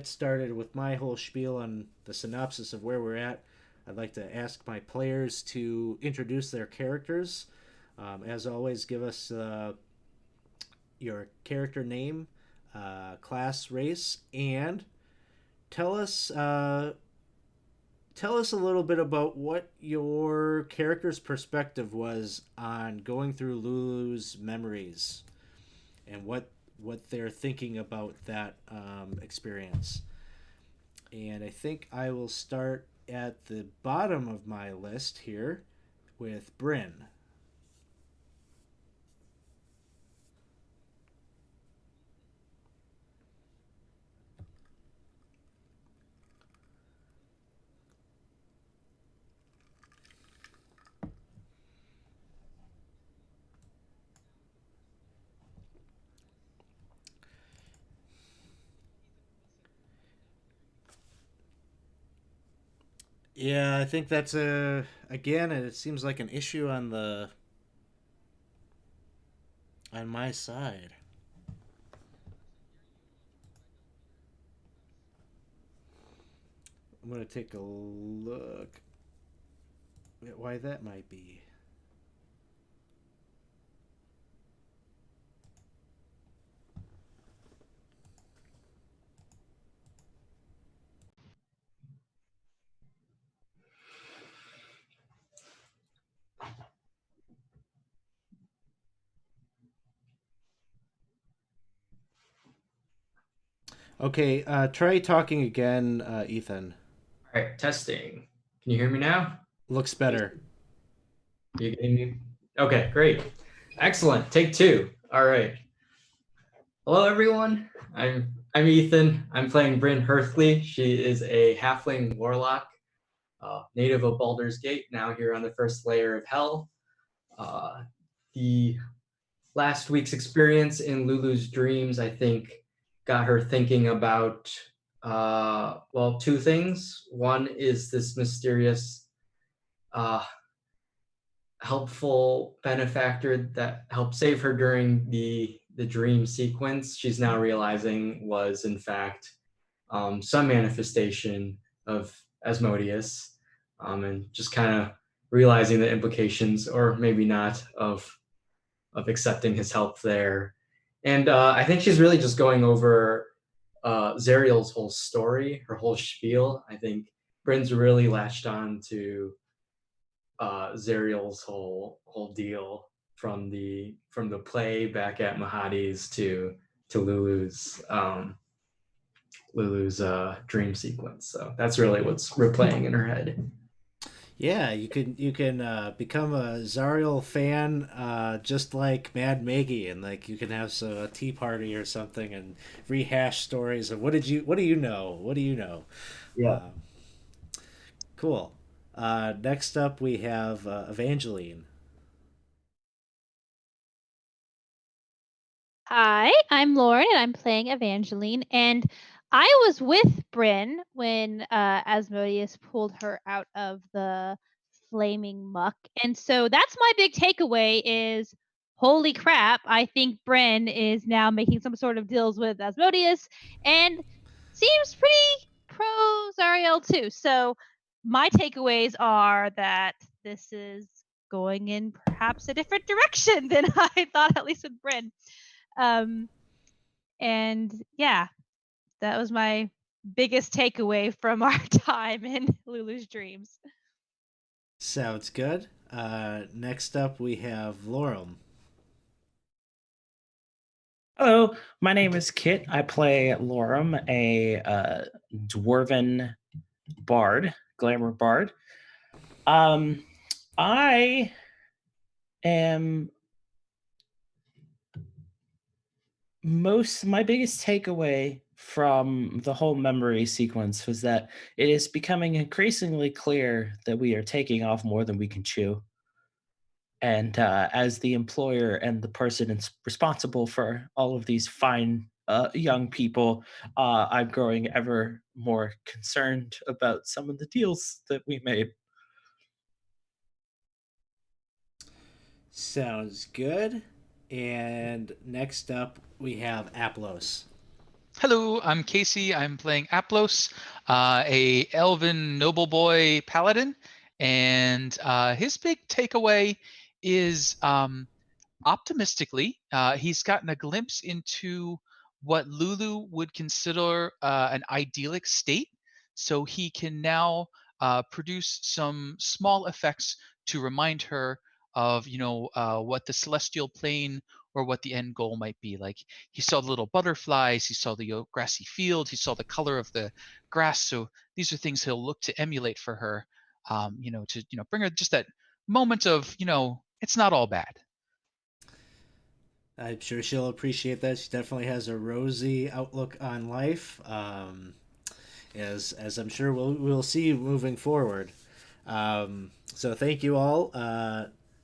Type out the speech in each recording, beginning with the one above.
Started with my whole spiel on the synopsis of where we're at. I'd like to ask my players to introduce their characters. As always, give us your character name, class, race, and tell us tell us a little bit about what your character's perspective was on going through Lulu's memories and what they're thinking about that experience. And I think I will start at the bottom of my list here with Bryn. Yeah, I think that's a again. It seems like an issue on the on my side. I'm gonna take a look at why that might be. Okay, try talking again, Ethan. All right, testing. Can you hear me now? Looks better. You getting me? Okay, great. Excellent. Take two. All right. Hello, everyone. I'm Ethan. I'm playing Bryn Herthley. She is a halfling warlock, native of Baldur's Gate, now here on the first layer of Hell. The last week's experience in Lulu's dreams, I think, got her thinking about, well, two things. One is this mysterious uh, helpful benefactor that helped save her during the dream sequence. She's now realizing was in fact some manifestation of Asmodeus, and just kind of realizing the implications, or maybe not, of accepting his help there. And I think she's really just going over Zeriel's whole story, her whole spiel. I think Bryn's really latched on to Zeriel's whole deal from the play back at Mahadi's to Lulu's dream sequence. So that's really what's replaying in her head. Yeah, you can become a Zariel fan, just like Mad Maggie, and like you can have a tea party or something and rehash stories of what do you know, what do you know. Yeah. Uh, cool. Next up, we have Evangeline. Hi, I'm Lauren and I'm playing Evangeline. And I was with Bryn when Asmodeus pulled her out of the flaming muck. And so that's my big takeaway is holy crap, I think Bryn is now making some sort of deals with Asmodeus and seems pretty pro Zariel too. So my takeaways are that this is going in perhaps a different direction than I thought, at least with Bryn. Um, and yeah, that was my biggest takeaway from our time in Lulu's Dreams. Sounds good. Next up, we have Lorem. Hello, my name is Kit. I play Lorem, a dwarven bard, glamour bard. Um, I am my biggest takeaway from the whole memory sequence was that it is becoming increasingly clear that we are taking off more than we can chew. And as the employer and the person responsible for all of these fine young people, I'm growing ever more concerned about some of the deals that we made. Sounds good. And next up, we have Aplos. Hello, I'm Casey. I'm playing Aplos, a elven noble boy paladin, and his big takeaway is optimistically, he's gotten a glimpse into what Lulu would consider an idyllic state. So he can now produce some small effects to remind her of, what the celestial plane or what the end goal might be. Like he saw the little butterflies, he saw the grassy field, he saw the color of the grass. So these are things he'll look to emulate for her, to bring her just that moment of, it's not all bad. I'm sure she'll appreciate that. She definitely has a rosy outlook on life, as I'm sure we'll see moving forward. So thank you all.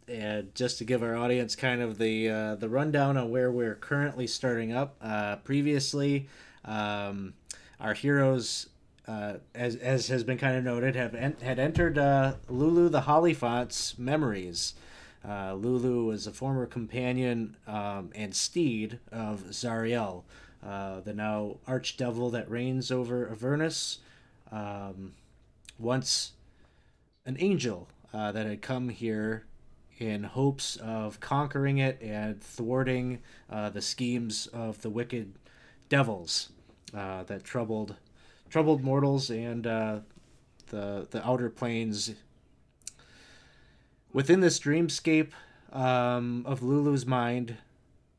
And just to give our audience kind of the rundown on where we're currently starting up. Previously, our heroes, as has been kind of noted, had entered Lulu the Hollyphant's memories. Lulu was a former companion and steed of Zariel, the now archdevil that reigns over Avernus. Once an angel that had come here in hopes of conquering it and thwarting the schemes of the wicked devils that troubled mortals and the outer planes. Within this dreamscape of Lulu's mind,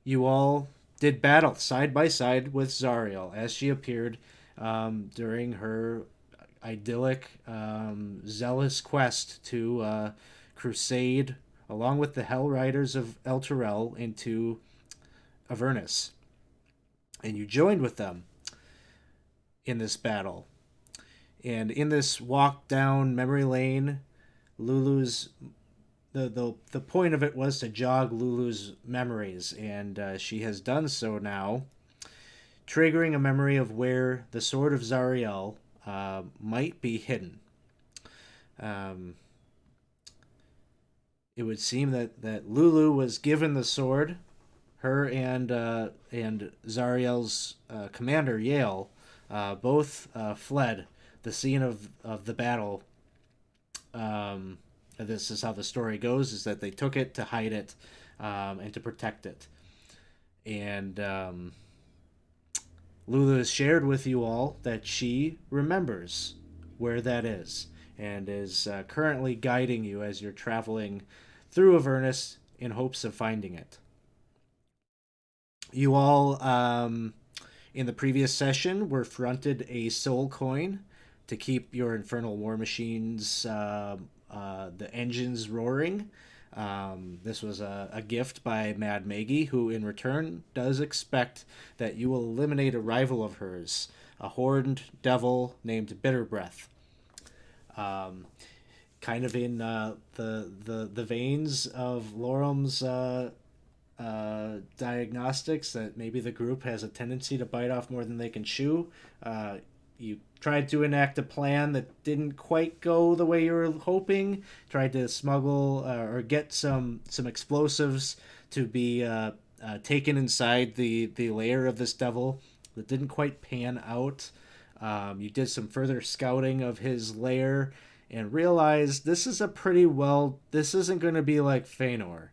you all did battle side by side with Zariel as she appeared during her idyllic, zealous quest to crusade along with the Hell Riders of El Terrell into Avernus. And you joined with them in this battle. And in this walk down memory lane, Lulu's the point of it was to jog Lulu's memories, and she has done so now, triggering a memory of where the Sword of Zariel might be hidden. It would seem that Lulu was given the sword. Her and Zariel's commander Yale both fled the scene of the battle. This is how the story goes: is that they took it to hide it and to protect it. And Lulu has shared with you all that she remembers where that is and is currently guiding you as you're traveling through Avernus in hopes of finding it. You all, in the previous session, were fronted a soul coin to keep your infernal war machines, the engines roaring. This was a gift by Mad Maggie, who in return does expect that you will eliminate a rival of hers, a horned devil named Bitter Breath. Kind of in the veins of Lorum's diagnostics, that maybe the group has a tendency to bite off more than they can chew. You tried to enact a plan that didn't quite go the way you were hoping. Tried to smuggle or get some explosives to be taken inside the lair of this devil. That didn't quite pan out. You did some further scouting of his lair and realized this is this isn't going to be like Feanor.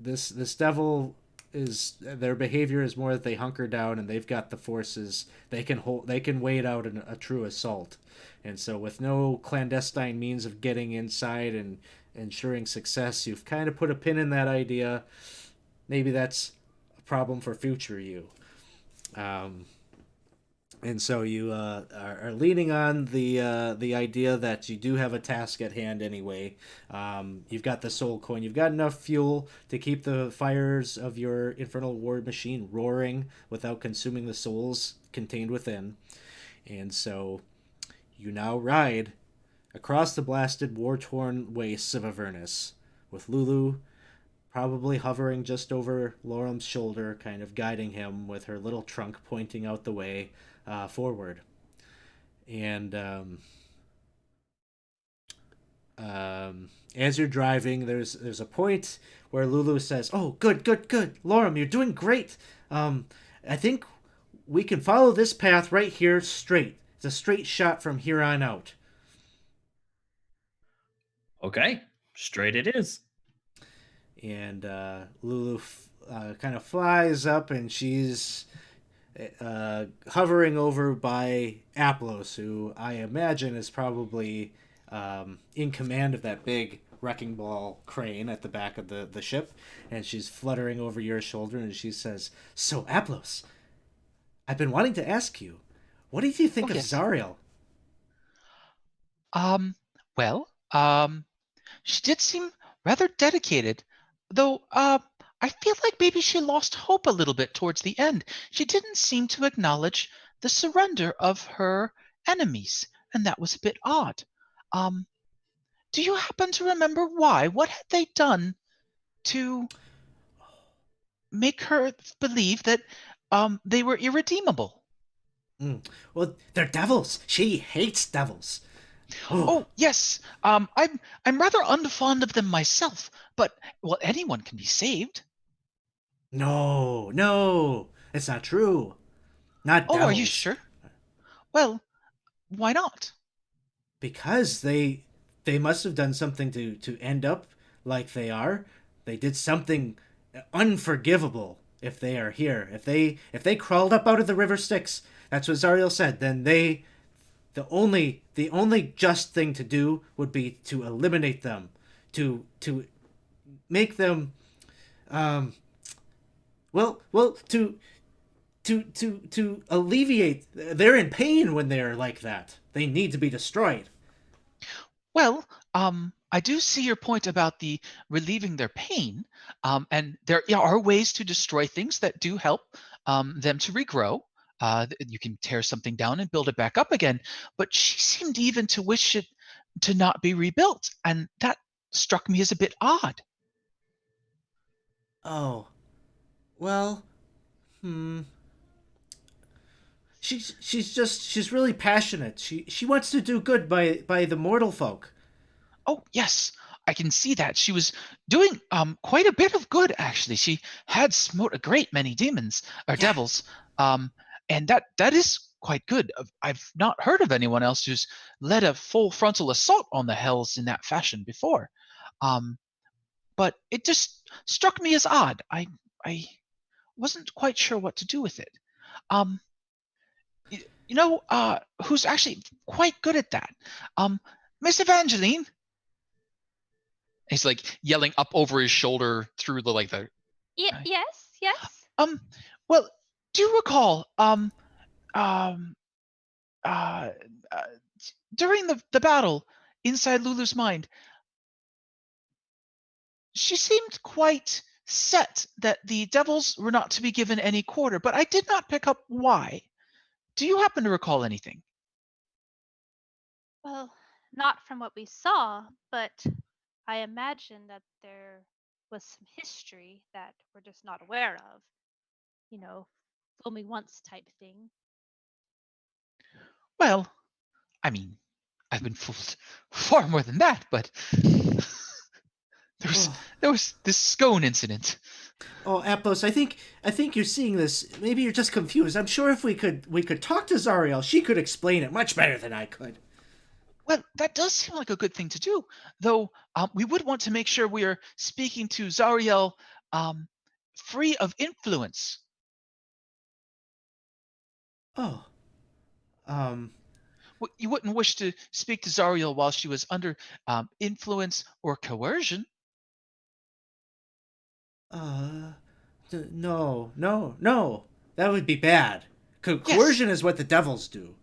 This devil is, their behavior is more that they hunker down and they've got the forces, they can wait out a true assault. And so with no clandestine means of getting inside and ensuring success, you've kind of put a pin in that idea. Maybe that's a problem for future you. And so you are leaning on the idea that you do have a task at hand anyway. You've got the soul coin. You've got enough fuel to keep the fires of your infernal war machine roaring without consuming the souls contained within. And so you now ride across the blasted, war-torn wastes of Avernus, with Lulu probably hovering just over Lorum's shoulder, kind of guiding him with her little trunk pointing out the way forward. And as you're driving, there's a point where Lulu says, "Oh, good, Lorum, you're doing great. I think we can follow this path right here straight. It's a straight shot from here on out. Okay, straight it is. And Lulu kind of flies up, and she's hovering over by Aplos, who I imagine is probably in command of that big wrecking ball crane at the back of the ship. And she's fluttering over your shoulder, and she says, "So, Aplos, I've been wanting to ask you, what did you think Oh, of yes. Zariel?" Um, well, she did seem rather dedicated, though I feel like maybe she lost hope a little bit towards the end. She didn't seem to acknowledge the surrender of her enemies, and that was a bit odd. Um, do you happen to remember why? What had they done to make her believe that they were irredeemable? Well, they're devils. She hates devils. Oh, Oh, yes. I'm rather unfond of them myself, but well, anyone can be saved. no, no, it's not true. Not Oh, are you devils. sure? Well, why not? Because they must have done something to end up like they are. They did something unforgivable if they are here. If they crawled up out of the river Styx, that's what Zariel said, then the only just thing to do would be to eliminate them, to make them well to alleviate. They're in pain when they're like that. They need to be destroyed. Well, I do see your point about the relieving their pain, and there are ways to destroy things that do help them to regrow. You can tear something down and build it back up again, but she seemed even to wish it to not be rebuilt, and that struck me as a bit odd. Oh, well, hmm. She's really passionate. She wants to do good by the mortal folk. Oh, yes, I can see that. She was doing quite a bit of good, actually. She had smote a great many demons or Yeah. devils. Um, and that is quite good. I've not heard of anyone else who's led a full frontal assault on the hells in that fashion before. Um, but it just struck me as odd. I wasn't quite sure what to do with it. Um, who's actually quite good at that? Um, Miss Evangeline. He's like yelling up over his shoulder through the. Yes, yes. Um, well, do you recall um uh, uh during the battle inside Lulu's mind, she seemed quite set that the devils were not to be given any quarter, but I did not pick up why. Do you happen to recall anything? Well, not from what we saw, but I imagine that there was some history that we're just not aware of. You know, fool me once type thing. Well, I mean, I've been fooled far more than that, but there was Oh, there was this scone incident. oh, Aplos, I think you're seeing this. Maybe you're just confused. I'm sure if we could talk to Zariel, she could explain it much better than I could. Well, that does seem like a good thing to do, though we would want to make sure we are speaking to Zariel um, free of influence. Oh, um, You wouldn't wish to speak to Zariel while she was under influence or coercion. uh, no, no, no. That would be bad. Yes, Coercion is what the devils do.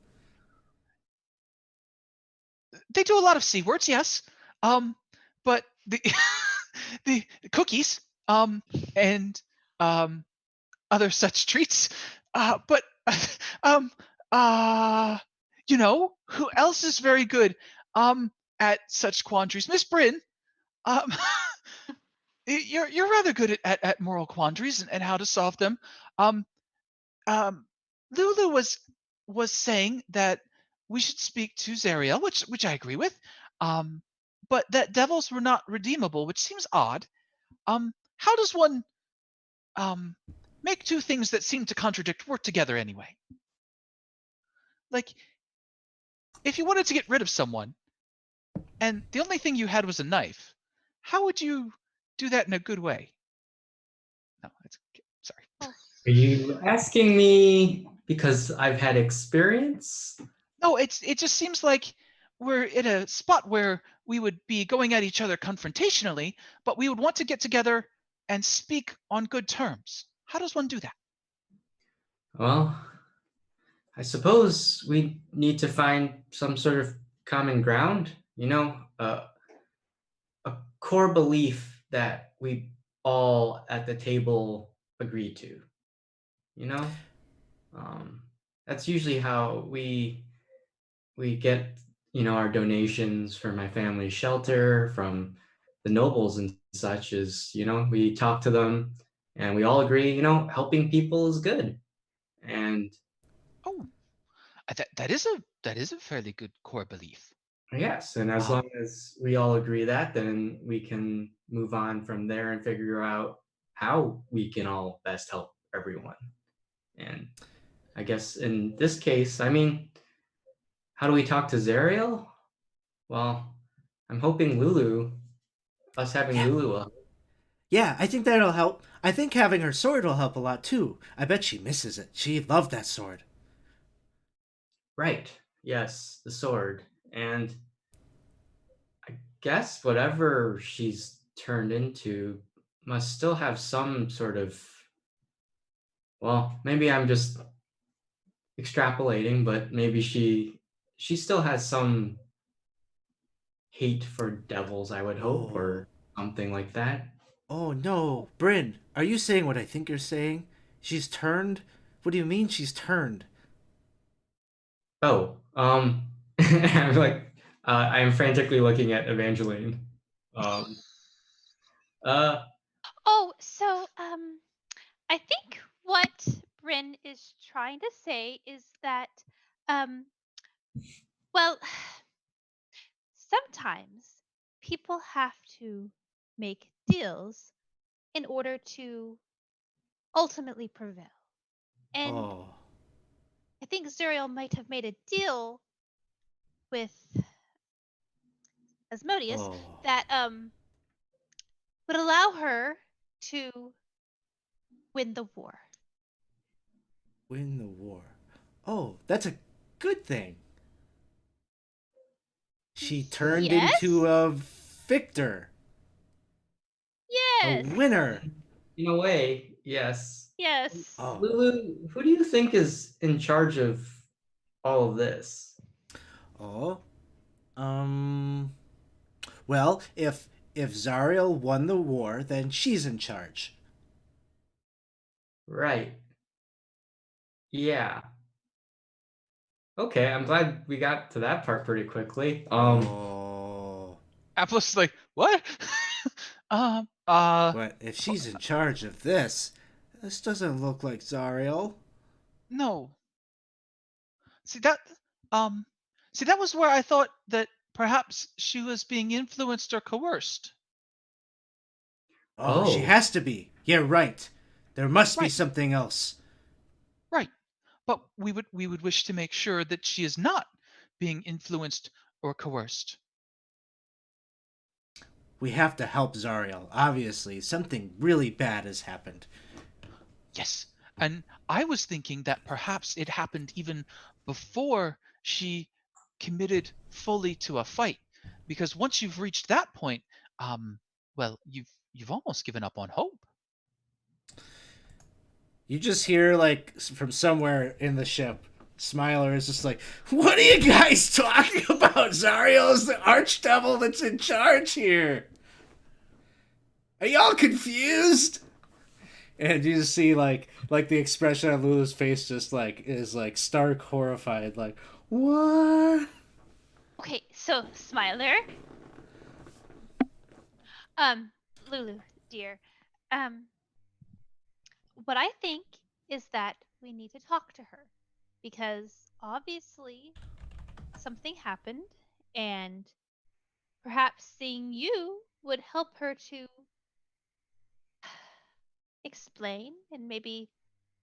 they do a lot of c words, yes, um, but the the cookies and um, other such treats. But um, uh, who else is very good at such quandaries? Miss Bryn, um, you're rather good at moral quandaries and how to solve them. Um, um, Lulu was saying that we should speak to Zariel, which I agree with, um, but that devils were not redeemable, which seems odd. How does one um make two things that seem to contradict work together anyway? Like, if you wanted to get rid of someone, and the only thing you had was a knife, how would you do that in a good way? No, it's sorry. Are you asking me because I've had experience? No, it just seems like we're in a spot where we would be going at each other confrontationally, but we would want to get together and speak on good terms. How does one do that? Well, I suppose we need to find some sort of common ground, a core belief that we all at the table agree to, you know? Um, that's usually how we get, our donations for my family's shelter, from the nobles and such, is, we talk to them and we all agree, helping people is good. And Oh, that is a fairly good core belief. yes, and as Wow. long as we all agree that, then we can move on from there and figure out how we can all best help everyone. And I guess in this case, I mean, how do we talk to Zariel? Well, I'm hoping us having Yeah. Lulu will. Yeah, I think that'll help. I think having her sword will help a lot too. I bet she misses it. She loved that sword. Right. Yes, the sword. And I guess whatever she's turned into must still have some sort of, well, maybe I'm just extrapolating, but maybe she still has some hate for devils, I would hope, Oh. or something like that. Oh no, Bryn, are you saying what I think you're saying? She's turned? What do you mean she's turned? Oh, I'm like, I am frantically looking at Evangeline. Um, uh, Oh, so I think what Bryn is trying to say is that um well, sometimes people have to make deals in order to ultimately prevail. And Oh. I think Zuriel might have made a deal with Asmodeus Oh. that would allow her to win the war. Win the war. Oh, that's a good thing. She turned into Yes? a victor, a Yes. winner. in a way, yes. Yes. Oh. Lulu, who do you think is in charge of all of this? Oh. Um. Well, if Zariel won the war, then she's in charge. Right. Yeah. Okay, I'm glad we got to that part pretty quickly. Oh. Apple's is like, what? uh, But if she's in charge of this doesn't look like Zariel. no. See that um see that was where I thought that perhaps she was being influenced or coerced. Oh, she Oh, has to be. Yeah, right. There must be Right, something else. right. But we would wish to make sure that she is not being influenced or coerced. We have to help Zariel. Obviously, something really bad has happened. Yes. And I was thinking that perhaps it happened even before she committed fully to a fight. Because once you've reached that point, um, well, you've almost given up on hope. You just hear, like, from somewhere in the ship, Smiler is just like, "What are you guys talking about? Zariel is the archdevil that's in charge here. Are y'all confused?" And you just see, like the expression on Lulu's face just, like, is, like, stark horrified. Like, what? Okay, so Smiler, um, Lulu, dear, um, what I think is that we need to talk to her because obviously something happened and perhaps seeing you would help her to explain and maybe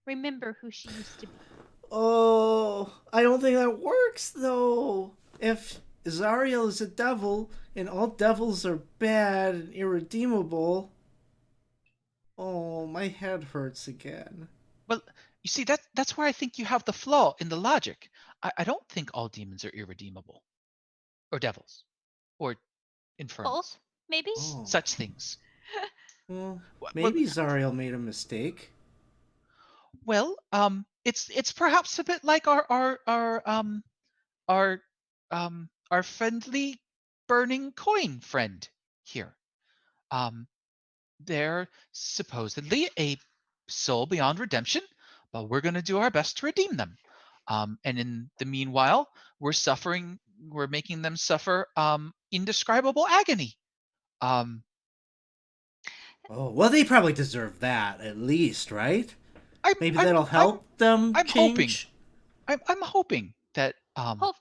remember who she used to be. Oh, I don't think that works though. If Zariel is a devil and all devils are bad and irredeemable, oh, my head hurts again. Well, you see, that's where I think you have the flaw in the logic. I don't think all demons are irredeemable, or devils, or infernals, Both, maybe? Oh, such things. well, Well, maybe Zariel made a mistake. it's perhaps a bit like our our friendly burning coin friend here. Um, they're supposedly a soul beyond redemption, but we're going to do our best to redeem them. And in the meanwhile, we're making them suffer indescribable agony. Um, Oh, well, they probably deserve that at least, right? I'm, Maybe I'm, that'll help them I'm hoping, change. I'm hoping that Hope,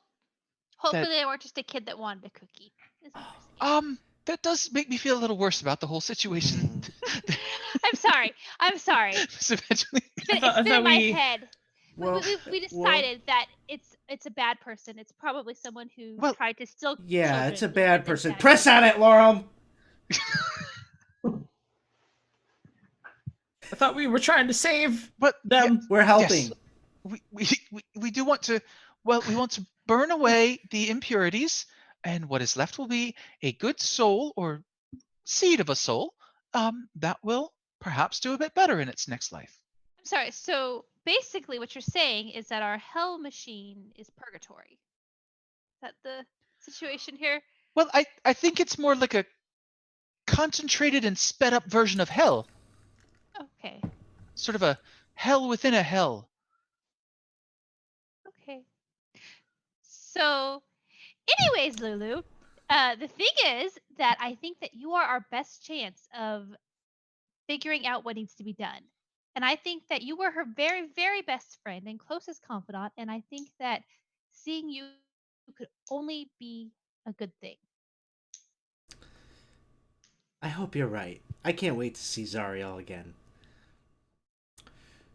hopefully that they weren't just a kid that wanted a cookie. Is what we're saying. that does make me feel a little worse about the whole situation. I'm sorry. I'm sorry. So eventually, It's I been in thought my we- head. Well, We well, decided that it's a bad person. It's probably someone who Well, tried to steal yeah, children it's a and bad then person. died. Press on it, Laurel. I thought we were trying to save but them. We're helping. Yes. We do want to, well, we want to burn away the impurities, and what is left will be a good soul or seed of a soul that will perhaps do a bit better in its next life. I'm sorry. So basically, what you're saying is that our hell machine is purgatory. Is that the situation here? Well, I think it's more like a concentrated and sped up version of hell, Okay. sort of a hell within a hell. Okay. So, anyways, Lulu, the thing is that I think that you are our best chance of figuring out what needs to be done. And I think that you were her very, very best friend and closest confidant. And I think that seeing you could only be a good thing. I hope you're right. I can't wait to see Zariel again.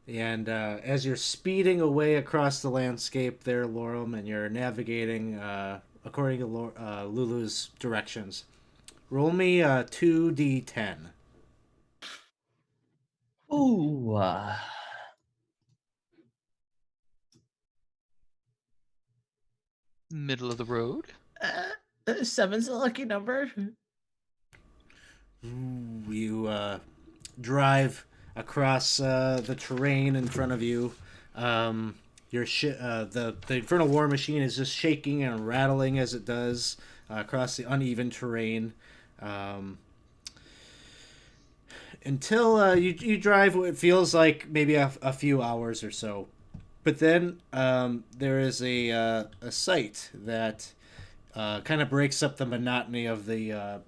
And as you're speeding away across the landscape there, Lorem, and you're navigating according to Lulu's directions, roll me a 2d10. Ooh. Middle of the road. Seven's a lucky number. You drive across the terrain in front of you. The infernal war machine is just shaking and rattling as it does across the uneven terrain. Until you drive what feels like maybe a few hours or so. But then there is a sight that kind of breaks up the monotony of the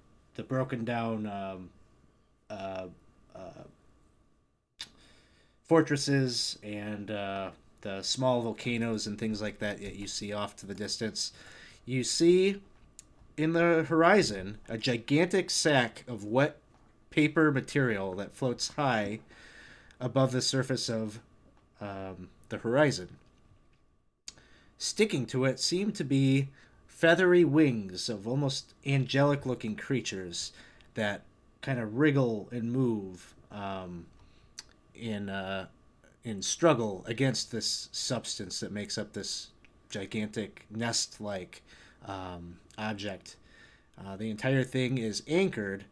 broken down fortresses and the small volcanoes and things like that you see off to the distance. You see in the horizon a gigantic sack of wet paper material that floats high above the surface of the horizon. Sticking to it seem to be feathery wings of almost angelic looking creatures that kind of wriggle and move in struggle against this substance that makes up this gigantic nest-like object. The entire thing is anchored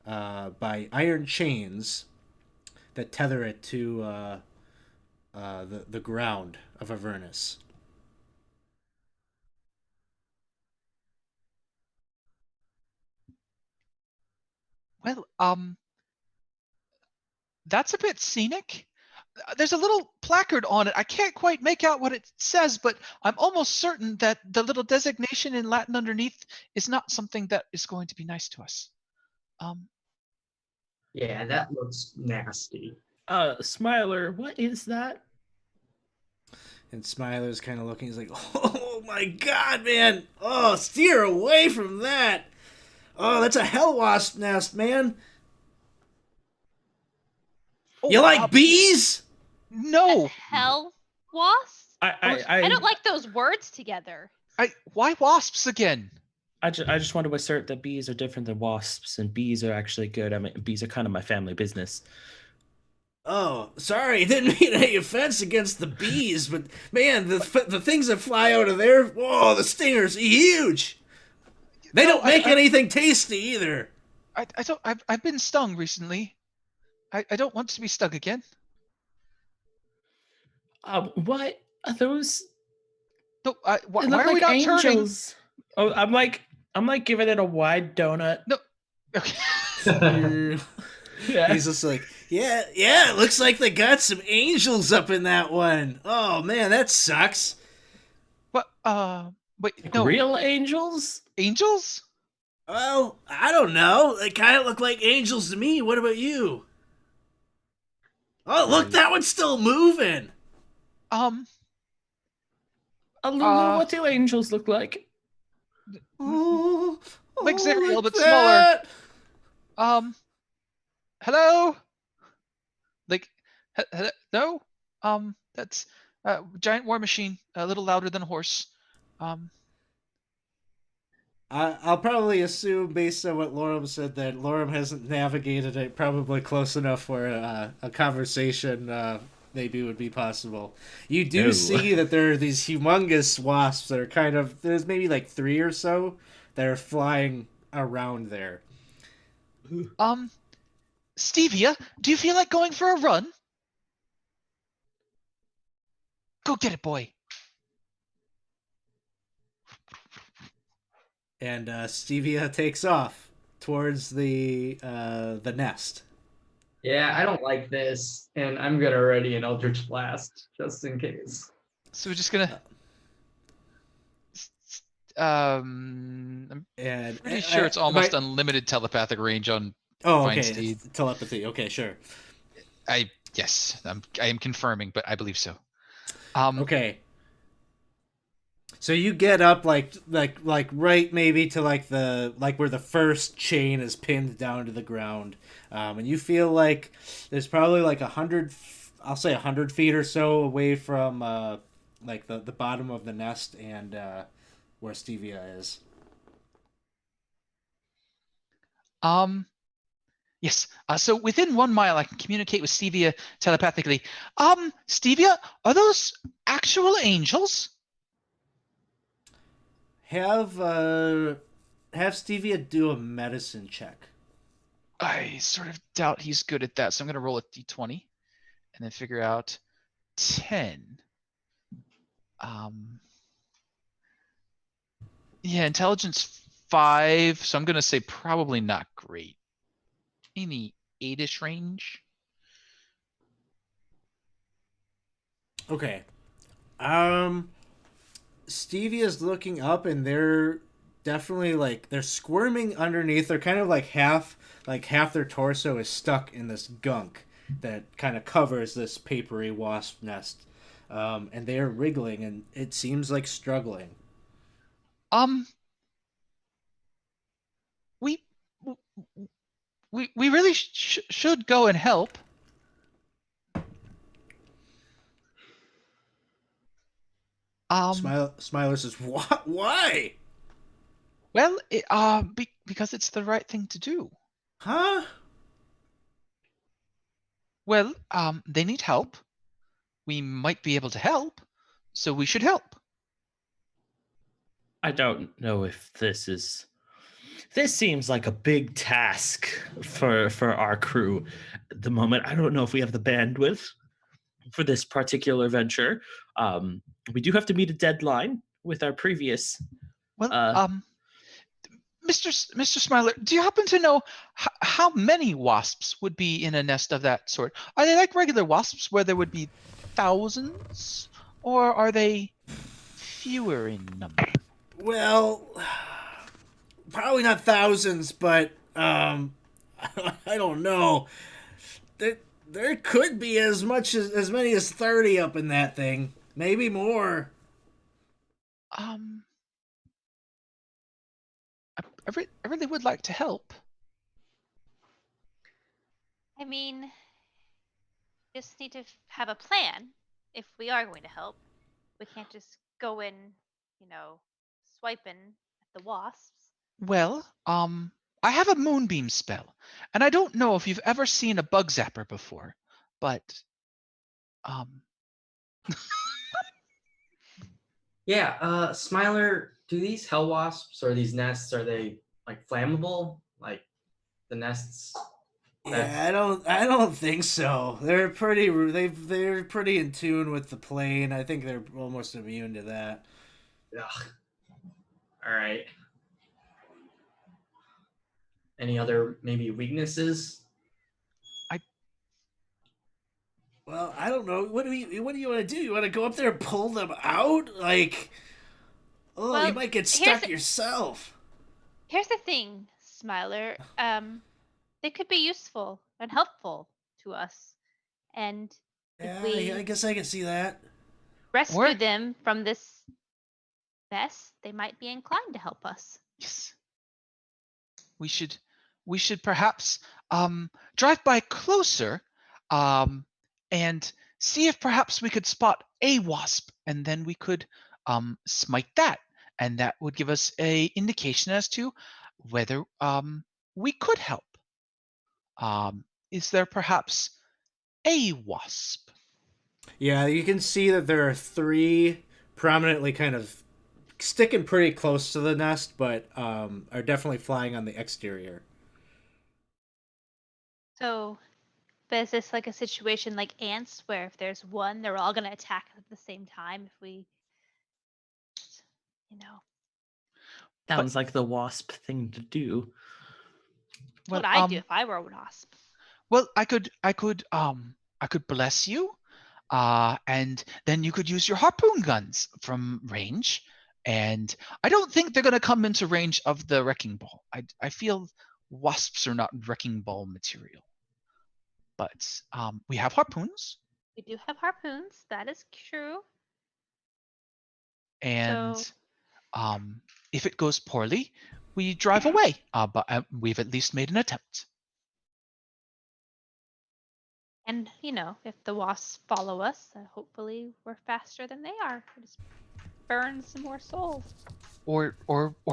by iron chains that tether it to the ground of Avernus. Well, that's a bit scenic. There's a little placard on it. I can't quite make out what it says, but I'm almost certain that the little designation in Latin underneath is not something that is going to be nice to us. Yeah, that looks nasty. Smiler, what is that? And Smiler's kind of looking. He's like, "Oh my god, man! Oh, steer away from that! Oh, that's a hell wasp nest, man!" Oh, You like bees? No. Hell wasps? I don't I, like those words together. Why wasps again? I just want to assert that bees are different than wasps, and bees are actually good. I mean, bees are kind of my family business. Oh, sorry, didn't mean any offense against the bees, but man, the things that fly out of there, whoa, the stingers, huge. They No, don't make anything tasty either. I don't. I've been stung recently. I don't want to be stung again. What are those? No. They Why look are we like not turning? angels. Oh, I'm like giving it a wide donut. No. Okay. Yeah. He's just like, yeah, it looks like they got some angels up in that one. Oh man, that sucks. What? Wait. Like No. real angels? Angels? Well, I don't know. They kind of look like angels to me. What about you? Oh, look, that one's still moving. Um. Lulu, what do angels look like? Oh, Like Zariel, like but smaller. that. Hello. Like. No. That's giant war machine. A little louder than a horse. Um. I'll probably assume, based on what Lorem said, that Lorem hasn't navigated it probably close enough where a conversation maybe would be possible. You do No. see that there are these humongous wasps that are kind of, there's maybe like 3 or so that are flying around there. Stevia, do you feel like going for a run? Go get it, boy. And Stevia takes off towards the nest. Yeah, I don't like this, and I'm gonna ready an Eldritch Blast just in case. So we're just gonna. I'm And pretty sure it's almost my, unlimited telepathic range on oh, Fine okay, Steed. it's telepathy. Okay, sure. Yes, I am confirming, but I believe so. Okay. So you get up like right maybe to like where the first chain is pinned down to the ground, and you feel like there's probably like 100, I'll say 100 feet or so away from like the bottom of the nest and where Stevia is. Yes. So within 1 mile, I can communicate with Stevia telepathically. Stevia, are those actual angels? Have Stevia do a medicine check. I sort of doubt he's good at that, so I'm gonna roll a d20 and then figure out 10. Yeah, intelligence 5, so I'm gonna say probably not great. Maybe 8-ish range. Okay. Stevia's looking up and they're definitely like they're squirming underneath. They're kind of like half their torso is stuck in this gunk that kind of covers this papery wasp nest. And they are wriggling and it seems like struggling. Um, we we really should go and help. Smiler says, "What? Why? Well, because it's the right thing to do. Huh? Well, they need help. We might be able to help, so we should help. I don't know if this seems like a big task for our crew at the moment. I don't know if we have the bandwidth for this particular venture. We do have to meet a deadline with our previous. Well, Mr. Smiler, do you happen to know how many wasps would be in a nest of that sort? Are they like regular wasps where there would be thousands, or are they fewer in number? Well, probably not thousands, but I don't know. There could be as many as 30 up in that thing, maybe more." I really would like to help. I mean, just need to have a plan if we are going to help. We can't just go in, swiping at the wasps. Well, I have a moonbeam spell, and I don't know if you've ever seen a bug zapper before, but um, Yeah, Smiler, do these hell wasps or these nests, are they like flammable? Like the nests? Yeah, I don't think so. They're they're pretty in tune with the plane. I think they're almost immune to that. Ugh. All right. Any other maybe weaknesses? Well, I don't know. What do you want to do? You want to go up there and pull them out? Like, oh, Well, you might get stuck yourself. Here's the thing, Smiler. They could be useful and helpful to us. And if Yeah, we I guess I can see that. rescue Or- them from this mess, they might be inclined to help us. yes, we should perhaps drive by closer and see if perhaps we could spot a wasp, and then we could smite that, and that would give us a indication as to whether we could help. Is there perhaps a wasp? Yeah, you can see that there are three prominently kind of sticking pretty close to the nest, but are definitely flying on the exterior. So, but is this like a situation like ants where if there's one, they're all going to attack at the same time if we, you know, Sounds like the wasp thing to do. Well, what I'd do if I were a wasp. well, I could bless you, and then you could use your harpoon guns from range. And I don't think they're going to come into range of the wrecking ball. I feel wasps are not wrecking ball material. But we have harpoons, We do have harpoons. That is true. and So, if it goes poorly, we drive away. But we've at least made an attempt. and if the wasps follow us, hopefully we're faster than they are. We just burn some more souls. Or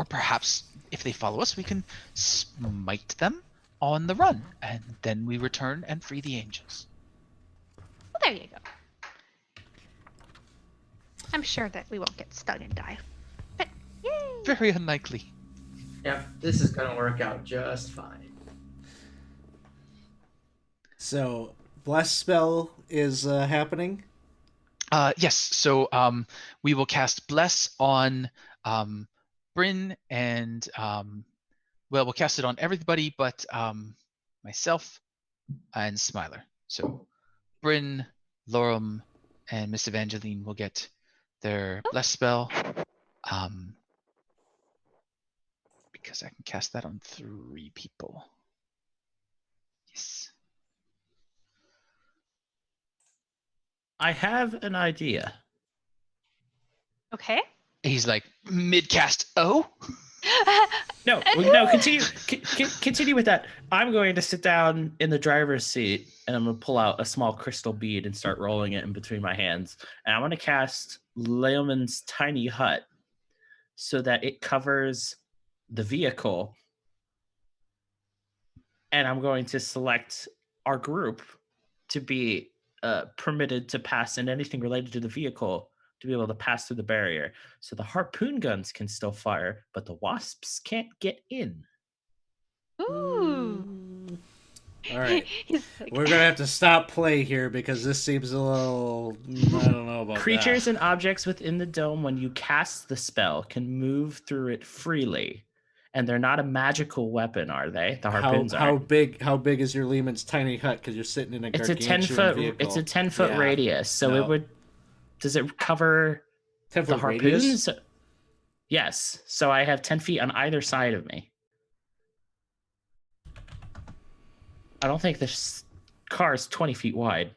perhaps if they follow us, we can smite them on the run, and then we return and free the angels. Well, there you go. I'm sure that we won't get stung and die. But yay! Very unlikely. Yep, this is gonna work out just fine. So, bless spell is happening. Yes. So we will cast Bless on Bryn and well, we'll cast it on everybody but myself and Smiler. So Bryn, Lorem, and Miss Evangeline will get their Bless spell. Because I can cast that on 3 people. Yes. I have an idea. Okay. He's like mid cast. Oh. No, continue with that. I'm going to sit down in the driver's seat and I'm going to pull out a small crystal bead and start rolling it in between my hands. And I'm going to cast Leoman's tiny hut so that it covers the vehicle. And I'm going to select our group to be permitted to pass in anything related to the vehicle to be able to pass through the barrier. So the harpoon guns can still fire, but the wasps can't get in. Ooh. All right. He's like, We're gonna have to stop play here because this seems a little. I don't know about Creatures that. and objects within the dome, when you cast the spell, can move through it freely. And they're not a magical weapon, are they? The harpoons how aren't. big is your Lehman's tiny hut? Because you're sitting in a It's a gargantuan 10-foot. vehicle. It's a 10-foot Yeah. radius, so No. it would. Does it cover 10 the foot radius? harpoons? Yes. So I have 10 feet on either side of me. I don't think this car is 20 feet wide.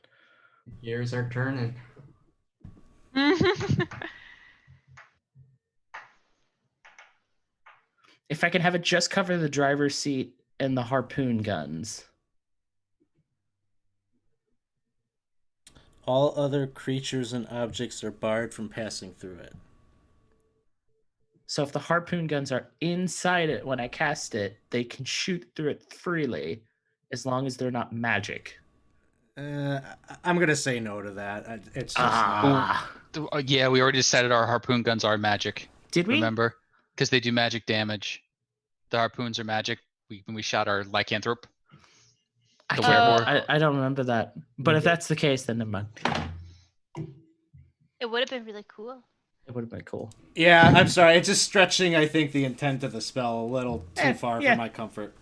Gears are turning. If I can have it just cover the driver's seat and the harpoon guns. All other creatures and objects are barred from passing through it. So if the harpoon guns are inside it when I cast it, they can shoot through it freely, as long as they're not magic. I'm gonna say no to that. It's just Ah, Yeah, we already decided our harpoon guns are magic. did we? Remember? Because they do magic damage. The harpoons are magic. When we shot our lycanthrope. I, The can't- werewolf. I don't remember that. But if that's the case, then never mind. It would have been really cool. It would have been cool. yeah. I'm sorry. It's just stretching. I think the intent of the spell a little too far yeah. for my comfort.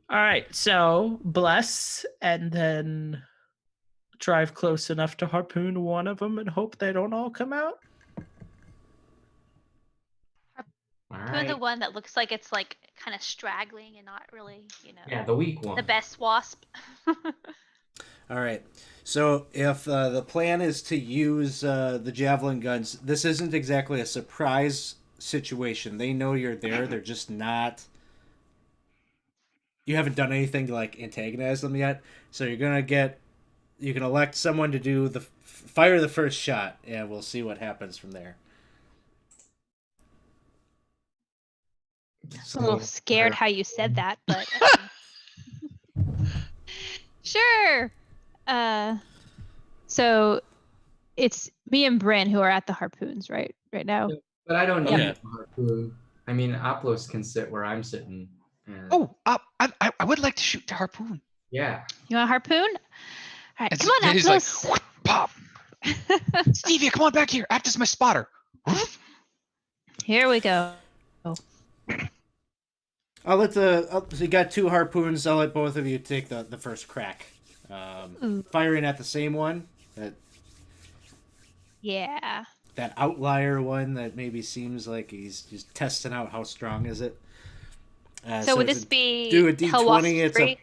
All right, so bless and then drive close enough to harpoon one of them and hope they don't all come out. All Who's right. the one that looks like it's like kind of straggling and not really, Yeah, the weak one. the best wasp? All right. So if the plan is to use the javelin guns, this isn't exactly a surprise situation. They know you're there. They're just not. You haven't done anything to like antagonize them yet. So you're gonna get. You can elect someone to do the fire the first shot, and we'll see what happens from there. I'm a little scared how you said that, but sure. So it's me and Bryn who are at the harpoons right now. But I don't need Okay. a harpoon. I mean, Aplos can sit where I'm sitting. And Oh, I would like to shoot the harpoon. yeah. You want a harpoon? All right, And come on, he's like, Atlas. pop. Stevie, come on back here. Act as my spotter. Here we go. I'll let so you got two harpoons. I'll let both of you take the first crack. Firing at the same one. Yeah. That outlier one that maybe seems like he's just testing out how strong is it. So would it's this be do a Hell Wasp D20? It's free?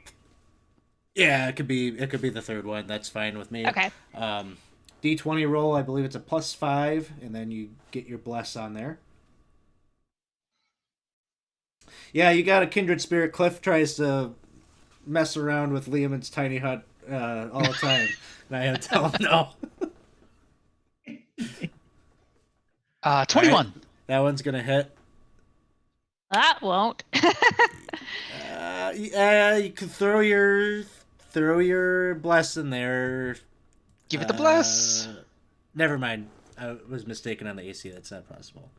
yeah, it could be the third one. That's fine with me. Okay. D20 roll. I believe it's a +5, and then you get your bless on there. Yeah, you got a kindred spirit. Cliff tries to mess around with Liam's tiny hut all the time, and I had to tell him no. 21. Alright. That one's gonna hit. That won't. Yeah, you can throw your bless in there. Give it the bless. Never mind. I was mistaken on the AC. That's not possible.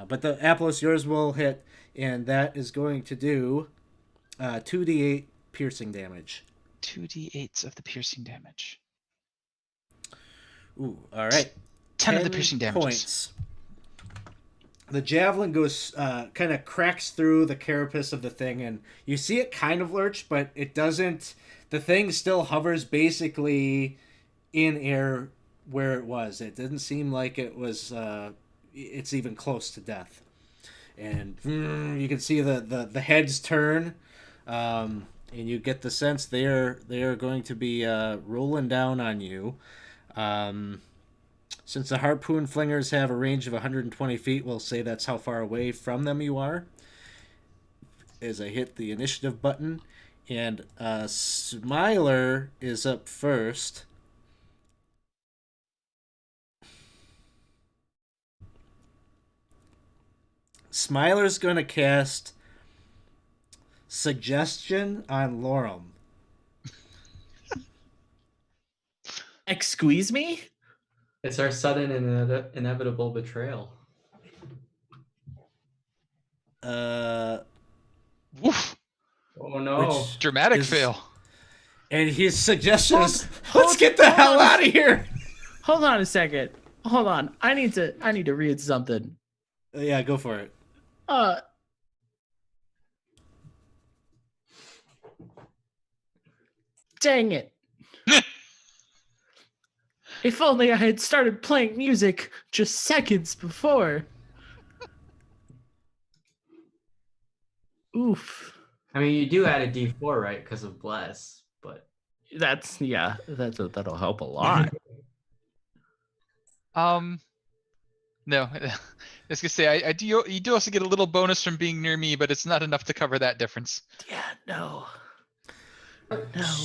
But the Aplos, yours will hit, and that is going to do 2d8 piercing damage. 2d8s of the piercing damage. Ooh, all right. 10 of the piercing damages. Points. The javelin goes, kind of cracks through the carapace of the thing, and you see it kind of lurch, but it doesn't. The thing still hovers basically in air where it was. It didn't seem like it was. It's even close to death, and you can see the heads turn, and you get the sense they are going to be rolling down on you. Since the harpoon flingers have a range of 120 feet, we'll say that's how far away from them you are. As I hit the initiative button, and Smiler is up first. Smiler's going to cast Suggestion on Lorem. Excuse me? It's our sudden and inevitable betrayal. Woof. Oh no. Which Dramatic is- fail. And his suggestion is, Hold- let's get the hell hold on. out of here. Hold on a second. Hold on. I need to read something. Yeah, go for it. Dang it. If only I had started playing music just seconds before. Oof. I mean, you do add a D4, right? Because of bless, but That'll help a lot. No. I was gonna say I do. You do also get a little bonus from being near me, but it's not enough to cover that difference. Yeah, no. No.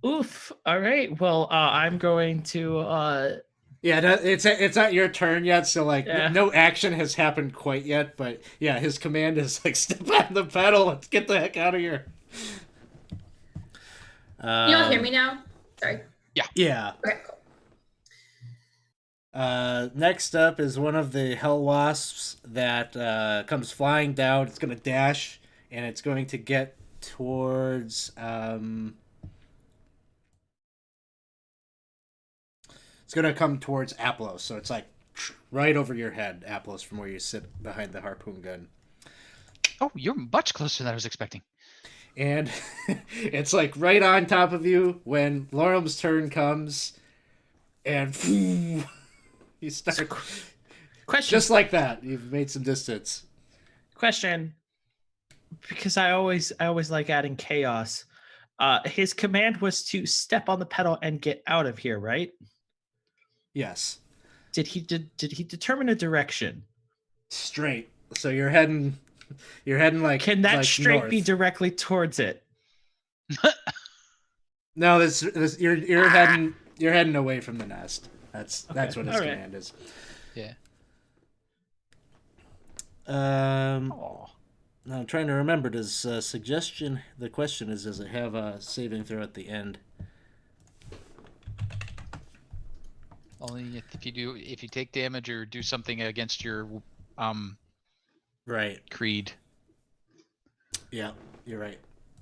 Oof. All right. Well, I'm going to. Yeah, it's not your turn yet, so like Yeah. no action has happened quite yet. But yeah, his command is like step on the pedal. Let's get the heck out of here. You all hear me now? Sorry. Yeah. Okay, cool. Next up is one of the hell wasps that comes flying down. It's gonna dash and it's going to get towards. It's gonna come towards Aplos, so it's like right over your head, Aplos, from where you sit behind the harpoon gun. Oh, you're much closer than I was expecting. And it's like right on top of you when Lorum's turn comes, and you start Question. just like that. You've made some distance. Question. Because I always like adding chaos. His command was to step on the pedal and get out of here, right? Yes, Did he determine a direction? straight. So you're heading like. Can that like straight north. be directly towards it? No, this you're heading away from the nest. That's what his All right. command is. Yeah. Now I'm trying to remember. Does suggestion? The question is, does it have a saving throw at the end? Only if you take damage or do something against your Right. creed. Yeah, you're right.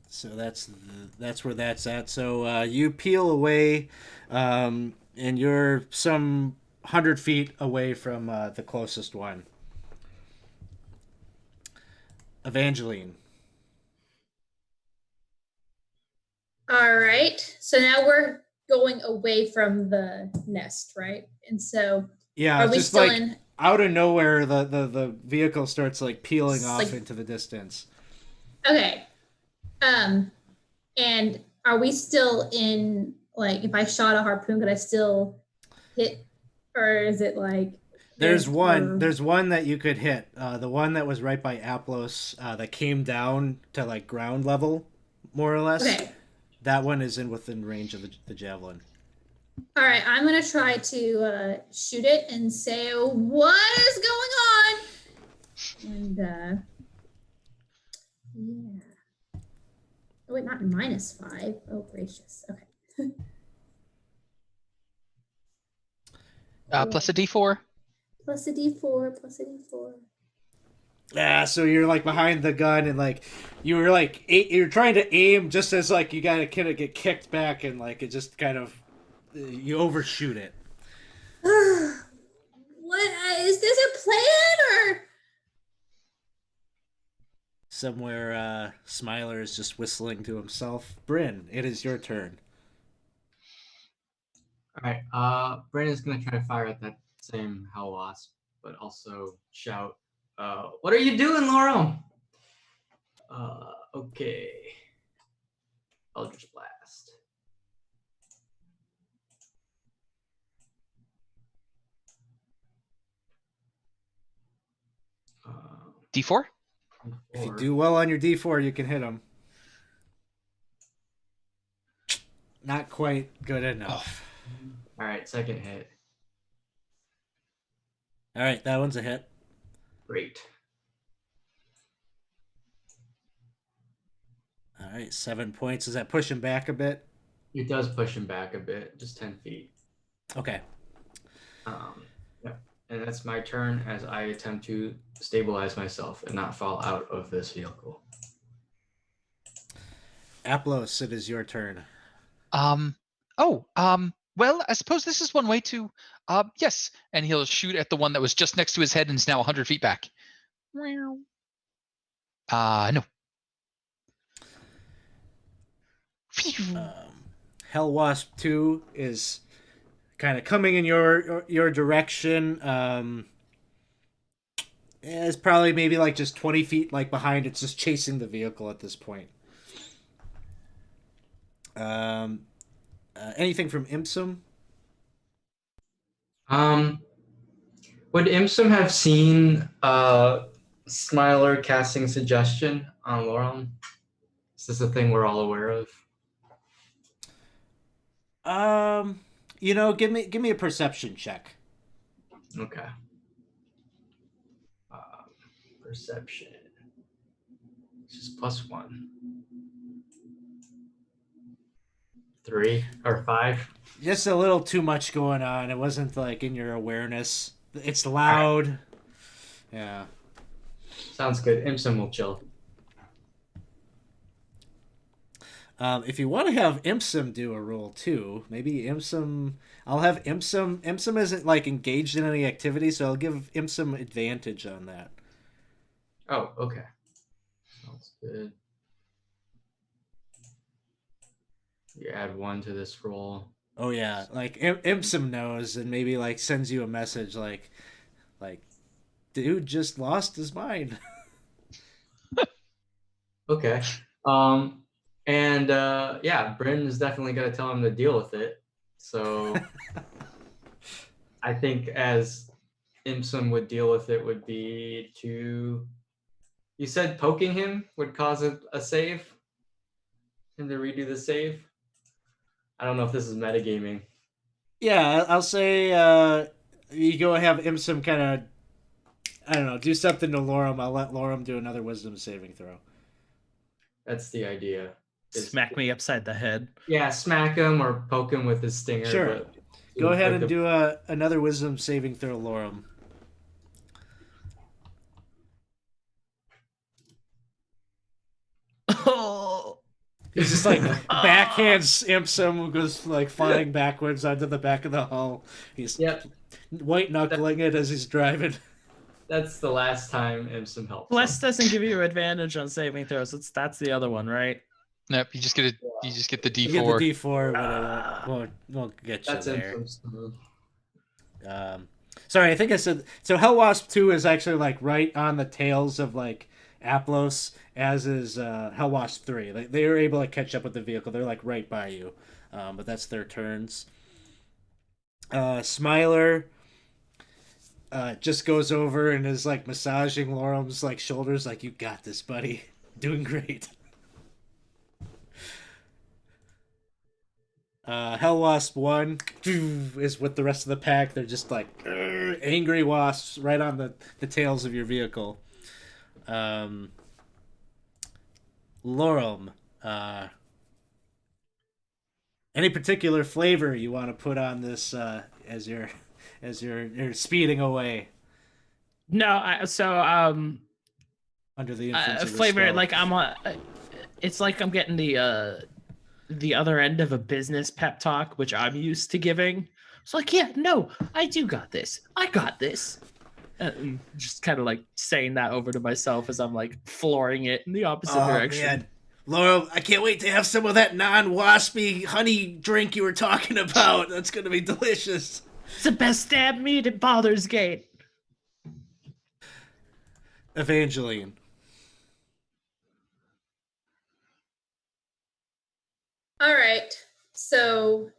So that's where that's at. So you peel away, and you're some 100 feet away from the closest one. Evangeline. All right. So now we're going away from the nest, right? And so Yeah, are it's we just still like in? out of nowhere, the vehicle starts like peeling It's off like- into the distance. Okay. And are we still in, like, if I shot a harpoon, could I still hit, or is it like There's or- one that you could hit. The one that was right by Aplos, that came down to like ground level, more or less. Okay. That one is within range of the javelin. All right, I'm gonna try to shoot it and say, "What is going on?" And yeah. Oh wait, not -5. Oh gracious. Okay. Plus a D4. Plus a D4. Plus a D4. Yeah, so you're like behind the gun and like you're trying to aim just as like you gotta kind of get kicked back and like it just kind of you overshoot it. What is this a plan or? Somewhere, Smiler is just whistling to himself. Bryn, it is your turn. All right. Brandon's gonna try to fire at that same hell wasp, but also shout, "What are you doing, Laurel?" Okay. Eldritch Blast. D4. If you do well on your D4, you can hit him. Not quite good enough. All right, second hit. All right, that one's a hit. Great. All right, 7 points. Does that push him back a bit? It does push him back a bit, just 10 feet. Okay. Yeah. And that's my turn as I attempt to stabilize myself and not fall out of this vehicle. Aplos, it is your turn. Well, I suppose this is one way to, yes. And he'll shoot at the one that was just next to his head and is now 100 feet back. No. Hell Wasp 2 is kind of coming in your direction. It's probably maybe like just 20 feet like behind. It's just chasing the vehicle at this point. Anything from Imsum? Would Imsum have seen Smiler casting suggestion on Laurel? Is this a thing we're all aware of? Give me a perception check. Okay. Perception. It's just +1. 3 or 5. Just a little too much going on. It wasn't like in your awareness. It's loud. Yeah. Sounds good. Imson will chill. If you want to have Imsum do a roll too, maybe Imsum. I'll have Imsum. Imsum isn't like engaged in any activity, so I'll give Imsum advantage on that. Oh, okay. Sounds good. You add 1 to this roll. Oh yeah, like Imsum knows, and maybe like sends you a message like, dude just lost his mind. Okay. And yeah, Bryn is definitely gonna tell him to deal with it. So I think as Imsum would deal with it would be to, you said poking him would cause a save? Him to redo the save? I don't know if this is metagaming. Yeah, I'll say you go have Imsum kind of, I don't know, do something to Lorem. I'll let Lorem do another wisdom saving throw. That's the idea. Smack me upside the head. Yeah, smack him or poke him with his stinger. Sure. But Go ahead and do another wisdom saving throw, Lorem. Oh. He's just like backhands Imsum, who goes like flying backwards onto the back of the hull. He's white knuckling it as he's driving. That's the last time Imsum helps. Bless doesn't give you advantage on saving throws. That's the other one, right? Nope, you just get the D4. You get the D4, but it won't get you That's there. Imsum's move. Sorry, I think I said so. Hellwasp 2 is actually like right on the tails of like Aplos, as is Hellwasp 3. They were able to catch up with the vehicle. They're like right by you, but that's their turns. Smiler just goes over and is like massaging Lorem's like shoulders, like, you got this, buddy, doing great. Hellwasp 1 is with the rest of the pack. They're just like angry wasps right on the tails of your vehicle. Lorem, any particular flavor you want to put on this as you're speeding away No, under the influence of the flavor spell? like it's like I'm getting the other end of a business pep talk, which I'm used to giving. It's like, yeah, no, I do got this. I got this. Just kind of like saying that over to myself as I'm like flooring it in the opposite direction. Man. Laura, I can't wait to have some of that non-waspy honey drink you were talking about. That's going to be delicious. It's the best stab meat at Baldur's Gate. Evangeline. All right. So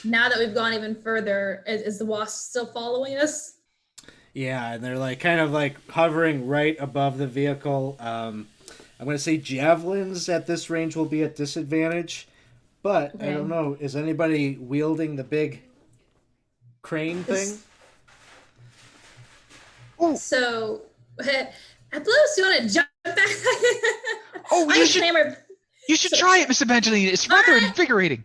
now that we've gone even further, is the wasp still following us? Yeah, and they're like kind of like hovering right above the vehicle. I'm going to say javelins at this range will be at disadvantage, but I don't know. Is anybody wielding the big crane thing? So, Atlas, you want to jump back? Oh, you should try it, Miss Evangeline. It's rather invigorating.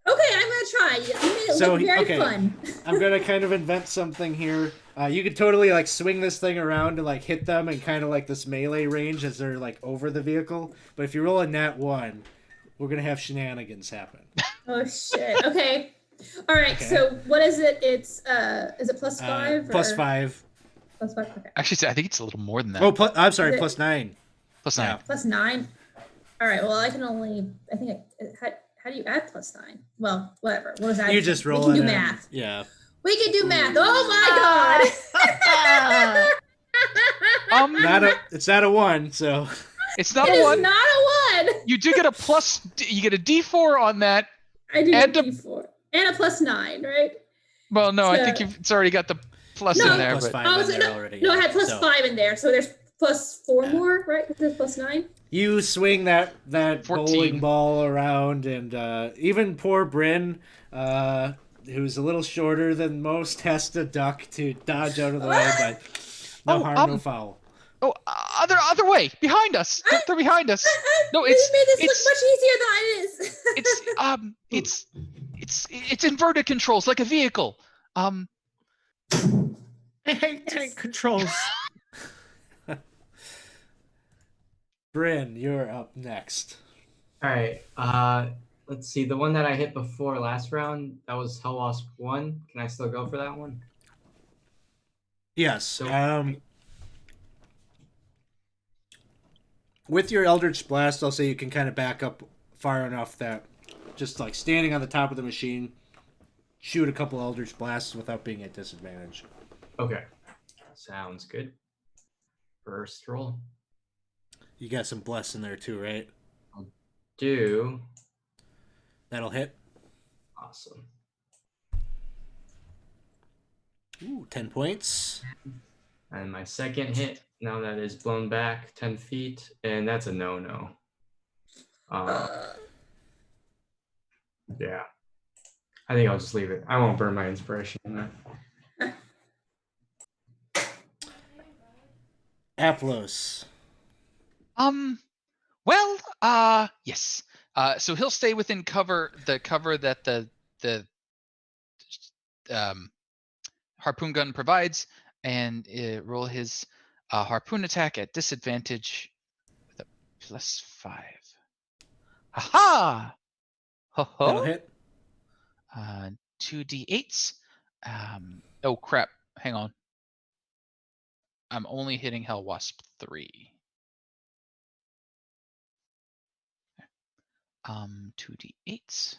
Okay, I'm gonna try. You made it look very fun. I'm gonna kind of invent something here. You could totally like swing this thing around to like hit them in kind of like this melee range as they're like over the vehicle. But if you roll a nat 1, we're gonna have shenanigans happen. Oh shit. Okay. All right. Okay. So what is it? It's is it +5? +5. +5. Okay. Actually, I think it's a little more than that. Oh, I'm sorry. +9. +9. Yeah. +9. All right. Well, I can only. I think. How do you add +9? Well, whatever. What is that? You just roll it. We can do math. Yeah. We can do math. Oh my god. It's not a 1, so. It's not a 1. It's not a 1. You do get a plus. You get a D4 on that. I do get a D4 and a +9, right? Well, no, I think it's already got the plus in there. Plus but... 5 in there already. No, I had +5 in there, so there's +4 more, right? Because there's +9. You swing that bowling ball around, and even poor Bryn, who's a little shorter than most, has to duck to dodge out of the way, but no Oh, harm, no foul. Oh, other way, behind us. They're behind us. No, You made this it's look much easier than it is. it's inverted controls like a vehicle. I hate tank controls. Bryn, you're up next. All right. Let's see. The one that I hit before last round, that was Hellwasp 1. Can I still go for that one? Yes. So- With your Eldritch Blast, I'll say you can kind of back up far enough that just like standing on the top of the machine, shoot a couple Eldritch Blasts without being at disadvantage. Okay. Sounds good. First roll. You got some Bless in there too, right? Do. That'll hit. Awesome. Ooh, 10 points. And my second hit, now that is blown back 10 feet, and that's a no-no. Yeah. I think I'll just leave it. I won't burn my inspiration on that. Aplos. Well, yes. So he'll stay within the cover that the harpoon gun provides, and roll his harpoon attack at disadvantage with a +5. Aha! Ho That'll ho. hit. 2d8s. Oh crap! Hang on. I'm only hitting Hellwasp 3. 2d8s.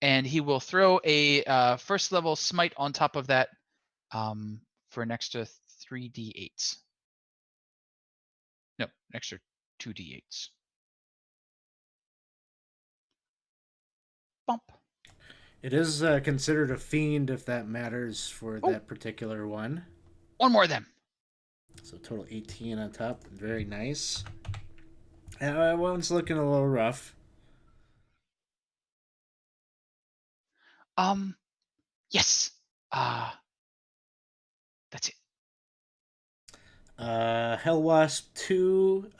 And he will throw a first level smite on top of that for an extra 3d8s. No, an extra 2d8s. Bump. It is considered a fiend if that matters for Oh. that particular one. One more of them. So total 18 on top. Very nice. That one's looking a little rough. Yes. That's it. Hellwasp 2,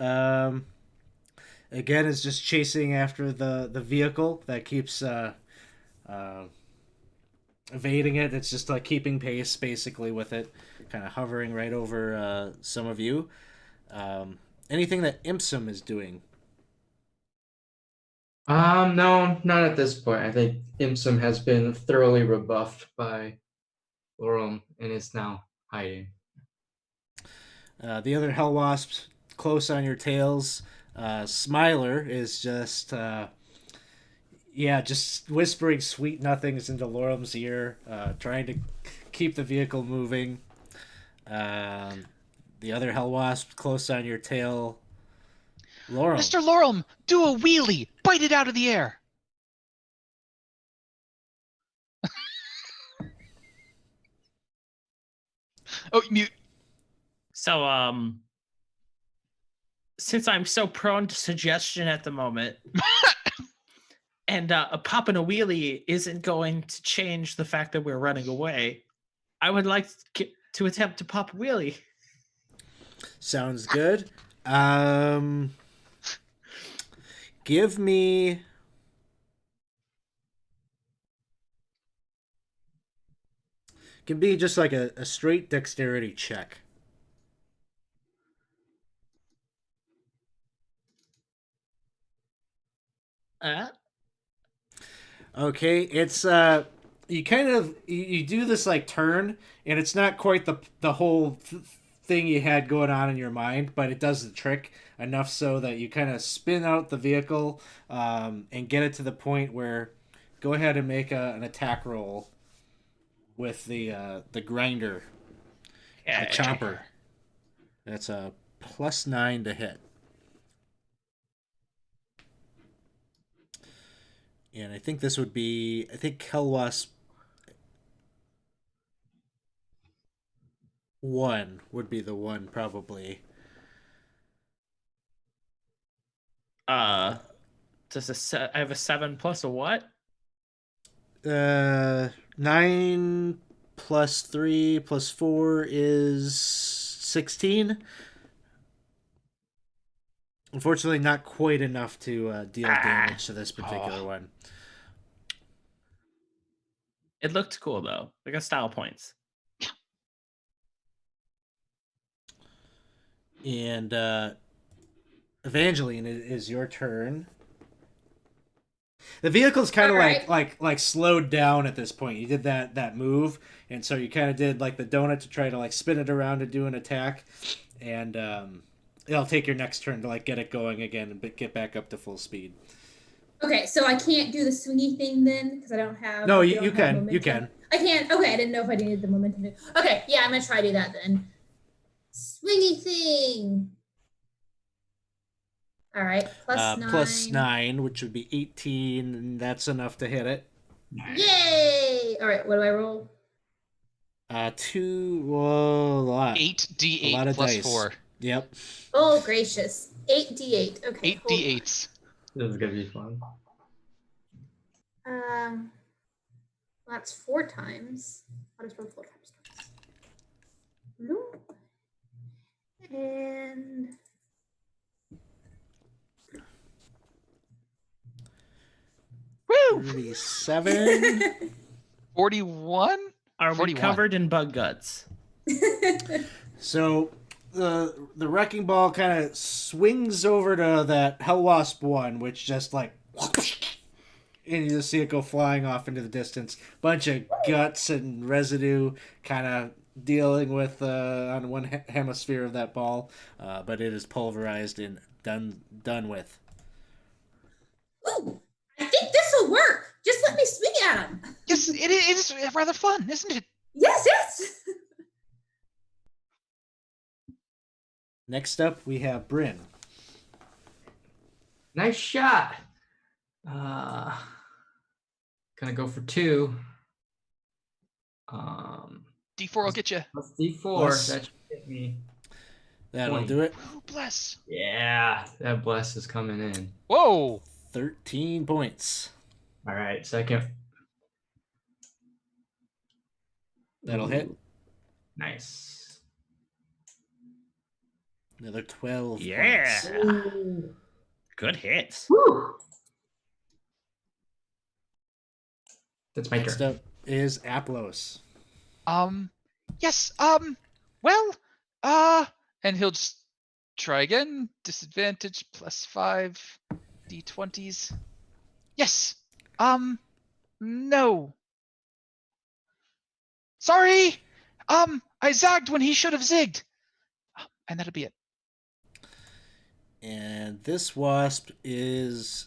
again, is just chasing after the vehicle that keeps evading it. It's just like keeping pace, basically, with it, kind of hovering right over some of you. Anything that Impsum is doing? No, not at this point. I think Imsum has been thoroughly rebuffed by Lorum and is now hiding. The other Hell Wasps close on your tails. Smiler is just, just whispering sweet nothings into Lorum's ear, trying to keep the vehicle moving. The other Hell Wasp close on your tail. Lorum. Mr. Lorum, do a wheelie. Bite it out of the air. Oh, mute. So, since I'm so prone to suggestion at the moment, and a pop and a wheelie isn't going to change the fact that we're running away, I would like to attempt to pop a wheelie. Sounds good. Give me. Can be just like a straight dexterity check. Okay, it's you kind of you do this like turn, and it's not quite the whole thing you had going on in your mind, but it does the trick enough so that you kind of spin out the vehicle and get it to the point where go ahead and make an attack roll with the grinder, the chopper. That's a +9 to hit. And I think this would be, I think Hellwasp 1 would be the one probably. I have a 7 plus a what? 9 plus 3 plus 4 is 16. Unfortunately, not quite enough to deal damage to this particular one. It looked cool though. They got style points. And Evangeline, it is your turn. The vehicle's kind of Alright. like slowed down at this point. You did that move, and so you kind of did like the donut to try to like spin it around to do an attack, and it'll take your next turn to like get it going again and get back up to full speed. Okay, so I can't do the swingy thing then because I don't have. No, I you don't have can. momentum. You can. I can. Okay, I didn't know if I needed the momentum. Okay, yeah, I'm gonna try to do that then. Swingy thing. All right, plus 9. Plus 9, which would be 18, and that's enough to hit it. Yay! All right, what do I roll? 2. Whoa, a lot. 8d8 A lot of plus dice. 4. Yep. Oh gracious, 8d8. Okay. 8 hold on. d8s. This is gonna be fun. That's 4 times. I'll just roll 4 times. No. And 37. 41? Are we 41. covered in bug guts? So the wrecking ball kind of swings over to that Hell Wasp one, which just like, and you just see it go flying off into the distance. Bunch of guts and residue, kind of dealing with on one hemisphere of that ball, but it is pulverized and done with. Ooh, I think this will work. Just let me swing at him. Yes, it is rather fun, isn't it? Yes, yes. Next up, we have Bryn. Nice shot. Gonna go for 2. D4 will get you. Plus D4. Plus- That should hit me. That'll 20. do it. Oh, bless. Yeah, that bless is coming in. Whoa. 13 points. All right, second. That'll hit. Ooh, nice. Another 12 Yeah. points. Ooh. Good hits. Woo. That's my Next turn. up is Aplos. Yes, well, and he'll just try again. Disadvantage plus 5 d20s. Yes. No. Sorry. I zagged when he should have zigged. And that'll be it. And this wasp is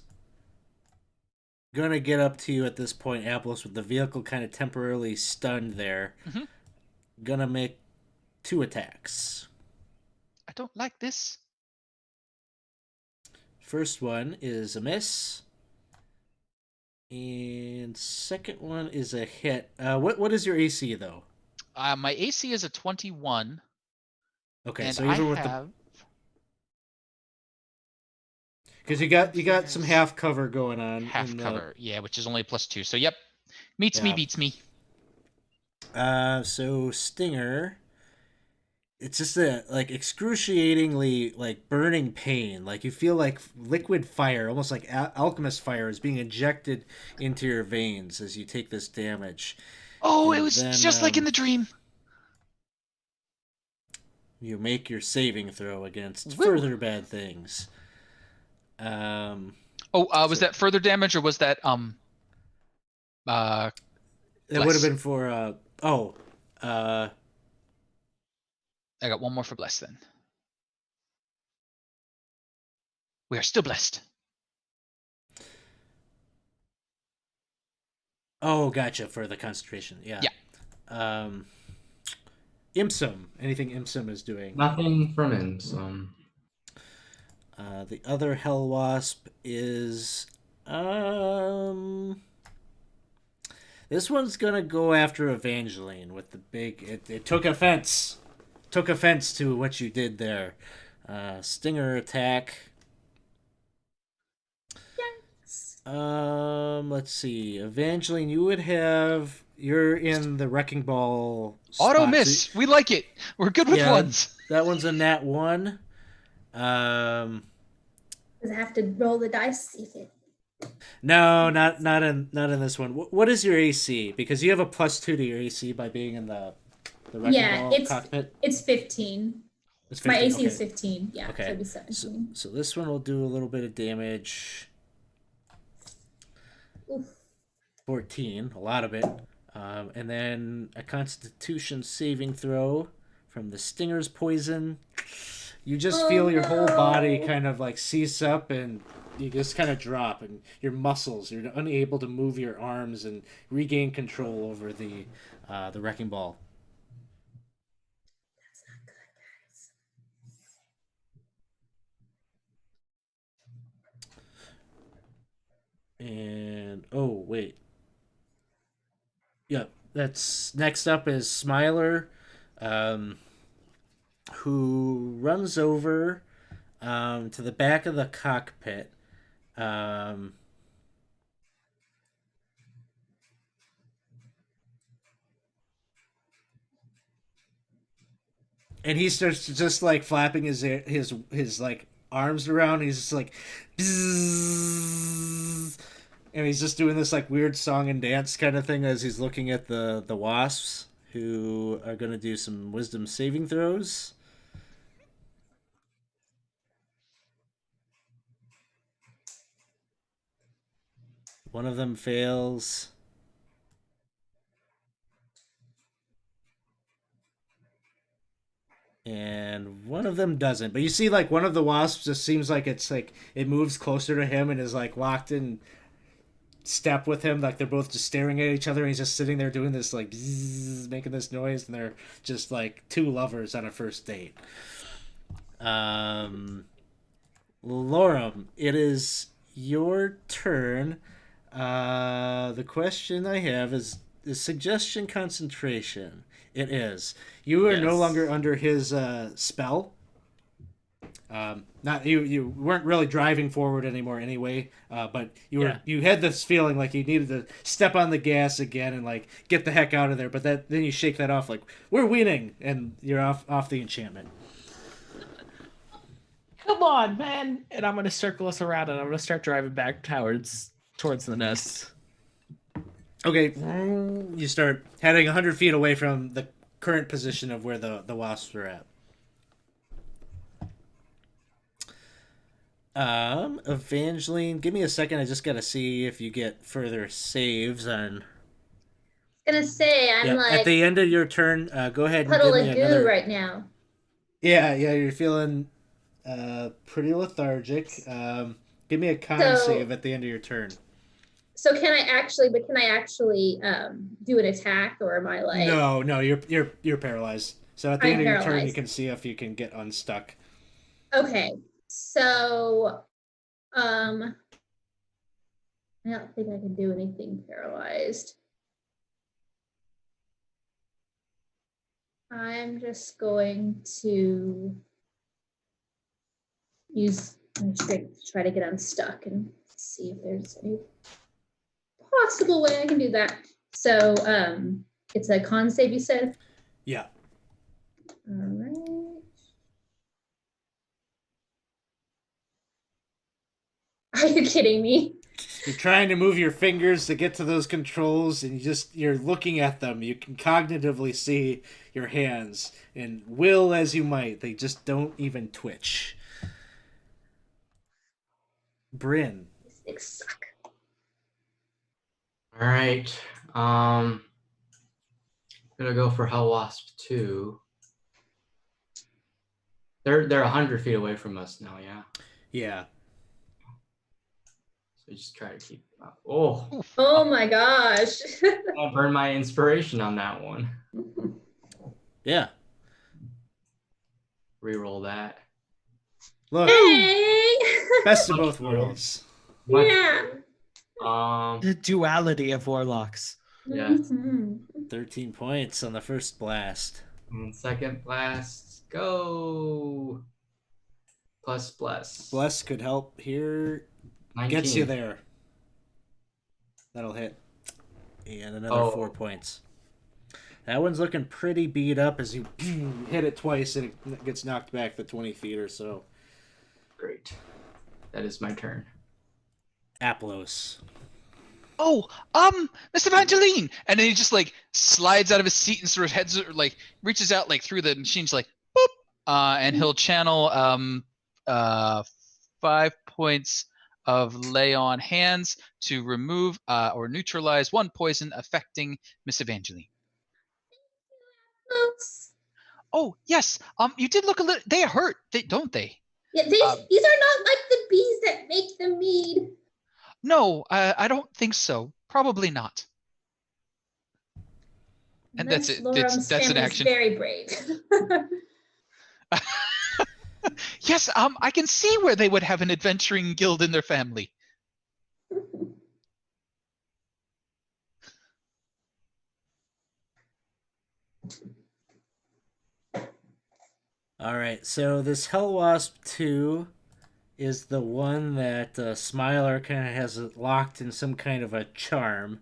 gonna get up to you at this point, Aplos, with the vehicle kind of temporarily stunned there. Mhm. Gonna make 2 attacks. I don't like this. First one is a miss. And second one is a hit. What is your AC though? My AC is a 21. Okay, and so I even with have because you got some half cover going on. half in the- cover. Yeah, which is only plus 2. So yep. Meets me, Yeah. beats me. So Stinger, it's just a like excruciatingly like burning pain. Like you feel like liquid fire, almost like alchemist fire, is being injected into your veins as you take this damage. Oh, it And was then, just like in the dream. You make your saving throw against Woo. further bad things. Was that further damage or was that It would have Bless. been for I got one more for bless then. We are still blessed. gotcha, for the concentration. Yeah. Yeah. Imsum. Anything Imsum is doing. Nothing from him. So The other Hell Wasp is this one's gonna go after Evangeline with the big. It took offense. Took offense to what you did there. Stinger attack. Yes. Let's see. Evangeline, you're in the wrecking ball spot. Auto So- miss. We like it. We're good with Yeah. ones. that one's a nat 1. Does it have to roll the dice to see if it? No, not in this one. What is your AC? Because you have a +2 to your AC by being in the wrecking Yeah, ball cockpit. It's 15. It's My 15, AC is okay. 15. Yeah, Okay. so it'd be 17. So this one will do a little bit of damage. Oof. 14, a lot of it. And then a Constitution saving throw from the Stinger's poison. You just feel your whole body kind of like seize up, and you just kind of drop, and your muscles, you're unable to move your arms and regain control over the wrecking ball. That's not good, guys. And oh wait, yeah, that's next up is Smiler, who runs over to the back of the cockpit. And he starts just like flapping his like arms around. He's just like, bzzz, and he's just doing this like weird song and dance kind of thing as he's looking at the wasps, who are gonna do some wisdom saving throws. One of them fails. And one of them doesn't. But you see, like, one of the wasps just seems like it's like it moves closer to him and is like locked in step with him. Like they're both just staring at each other, and he's just sitting there doing this like bzzz, making this noise, and they're just like two lovers on a first date. Lorem, it is your turn. The question I have is suggestion concentration. It is. You are no Yes. longer under his spell. Not you weren't really driving forward anymore anyway, but you had this feeling like you needed to step on the gas again and like get the heck out of there, but then you shake that off like we're winning, and you're off the enchantment. Come on, man! And I'm gonna circle us around, and I'm gonna start driving back towards the nest. Okay, you start heading 100 feet away from the current position of where the wasps are at. Evangeline, give me a second. I just gotta see if you get further saves on. Gonna say I'm like at the end of your turn. Go ahead and puddle give me of goo another. right now. Yeah, you're feeling pretty lethargic. Give me a con save at the end of your turn. So can I actually do an attack, or am I like No, you're paralyzed. So at the I'm end of your turn, you paralyzed. can see if you can get unstuck. Okay. So I don't think I can do anything paralyzed. I'm just going to use my strength to try to get unstuck and see if there's any possible way I can do that. So it's a con save, you said? Yeah. All right. Are you kidding me? You're trying to move your fingers to get to those controls, and you're looking at them. You can cognitively see your hands, and will as you might, they just don't even twitch. Bryn. These things suck. All right. I'm gonna go for Hell Wasp 2. They're 100 feet away from us now, yeah. Yeah. So just try to keep them up. Oh, Oh my gosh. I'll burn my inspiration on that one. Yeah. Reroll that. Look, Hey! best of both worlds. Much- Yeah. The duality of warlocks. Yes. Mhm. 13 points on the first blast. And second blast, go. Plus. Bless could help here. 19. Gets you there. That'll hit. And another 4 points. That one's looking pretty beat up as you hit it twice and it gets knocked back the 20 feet or so. Great. That is my turn. Aplos. Oh, Miss Evangeline! And then he just like slides out of his seat and sort of heads like reaches out like through the machine's like boop. And he'll channel 5 points of lay on hands to remove or neutralize 1 poison affecting Miss Evangeline. Oops. Oh yes, you did look a little. They hurt, don't they? Yeah, these are not like the bees that make the mead. No, I don't think so. Probably not. And that's it. That's an action. Very brave. Yes, I can see where they would have an adventuring guild in their family. All right, so this Hell Wasp 2 is the one that Smiler kind of has it locked in some kind of a charm.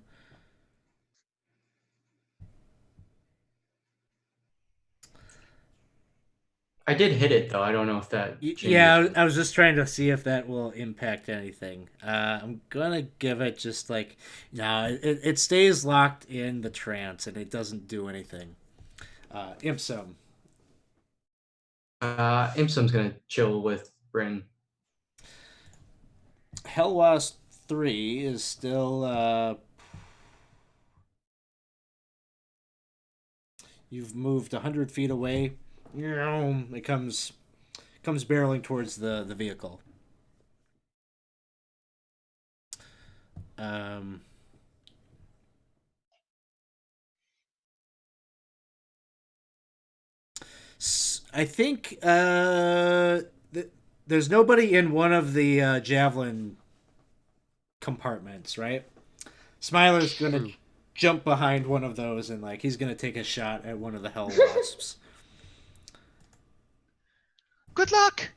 I did hit it though. I don't know if that changes. Yeah, I was just trying to see if that will impact anything. I'm gonna give it just like no, it stays locked in the trance and it doesn't do anything. Imsum. Imsum's gonna chill with Bryn. Hellwasp 3 is still you've moved 100 feet away. It comes barreling towards the vehicle. I think there's nobody in one of the javelin compartments, right? Smiler's gonna jump behind one of those and like he's gonna take a shot at one of the hell wasps. Good luck.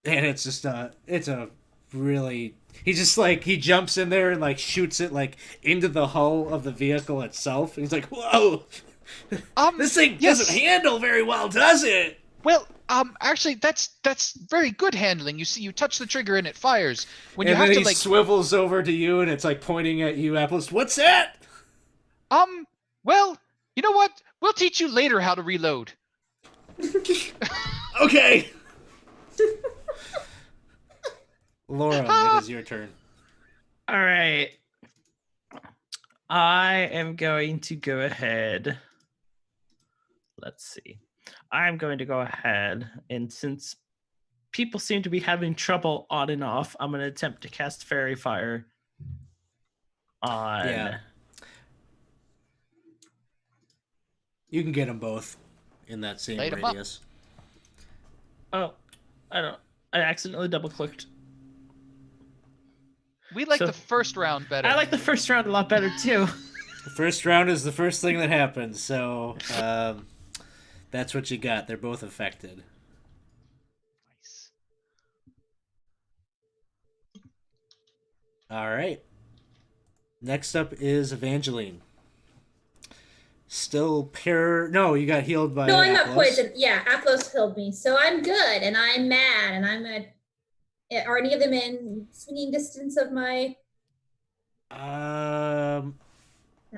And it's just it's a really he jumps in there and like shoots it like into the hull of the vehicle itself. And he's like, whoa. This thing doesn't handle very well, does it? Well, actually, that's very good handling. You see, you touch the trigger and it fires. When and you have then to he like swivels over to you and it's like pointing at you, Apples. What's that? Well, you know what? We'll teach you later how to reload. Okay. Laura, it is your turn. All right. I am going to go ahead. Let's see. I'm going to go ahead, and since people seem to be having trouble on and off, I'm going to attempt to cast Fairy Fire on... Yeah. You can get them both in that same Light 'em radius. Oh, I accidentally double-clicked. We like the first round better. I like the first round a lot better, too. The first round is the first thing that happens, so that's what you got. They're both affected. Nice. All right. Next up is Evangeline. Still No, you got healed by. No, I'm not Applos. poisoned. Yeah, Aplos healed me, so I'm good, and I'm mad, and I'm gonna. Are any of them in swinging distance of my? That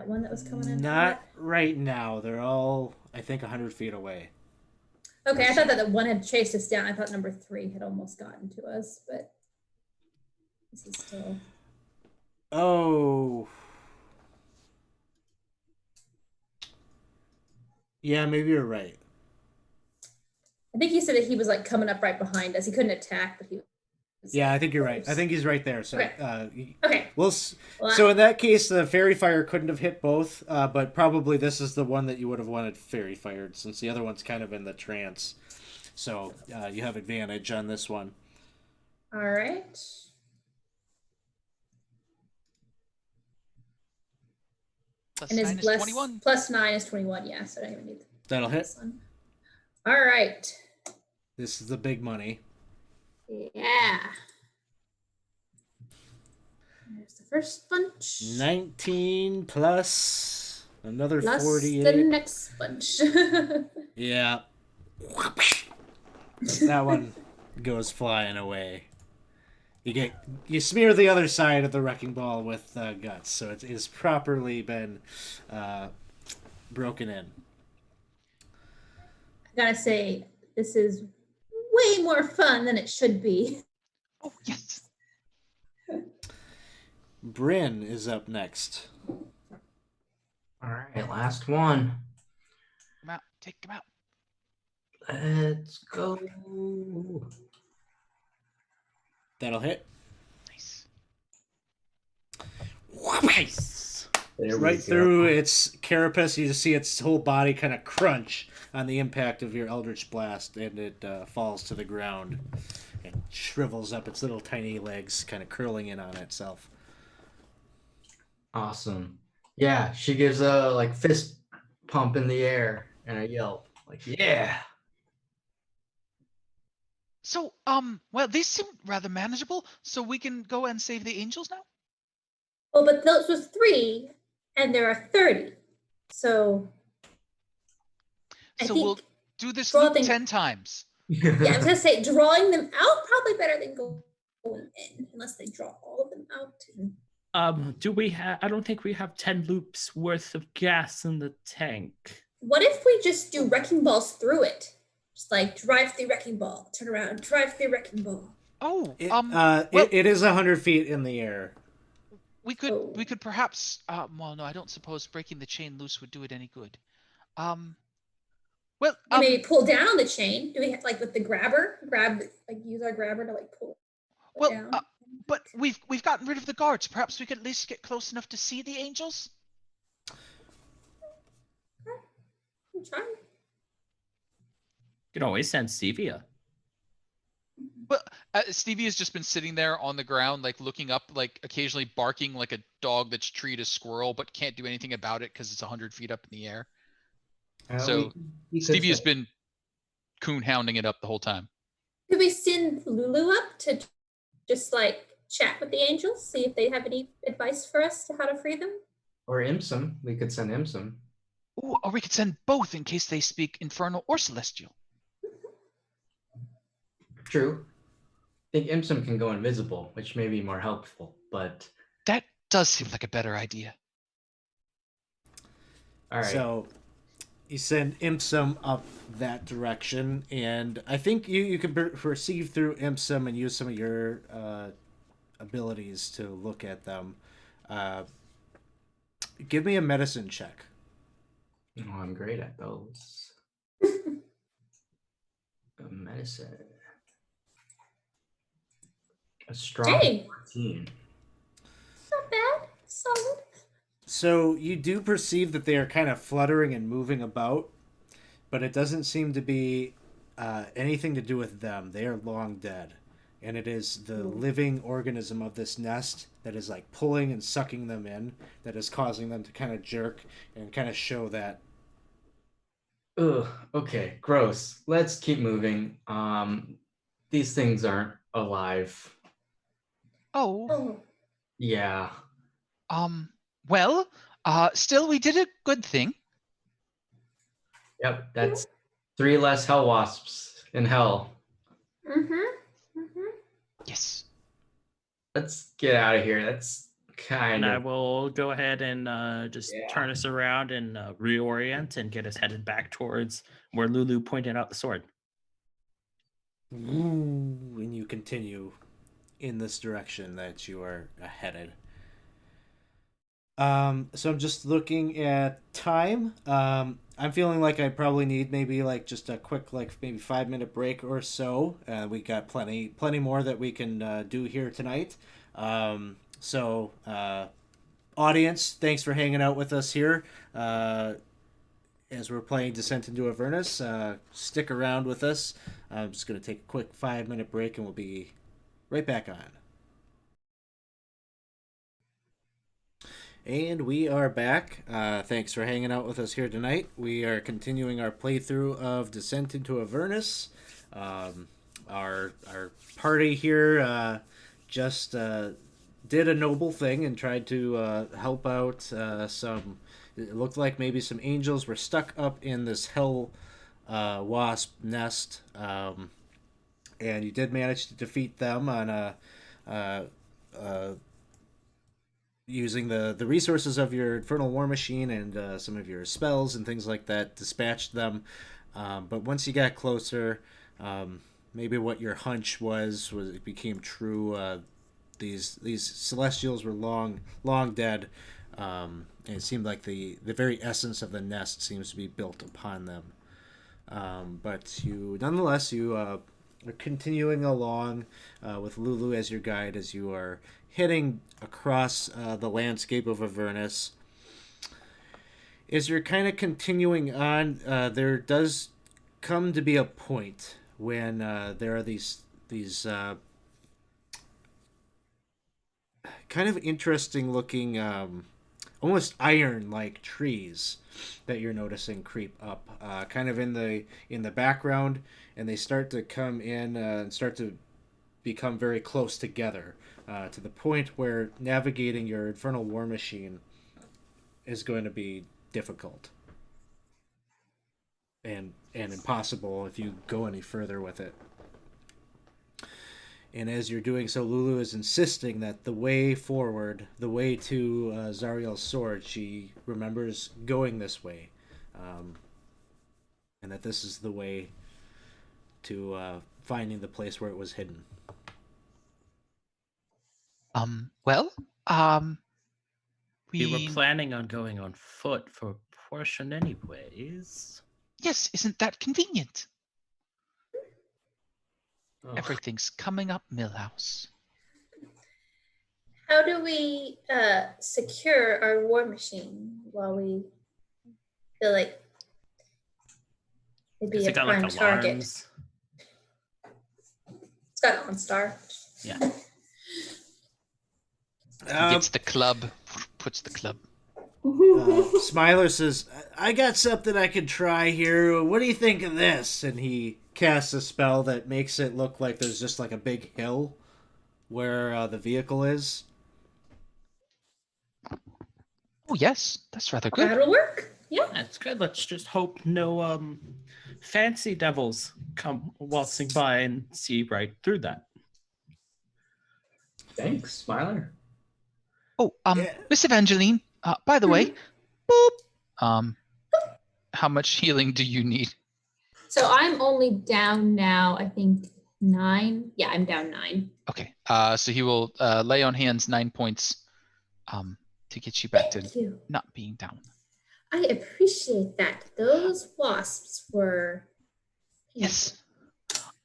one that was coming in. Not right now. They're all, I think, 100 feet away. Okay, I thought that the one had chased us down. I thought number 3 had almost gotten to us, but this is still. Oh. Yeah, maybe you're right. I think he said that he was like coming up right behind us. He couldn't attack, but he. Yeah, I think you're right. I think he's right there. So, Okay. So in that case, the fairy fire couldn't have hit both, but probably this is the one that you would have wanted fairy fired, since the other one's kind of in the trance. So you have advantage on this one. All right. Plus And 9 is 21. Plus 9 is 21. Yeah, so I don't even need That'll hit. this one. All right. This is the big money. Yeah. There's the first bunch. 19 plus another Plus 48. the next bunch. Yeah. That one goes flying away. You smear the other side of the wrecking ball with guts, so it is properly been broken in. I gotta say, this is way more fun than it should be. Oh, yes. Bryn is up next. All right, last one. Come out. Take him out. Let's go. That'll hit. Nice. Nice. There we Right go. through its carapace, you just see its whole body kind of crunch on the impact of your Eldritch Blast, and it falls to the ground and shrivels up its little tiny legs, kind of curling in on itself. Awesome. Yeah, she gives a like fist pump in the air and a yelp. Like, yeah. So, well, these seem rather manageable. So we can go and save the angels now. Oh, but those was 3, and there are 30. So I So think we'll do this draw loop things- 10 times. yeah, I was gonna say drawing them out probably better than going in, unless they draw all of them out. Do we have? I don't think we have 10 loops worth of gas in the tank. What if we just do wrecking balls through it? Just like drive the wrecking ball, turn around, drive the wrecking ball. Oh, It is 100 feet in the air. we could perhaps. Well, no, I don't suppose breaking the chain loose would do it any good. Well, We maybe pull down on the chain. Do we have like with the grabber? Use our grabber to like pull it well, down. but we've gotten rid of the guards. Perhaps we could at least get close enough to see the angels. I'm trying. You can always send Stevia. But Stevie has just been sitting there on the ground, like looking up, like occasionally barking like a dog that's treed a squirrel, but can't do anything about it because it's 100 feet up in the air. So we could Stevie has say- been coon hounding it up the whole time. Could we send Lulu up to just like chat with the angels, see if they have any advice for us to how to free them? or Imsum. We could send Imsum. Ooh, or we could send both in case they speak infernal or celestial. True. I think Imsum can go invisible, which may be more helpful, but That does seem like a better idea. all right. So you send Imsum up that direction, and I think you can perceive through Imsum and use some of your abilities to look at them. Give me a medicine check. Oh, I'm great at those. Medicine. A strong Hey. 14. Not bad. Solid. So you do perceive that they are kind of fluttering and moving about, but it doesn't seem to be anything to do with them. They are long dead. And it is the living organism of this nest that is like pulling and sucking them in that is causing them to kind of jerk and kind of show that. Ugh, okay, gross. Let's keep moving. These things aren't alive. Oh, Oh, Yeah. well, still we did a good thing. Yep, that's 3 less hell wasps in hell. Yes. Let's get out of here. That's kind And I of will go ahead and just Yeah. turn us around and reorient and get us headed back towards where Lulu pointed out the sword. Ooh, and you continue in this direction that you are headed. So I'm just looking at time. I'm feeling like I probably need maybe like just a quick like maybe 5-minute break or so. We got plenty more that we can do here tonight. So audience, thanks for hanging out with us here. As we're playing Descent into Avernus, stick around with us. I'm just going to take a quick 5-minute break and we'll be right back on. And we are back. Thanks for hanging out with us here tonight. We are continuing our playthrough of Descent into Avernus. Our party here just did a noble thing and tried to help out some. It looked like maybe some angels were stuck up in this hell wasp nest, and you did manage to defeat them on uh, uh, using the resources of your infernal war machine and some of your spells and things like that. Dispatched them, but once you got closer, maybe what your hunch was it became true. These celestials were long dead, and it seemed like the very essence of the nest seems to be built upon them. But you nonetheless you are continuing along with Lulu as your guide as you are heading across the landscape of Avernus. As you're kind of continuing on, there does come to be a point when there are these kind of interesting looking, almost iron like trees that you're noticing creep up, kind of in the background, and they start to come in and start to become very close together, to the point where navigating your infernal war machine is going to be difficult and impossible if you go any further with it. And as you're doing so, Lulu is insisting that the way forward, the way to Zariel's sword, she remembers going this way, and that this is the way to finding the place where it was hidden. Well, We were planning on going on foot for a portion anyways. Yes, isn't that convenient? Oh, Everything's coming up Millhouse. How do we secure our war machine while we feel like it'd be Has a it got prime like target? alarms? It's got an OnStar. Yeah. He gets the club, puts the club. Smiler says, I got something I could try here. What do you think of this? And he casts a spell that makes it look like there's just like a big hill where the vehicle is. Oh yes, that's rather good. That'll work. Yeah. That's good. Let's just hope no fancy devils come waltzing by and see right through that. thanks, Smiler. Oh, Yeah. Miss Evangeline. By the way, boop. How much healing do you need? So I'm only down now, I think 9. Yeah, I'm down 9. Okay. So he will lay on hands 9 points, to get you back Thank to you. not being down. I appreciate that. Those wasps were Yes.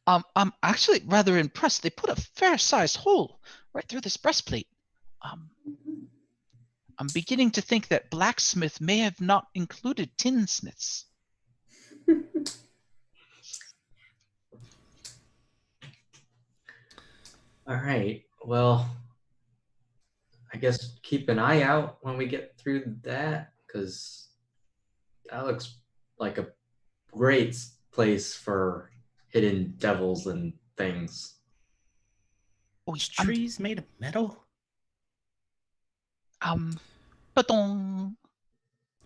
I'm actually rather impressed. They put a fair-sized hole right through this breastplate. I'm beginning to think that blacksmith may have not included tinsmiths. All right. Well, I guess keep an eye out when we get through that, because that looks like a great place for hidden devils and things. Oh, Trees made of metal? Ba-dong.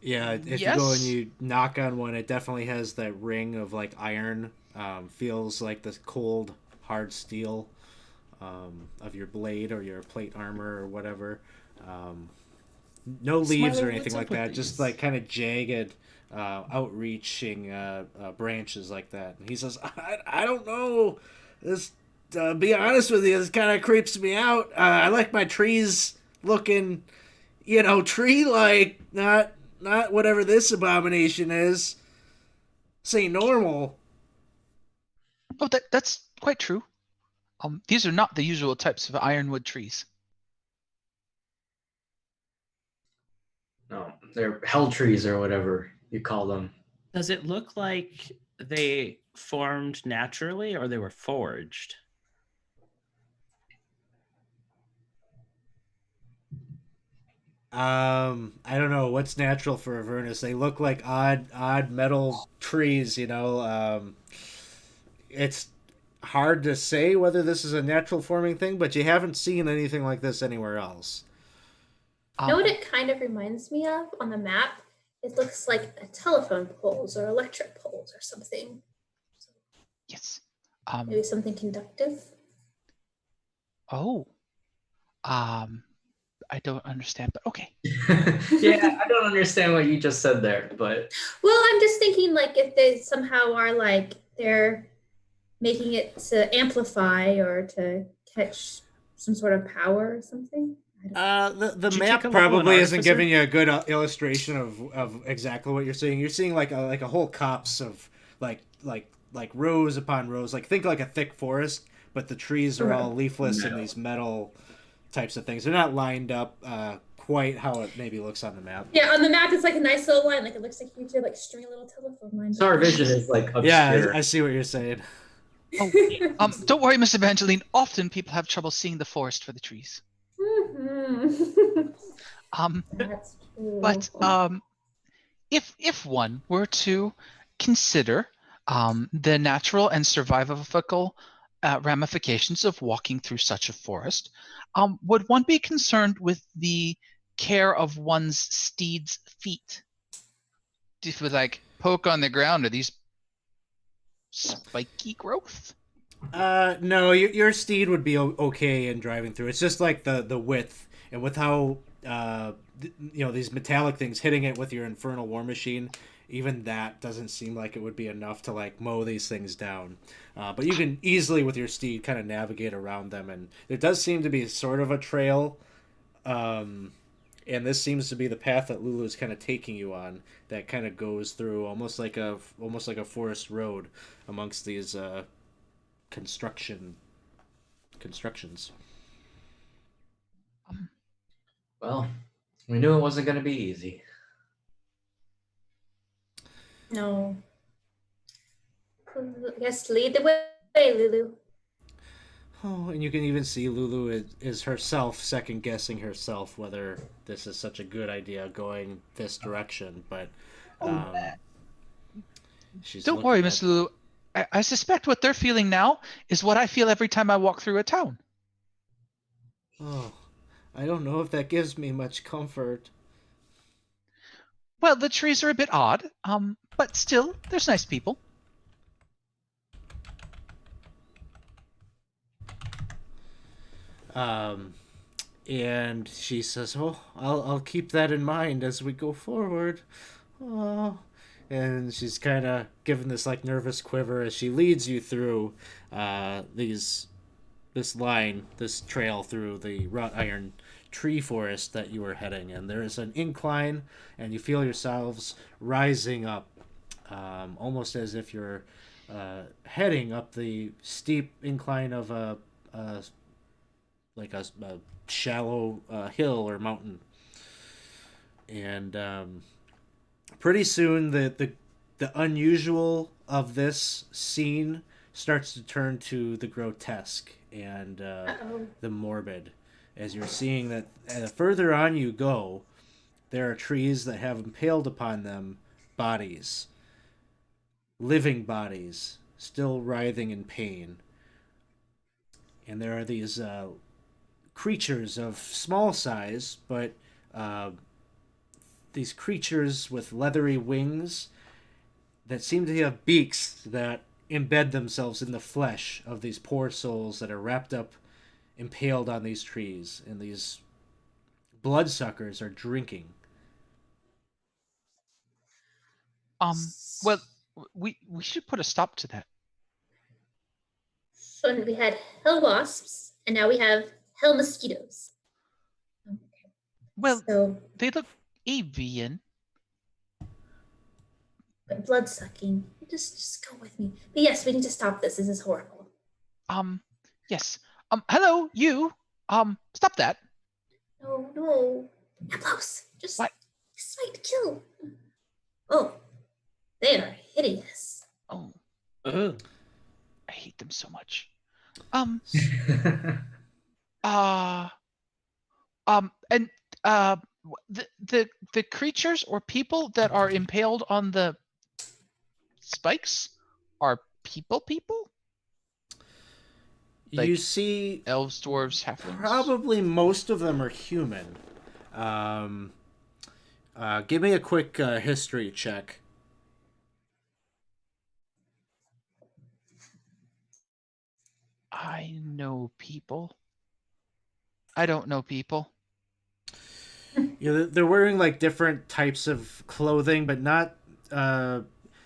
Yeah, if you go and Yes. you knock on one, it definitely has that ring of like iron. Feels like the cold, hard steel of your blade or your plate armor or whatever. No leaves Smiler, or anything what's like up with that. Just these? like kind of jagged, outreaching branches like that. And he says, I don't know. This, be honest with you, this kind of creeps me out. I like my trees looking, tree-like, not whatever this abomination is. This ain't normal. Oh, that's quite true. These are not the usual types of ironwood trees. No, they're hell trees or whatever you call them. Does it look like they formed naturally or they were forged? I don't know what's natural for Avernus. They look like odd metal trees. It's hard to say whether this is a natural forming thing, but you haven't seen anything like this anywhere else. You know what it kind of reminds me of on the map? It looks like a telephone poles or electric poles or something. Yes. Maybe something conductive. Oh. I don't understand, but okay. Yeah, I don't understand what you just said there, but Well, I'm just thinking like if they somehow are like they're making it to amplify or to catch some sort of power or something. I don't know. The Did you map take a level in probably isn't Artificer? giving you a good illustration of exactly what you're seeing. You're seeing like a whole copse of like rows upon rows. Like think like a thick forest, but the trees are all leafless and Metal. these metal types of things. They're not lined up quite how it maybe looks on the map. Yeah, on the map it's like a nice little line. Like it looks like you could like string a little telephone line. so our vision is like obscure. Yeah, I see what you're saying. Oh, don't worry, Miss Evangeline. Often people have trouble seeing the forest for the trees. Mhm. That's true. But if one were to consider the natural and survivable ramifications of walking through such a forest, would one be concerned with the care of one's steed's feet? If we like poke on the ground, are these spiky growth? No, your steed would be okay in driving through. It's just like the width and with how these metallic things hitting it with your infernal war machine. Even that doesn't seem like it would be enough to like mow these things down. But you can easily with your steed kind of navigate around them, and there does seem to be sort of a trail. And this seems to be the path that Lulu is kind of taking you on. That kind of goes through almost like a forest road amongst these constructions. Well, we knew it wasn't going to be easy. No. I guess lead the way, Lulu. Oh, and you can even see Lulu is herself second guessing herself whether this is such a good idea going this direction. But she's Don't looking worry, at- Miss Lulu. I suspect what they're feeling now is what I feel every time I walk through a town. Oh, I don't know if that gives me much comfort. Well, the trees are a bit odd, but still, there's nice people. And she says, "Oh, I'll keep that in mind as we go forward." Oh, and she's kind of giving this like nervous quiver as she leads you through this trail through the wrought iron tree forest that you were heading. And there is an incline, and you feel yourselves rising up, almost as if you're heading up the steep incline of a shallow hill or mountain. And pretty soon the unusual of this scene starts to turn to the grotesque and the morbid, as you're seeing that further on you go, there are trees that have impaled upon them bodies, living bodies, still writhing in pain. And there are these creatures of small size, but these creatures with leathery wings that seem to have beaks that embed themselves in the flesh of these poor souls that are wrapped up, impaled on these trees, and these bloodsuckers are drinking. Well, we should put a stop to that. So we had hell wasps, and now we have hell mosquitoes. Well, So, they look avian. but blood sucking. Just go with me. But yes, we need to stop this. This is horrible. Yes. Hello, you. Stop that. No. Not close. Just What? slight kill. Oh, they are hideous. Oh, Ugh. I hate them so much. And the creatures or people that are impaled on the spikes are people? You Like see, elves, dwarves, halflings? probably most of them are human. Give me a quick history check. I know people. I don't know people. They're wearing like different types of clothing, but not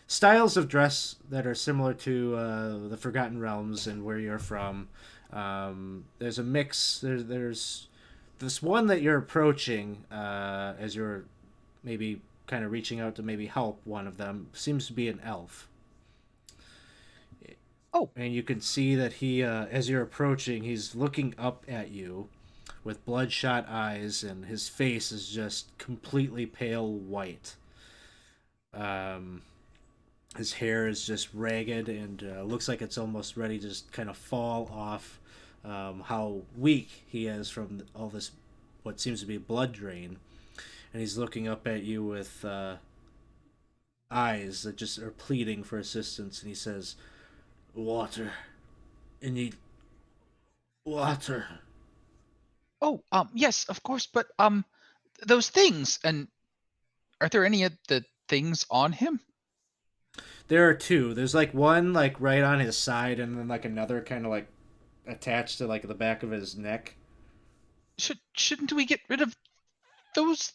styles of dress that are similar to the Forgotten Realms and where you're from. There's a mix. There's this one that you're approaching as you're maybe kind of reaching out to maybe help one of them. Seems to be an elf. Oh. And you can see that he, as you're approaching, he's looking up at you with bloodshot eyes, and his face is just completely pale white. His hair is just ragged and looks like it's almost ready to just kind of fall off. How weak he is from all this, what seems to be blood drain. And he's looking up at you with eyes that just are pleading for assistance, and he says, "Water. I need water." Oh, yes, of course, but those things, and are there any of the things on him? There are two. There's like one like right on his side, and then like another kind of like attached to like the back of his neck. Shouldn't we get rid of those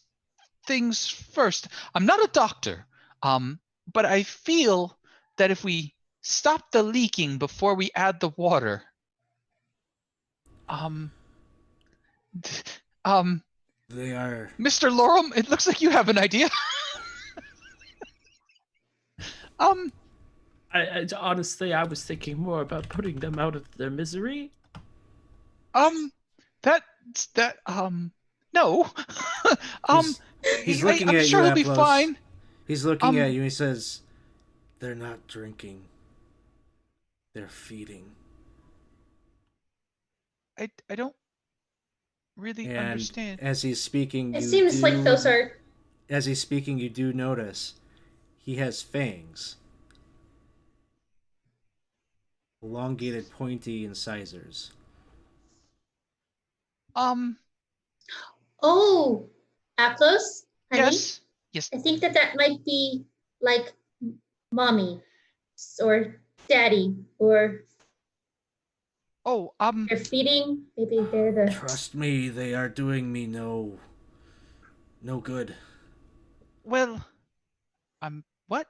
things first? I'm not a doctor, but I feel that if we stop the leaking before we add the water, They are. Mr. Lorem, it looks like you have an idea. Honestly, I was thinking more about putting them out of their misery. No. He's looking I'm at sure you, he'll be Aplos. fine. He's looking at you and he says, "They're not drinking. They're feeding." I don't really And understand. as he's speaking, It seems like those are. As he's speaking, you do notice he has fangs. Elongated, pointy incisors. Oh, Aplos, honey. Yes. I think that might be like mommy or daddy or they're feeding. Maybe they're the. Trust me, they are doing me no good. Well, what?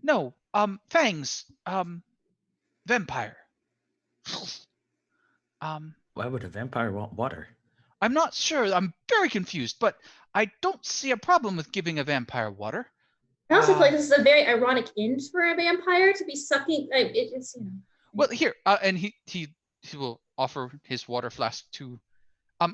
No. Fangs. Vampire. Why would a vampire want water? I'm not sure. I'm very confused, but I don't see a problem with giving a vampire water. I also feel like this is a very ironic end for a vampire to be sucking. It's Well, here, and he will offer his water flask to.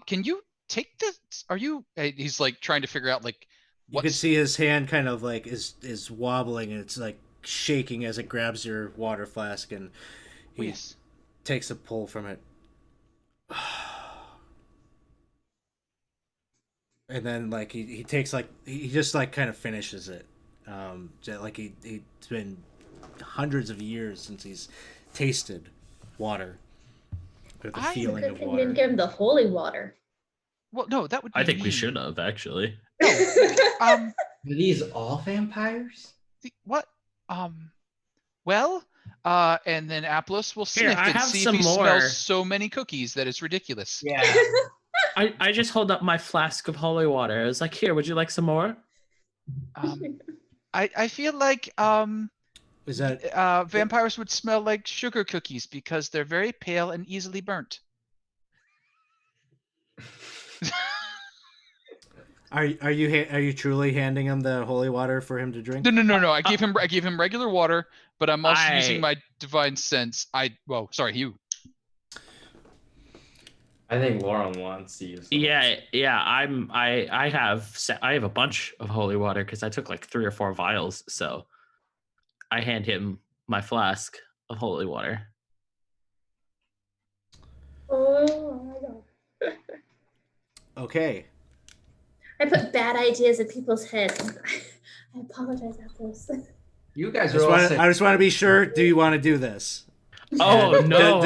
Can you take this? Are you? He's like trying to figure out like. You can see his hand kind of like is wobbling, and it's like shaking as it grabs your water flask, and he takes a pull from it. And then like he takes like he just like kind of finishes it. Like it's been hundreds of years since he's tasted water. Or the feeling of water. Didn't give him the holy water. Well, no, that would be I think we mean. should have actually. Are these all vampires? What? Well, and then Aplos will sniff I and have see some if he more. smells so many cookies that it's ridiculous. Yeah. I just hold up my flask of holy water. I was like, here, would you like some more? I feel like is that vampires would smell like sugar cookies because they're very pale and easily burnt. Are you truly handing him the holy water for him to drink? No. I gave him regular water, but I'm also using my divine sense. Sorry, you. I think Lauren wants to use. Yeah. I have a bunch of holy water because I took like 3 or 4 vials. So I hand him my flask of holy water. Oh. Okay. I put bad ideas in people's heads. I apologize, Aplos. You guys I just want to be sure. Do you want to do this? Oh And no!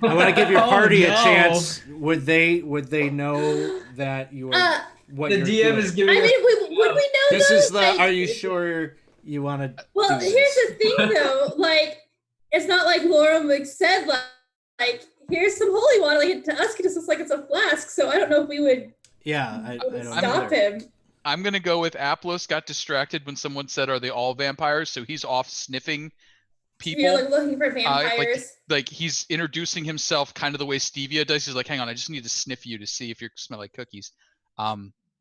I want to give your Oh, party a no. chance. Would they know that you are what The you're DM doing? is giving I us mean, would we know This though? is the. Like, Are you sure you want to? well, do here's this? the thing though. Like, it's not like Laura like said like here's some holy water. Like to us, it just looks like it's a flask. So I don't know if we would Yeah, I don't stop either. him. I'm gonna go with Aplos got distracted when someone said, "Are they all vampires?" So he's off sniffing people. You're like looking for Like vampires. he's introducing himself kind of the way Stevia does. He's like, "Hang on, I just need to sniff you to see if you smell like cookies."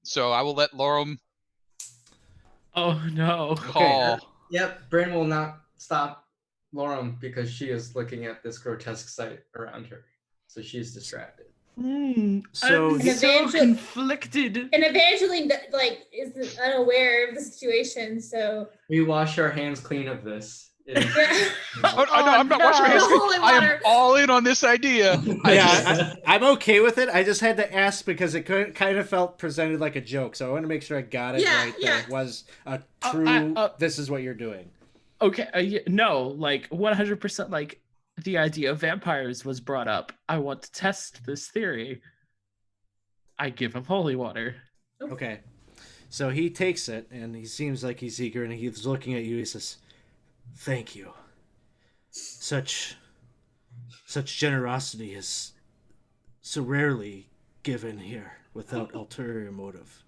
So I will let Lorum Oh no! call. Yep, Bryn will not stop Lauren because she is looking at this grotesque sight around her. So she's distracted. So I'm he- so conflicted. And Evangeline like is unaware of the situation, so We wash our hands clean of this. It is- yeah. Oh, no, I'm not washing my no. hands. The holy I am water. all in on this idea. I'm okay with it. I just had to ask because it kind of felt presented like a joke, so I want to make sure I got it Yeah, right. yeah. That it was a true. I- This is what you're doing. Okay, no, like 100%. Like the idea of vampires was brought up. I want to test this theory. I give him holy water. Okay, so he takes it and he seems like he's eager and he's looking at you. He says, "Thank you. Such generosity is so rarely given here without ulterior motive."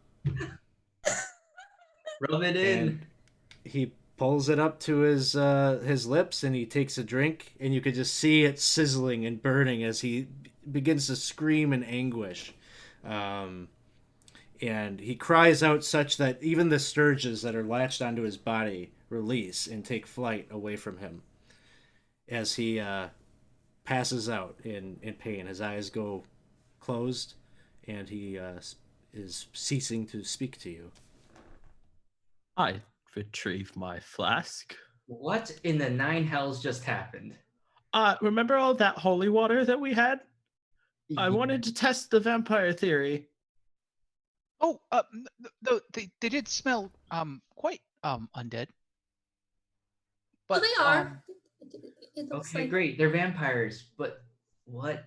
Rub it in. And he pulls it up to his lips and he takes a drink, and you could just see it sizzling and burning as he begins to scream in anguish. And he cries out such that even the sturges that are latched onto his body release and take flight away from him as he passes out in pain. His eyes go closed and he is ceasing to speak to you. I retrieve my flask. What in the nine hells just happened? Remember all that holy water that we had? I wanted to test the vampire theory. Oh, they did smell quite undead. Well, But they are. It looks Okay, like great. They're vampires, but what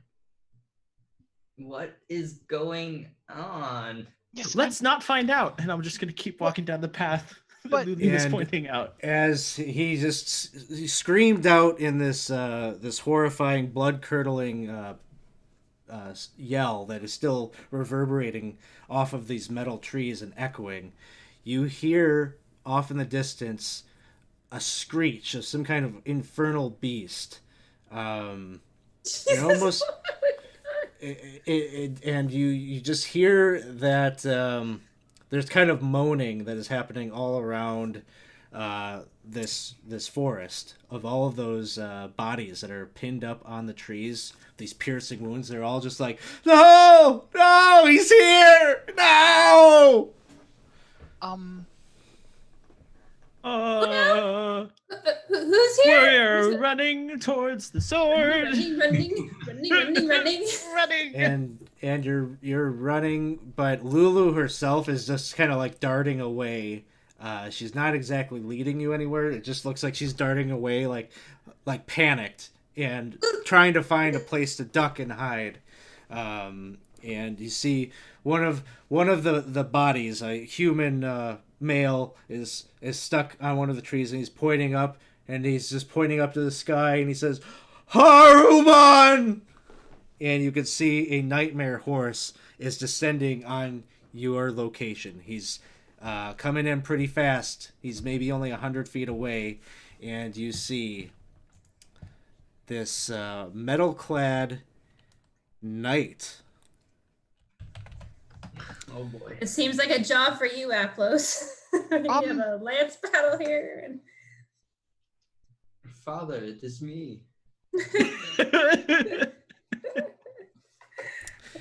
is going on? yes, Let's not find out. And I'm just going to keep walking down the path that But- Lulu is And- pointing out. As he screamed out in this this horrifying, blood-curdling yell that is still reverberating off of these metal trees and echoing, you hear off in the distance a screech of some kind of infernal beast. It almost, and you just hear that there's kind of moaning that is happening all around this forest of all of those bodies that are pinned up on the trees, these piercing wounds. They're all just like, no, he's here, no. who's here? We're running towards the sword. Running. Running. And you're running, but Lulu herself is just kind of like darting away. She's not exactly leading you anywhere. It just looks like she's darting away, like panicked and trying to find a place to duck and hide. And you see one of the bodies, a human male, is stuck on one of the trees, and he's pointing up, and he's just pointing up to the sky, and he says, "Haruman!" And you can see a nightmare horse is descending on your location. He's coming in pretty fast. He's maybe only 100 feet away, and you see this metal-clad knight. Oh boy. It seems like a job for you, Aplos. You have a lance battle here. And... Father, it is me.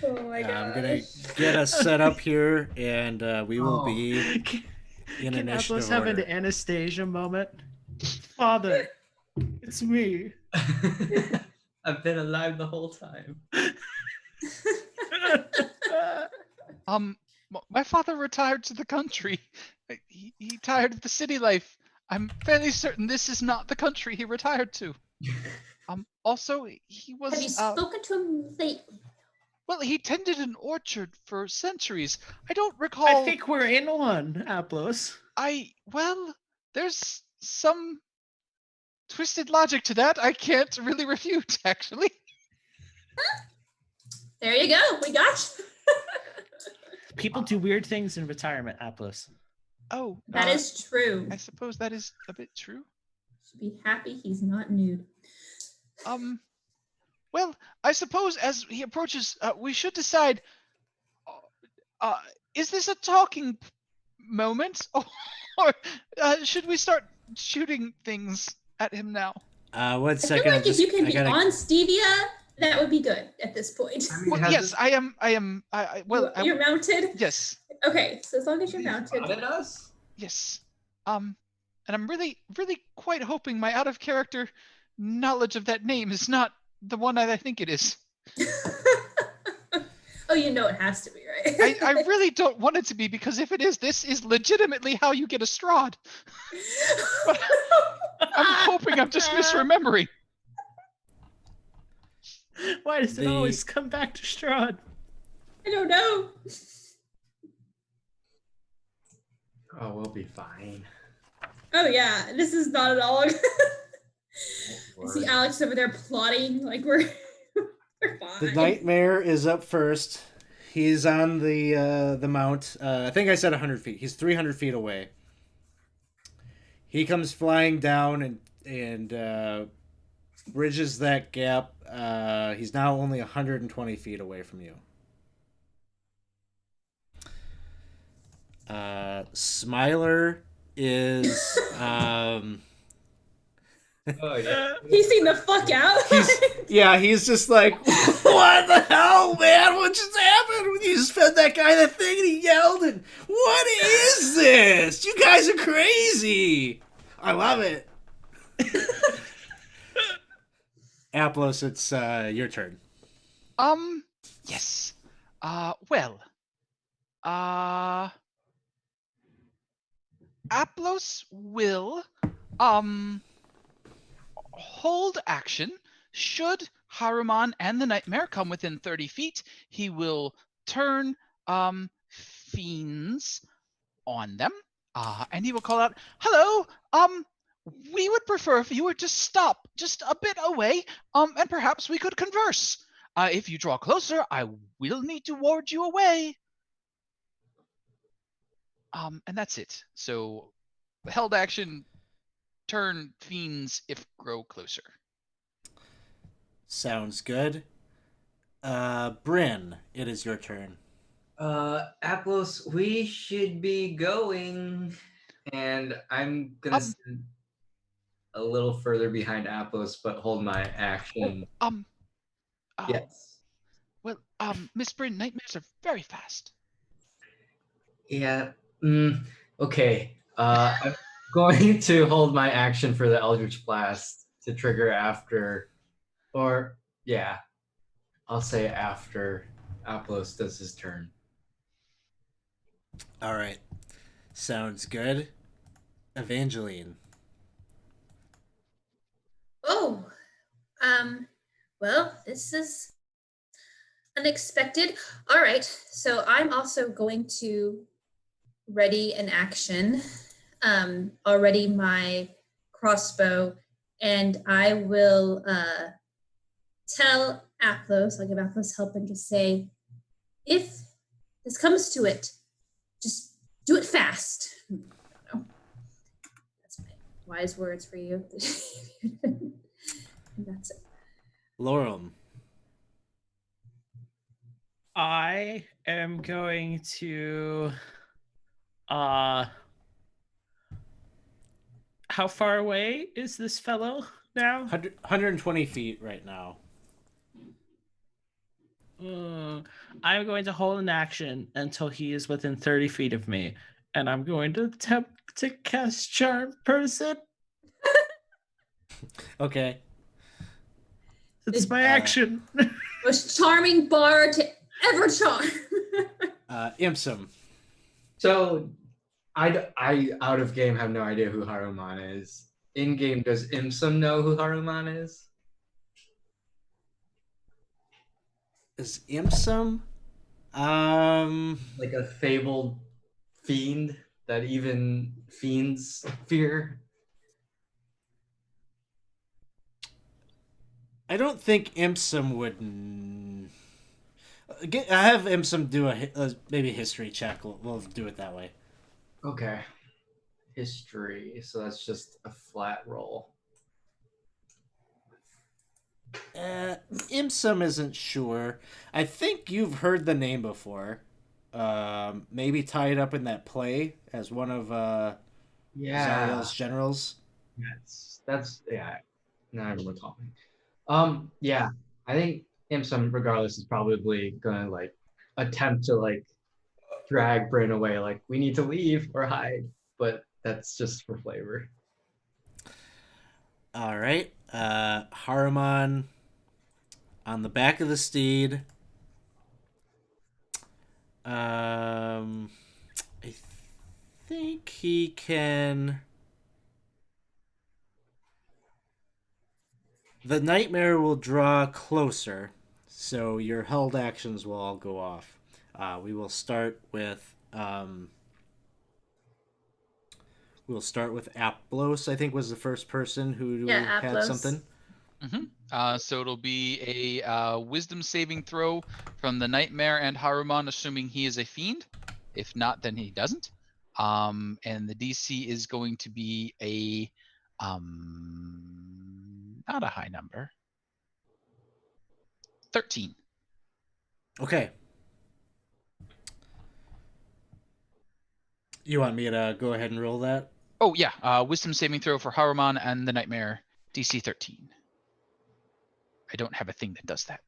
Oh my god. I'm gonna get us set up here, and we will be in Can initiative Atlas have an order. Anastasia moment? Father, it's me. I've been alive the whole time. My father retired to the country. He tired of the city life. I'm fairly certain this is not the country he retired to. Also, he Have you was spoken to him lately? well, he tended an orchard for centuries. I don't recall. I think we're in one, Aplos. Well, there's some twisted logic to that. I can't really refute, actually. There you go. We got you. People do weird things in retirement, Aplos. Oh, That is true. I suppose that is a bit true. Should be happy he's not nude. Well, I suppose as he approaches, we should decide. Is this a talking moment, or should we start shooting things at him now? 1 I feel second. like if you can be on Stevia, that would be good at this point. I mean, Well, yes, I am. You're mounted? Yes. Okay, so as long as you're Has he mounted. spotted us? Yes. And I'm really quite hoping my out of character knowledge of that name is not the one that I think it is. Oh, you know it has to be, right? I really don't want it to be, because if it is, this is legitimately how you get a Strahd. But I'm hoping I'm just misremembering. Why does it always come back to Strahd? I don't know. Oh, we'll be fine. Oh yeah, this is not at all. I see Worry. Alex over there plotting like we're fine. The nightmare is up first. He's on the mount. I think I said 100 feet. He's 300 feet away. He comes flying down and bridges that gap. He's now only 120 feet away from you. Smiler is Oh yeah. He's seen the fuck out. he's just like, what the hell, man? What just happened? You just fed that guy that thing and he yelled, and what is this? You guys are crazy. I love it. Aplos, it's your turn. Yes. Well. Aplos will, hold action. Should Haruman and the Nightmare come within 30 feet, he will turn, fiends on them. And he will call out, "Hello, we would prefer if you were to stop just a bit away, and perhaps we could converse. If you draw closer, I will need to ward you away." And that's it. So, held action, turn fiends if grow closer. Sounds good. Bryn, it is your turn. Aplos, we should be going, and I'm gonna stand a little further behind Aplos, but hold my action. Yes. Well, Miss Bryn, nightmares are very fast. Yeah. Okay. I'm going to hold my action for the Eldritch Blast to trigger after, or yeah, I'll say after Aplos does his turn. All right. Sounds good. Evangeline. Oh, well, this is unexpected. All right, so I'm also going to ready an action, already my crossbow, and I will tell Aplos, I'll give Aplos help and just say, if this comes to it, just do it fast. I don't know. That's my wise words for you. And that's it. Laurel. I am going to how far away is this fellow now? 120 feet right now. I'm going to hold an action until he is within 30 feet of me, and I'm going to attempt to cast Charm Person. Okay. It's my action. Most charming bard to ever charm. Imsum. So, I out of game have no idea who Haruman is. in game, does Imsum know who Haruman is? Is Imsum? Like a fabled fiend that even fiends fear? I don't think Imsum would. I have Imsum do maybe a history check. We'll do it that way. Okay. History. So that's just a flat roll. Imsum isn't sure. I think you've heard the name before. Maybe tied up in that play as one of Zariel's generals. That's yeah. Now I recall. Yeah. I think Imsum, regardless, is probably gonna like attempt to like drag Bryn away. Like we need to leave or hide, but that's just for flavor. All right. Haruman on the back of the steed. I think he can. The nightmare will draw closer, so your held actions will all go off. We will start with. We'll start with Aplos. I think was the first person who Yeah, had Aplos. something. So it'll be a wisdom saving throw from the Nightmare and Haruman, assuming he is a fiend. If not, then he doesn't. And the DC is going to be a not a high number. 13. Okay. You want me to go ahead and roll that? Oh yeah, wisdom saving throw for Haruman and the Nightmare, DC 13. I don't have a thing that does that.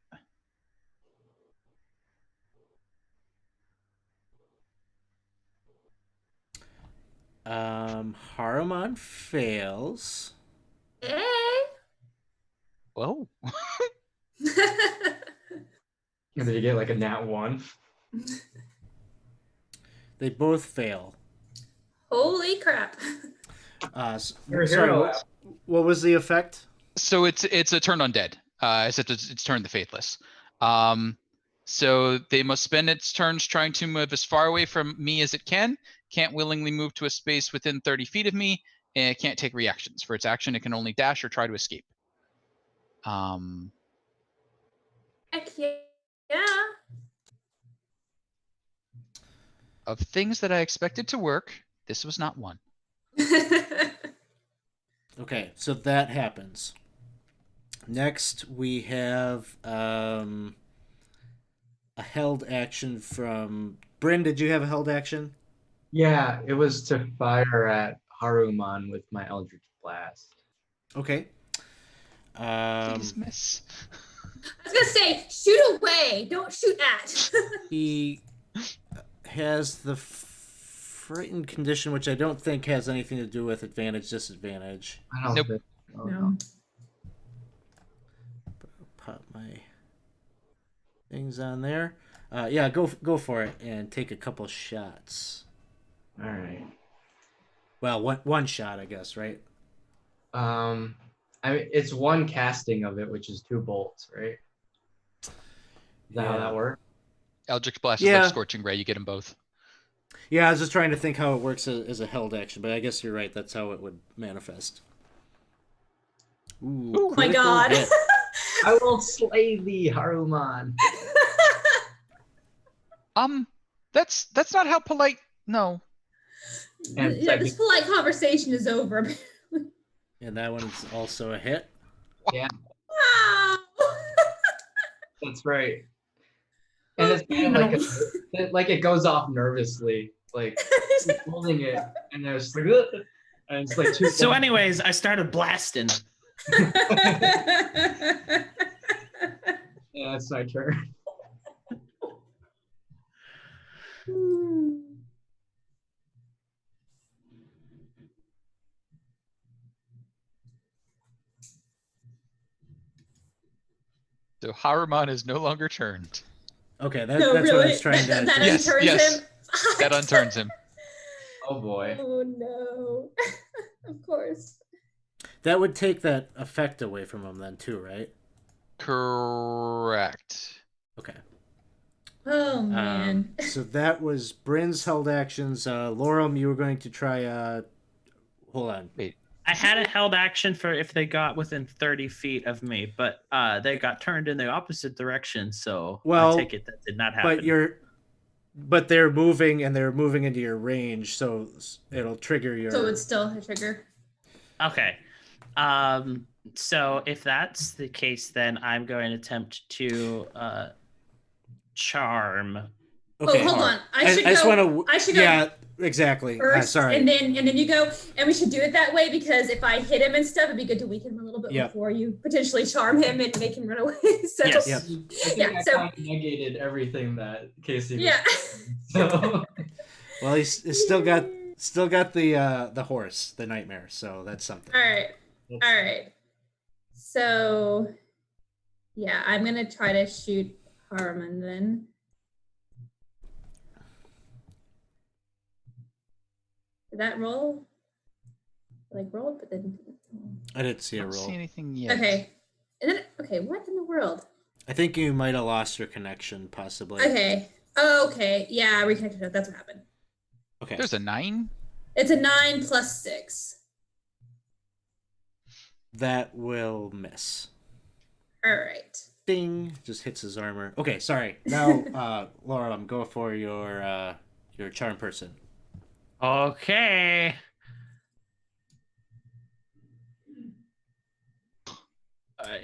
Haruman fails. Hey. Whoa. And then you get like a nat 1. They both fail. Holy crap. You're a Sorry, hero. what was the effect? So it's a turn undead, except it's turned the faithless. So they must spend its turns trying to move as far away from me as it can. Can't willingly move to a space within 30 feet of me, and it can't take reactions. For its action, it can only dash or try to escape. Heck yeah. Of things that I expected to work, this was not one. Okay, so that happens. Next, we have a held action from Bryn. Did you have a held action? Yeah, it was to fire at Haruman with my Eldritch Blast. Okay. Please miss. I was gonna say, shoot away, don't shoot at. He has the frightened condition, which I don't think has anything to do with advantage, disadvantage. I don't Nope. think. No. Pop my things on there. Yeah, go for it and take a couple shots. All right. Well, one shot, I guess, right? I mean, it's one casting of it, which is 2 bolts, right? Is that how that works? Eldritch Blast is Yeah. like Scorching Ray. You get them both. Yeah, I was just trying to think how it works as a held action, but I guess you're right. That's how it would manifest. Ooh, Oh my critical god. hit. I will slay thee, Haruman. That's not how polite. No. And Yeah, this polite conversation is over. And that one is also a hit. Yeah, Wow. that's right. And it's kind of like it goes off nervously, like he's holding it, and there's like, "Ugh," and it's like 2 So, bolts. anyways, I started blasting. Yeah, it's my turn. So Haruman is no longer turned. Okay, No, that's really? what I was trying to. That Yes, unturns yes. him. That unturns him. Oh boy. Oh no. Of course. That would take that effect away from him then too, right? Correct. Okay. Oh man. So that was Bryn's held actions. Lorem, you were going to try. Hold on. Wait. I had a held action for if they got within 30 feet of me, but they got turned in the opposite direction, so Well, I take it that did not happen. But they're moving and they're moving into your range, so it'll trigger your. So it's still a trigger. Okay. So if that's the case, then I'm going to attempt to charm. Okay. Oh, hold on. I should just go. want to. I should go. Yeah, exactly. First, sorry. and then you go, and we should do it that way because if I hit him and stuff, it'd be good to weaken him a little bit Yep. before you potentially charm him and make him run away. So Yes. Yep. I think Yeah, I so- kind of negated everything that Casey was yeah. saying, so Well, he's still got the horse, the nightmare. So that's something. All right. So yeah, I'm gonna try to shoot Harmon then. Did that roll? Like rolled, but then I didn't see I a don't roll. see anything yet. okay. And then what in the world? I think you might have lost your connection, possibly. Okay. Oh, okay. Yeah, I reconnected. That's what happened. Okay. There's a 9. It's a 9 plus 6. That will miss. All right. Ding! Just hits his armor. Okay, sorry. Now, Laura, I'm going for your charm person. Okay.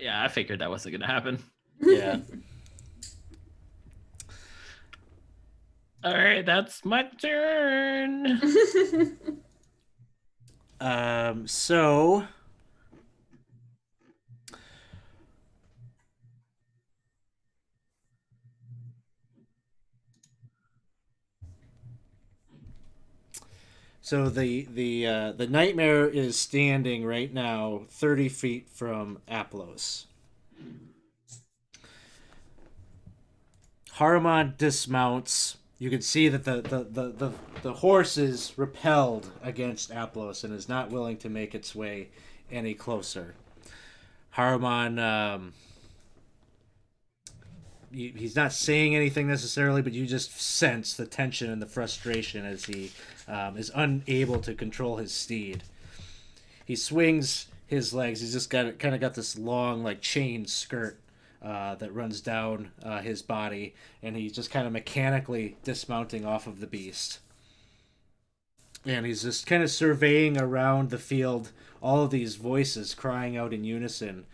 Yeah, I figured that wasn't gonna happen. Yeah. All right, that's my turn. So the nightmare is standing right now 30 feet from Aplos. Haruman dismounts. You can see that the horse is repelled against Aplos and is not willing to make its way any closer. Haruman, he's not saying anything necessarily, but you just sense the tension and the frustration as he is unable to control his steed. He swings his legs. He's just got this long like chain skirt that runs down his body, and he's just kind of mechanically dismounting off of the beast. And he's just kind of surveying around the field, all of these voices crying out in unison,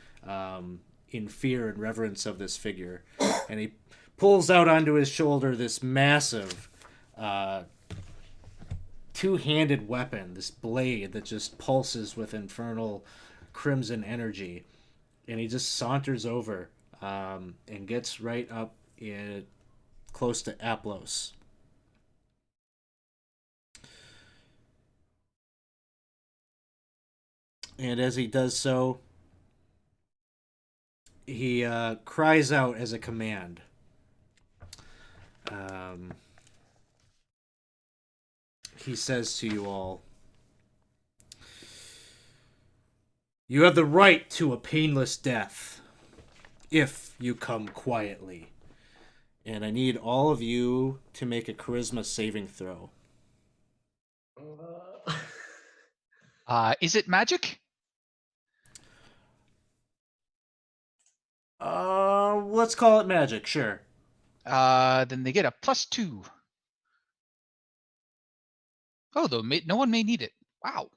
in fear and reverence of this figure. And he pulls out onto his shoulder this massive two-handed weapon, this blade that just pulses with infernal crimson energy. And he just saunters over and gets right up close to Aplos. And as he does so, he cries out as a command. He says to you all, "You have the right to a painless death, if you come quietly. And I need all of you to make a charisma saving throw." Is it magic? Let's call it magic, sure. Then they get a +2. Oh, though no one may need it. Wow.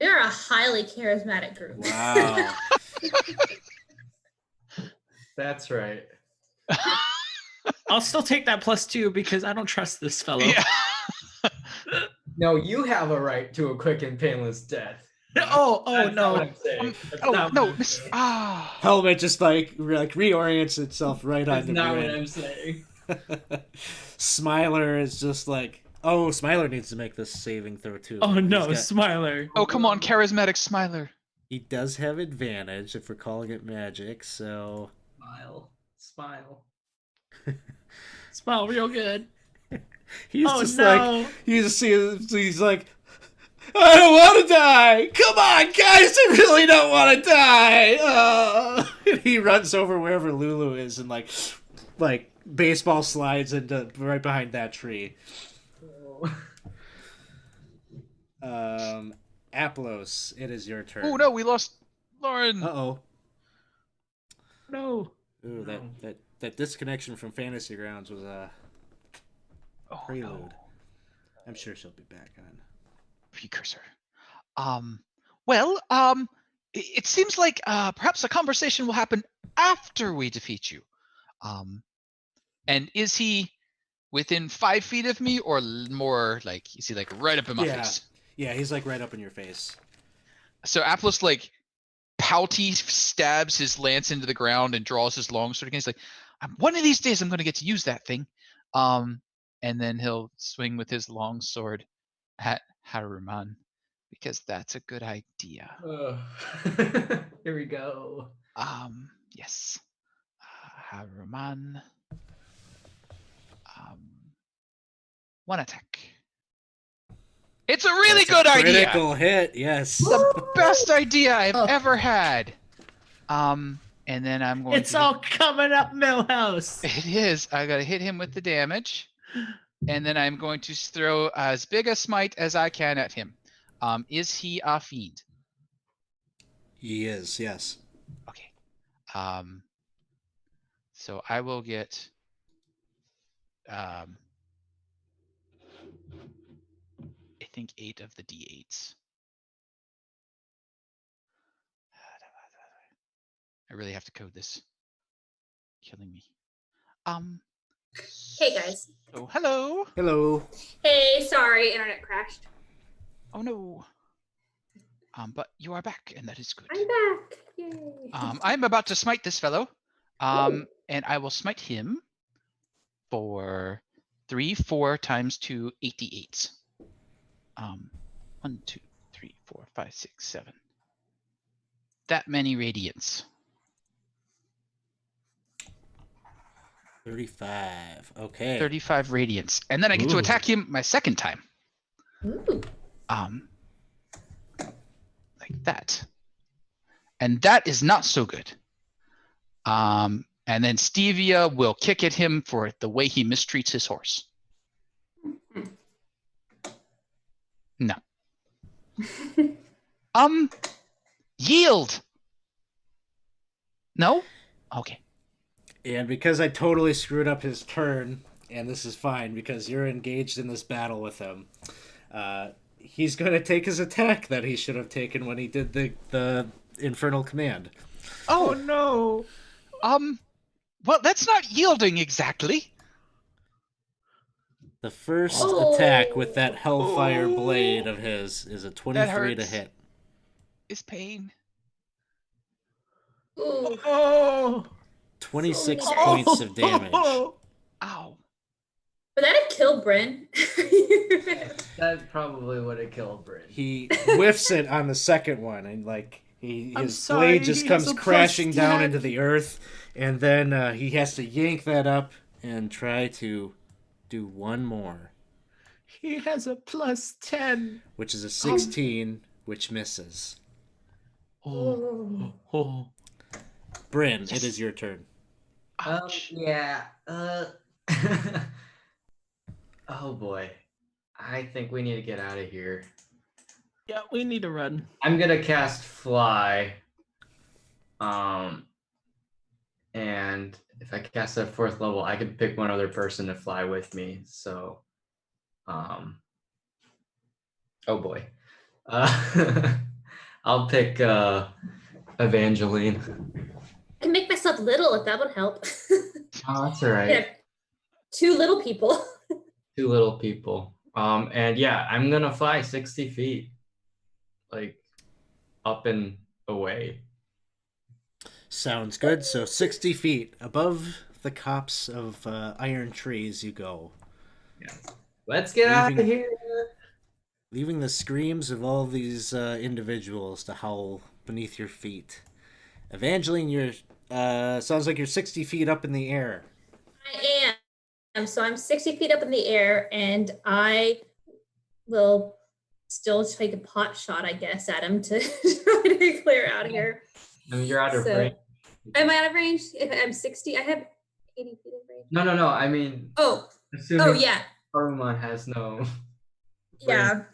They're a highly charismatic group. Wow. that's right. I'll still take that +2 because I don't trust this fellow. Yeah. No, you have a right to a quick and painless death. Oh That's not no. what I'm saying. That's Oh not no, what I'm miss. saying. Helmet just like reorients itself right That's onto not what Bryn. I'm saying. Smiler is just like, oh, Smiler needs to make this saving throw too. Oh no, He's got- Smiler. Oh come on, charismatic smiler. he does have advantage if we're calling it magic, so Smile. Smile real good. he's Oh just no. like he's like I don't want to die. Come on, guys, I really don't want to die. And he runs over wherever Lulu is and like baseball slides into right behind that tree. Aplos, it is your turn. Oh no, we lost Lauren. Uh-oh. No. Ooh, that disconnection from Fantasy Grounds was a prelude. No. I'm sure she'll be back on. Precursor. It seems like perhaps a conversation will happen after we defeat you. And is he within 5 feet of me, or more like, is he like right up in my face? Yeah, he's like right up in your face. So Aplos like pouty stabs his lance into the ground and draws his longsword again. He's like, one of these days I'm going to get to use that thing. And then he'll swing with his longsword at Haruman, because that's a good idea. Here we go. Yes. Haruman. One attack. It's a really That's good a idea. critical hit, yes. The best idea I've ever had. And then I'm going It's all coming up, Millhouse. It is. I gotta hit him with the damage. And then I'm going to throw as big a smite as I can at him. Is he a fiend? He is, yes. Okay. So I will get I think 8 of the d8s. I really have to code this. Killing me. Hey guys. Oh, hello. Hello. Hey, sorry, internet crashed. Oh no. But you are back, and that is good. I'm back. Yay. I'm about to smite this fellow. And I will smite him for 3, 4 times 2, 88. 1, 2, 3, 4, 5, 6, 7. That many radiance. 35. Okay. 35 radiance. And then I get to attack him my second time. Ooh. Like that. And that is not so good. And then Stevia will kick at him for the way he mistreats his horse. No. Yield. No? Okay. And because I totally screwed up his turn, and this is fine because you're engaged in this battle with him, he's going to take his attack that he should have taken when he did the Infernal Command. Oh no. Well, that's not yielding exactly. The first attack with that Hellfire Blade of his is a 23 to hit. It's pain. Ooh. Oh. 26 points of damage. Ow. Would that have killed Bryn? That probably would have killed Bryn. He whiffs it on the second one, and like his sorry, blade just he comes has a crashing down +10. into the earth, and then he has to yank that up and try to do one more, He has a +10. which is a 16, which misses. Ooh. Oh. Bryn, it is your turn. Ouch. Yeah. Oh boy. I think we need to get out of here. Yeah, we need to run. I'm gonna cast Fly. And if I cast at 4th level, I can pick one other person to fly with me. So, oh boy. I'll pick Evangeline. I can make myself little if that would help. Oh, that's all right. Yeah. 2 little people. 2 little people. And yeah, I'm gonna fly 60 feet, like up and away. Sounds good. So 60 feet above the copse of iron trees you go. Yeah. Let's get out of Leaving- here. Leaving the screams of all these individuals to howl beneath your feet. Evangeline, you're sounds like you're 60 feet up in the air. I am. So I'm 60 feet up in the air, and I will still take a pot shot, I guess, at him to try to clear out of here. I mean, you're out of So- range. Am I out of range? If I'm 60, I have 80 feet of range. No. I mean, Oh, assuming yeah. Saruman has no. Yeah.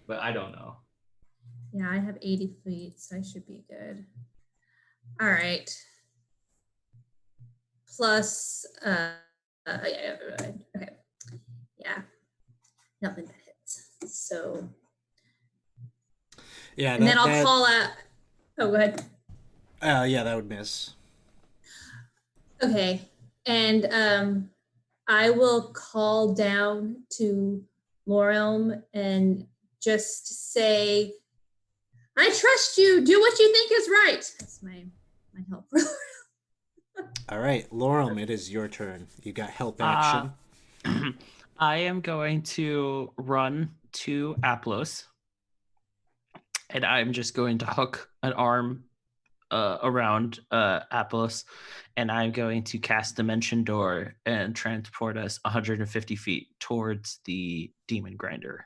But I don't know. Yeah, I have 80 feet, so I should be good. All right. Plus, yeah, okay. Yeah. Nothing that hits. So, Yeah, and then I'll call out. Oh, go ahead. Yeah, that would miss. Okay. And I will call down to Lorelm and just say, I trust you. Do what you think is right. That's my help. All right, Lorem, it is your turn. You got help action. I am going to run to Aplos, and I'm just going to hook an arm around Aplos, and I'm going to cast Dimension Door and transport us 150 feet towards the Demon Grinder.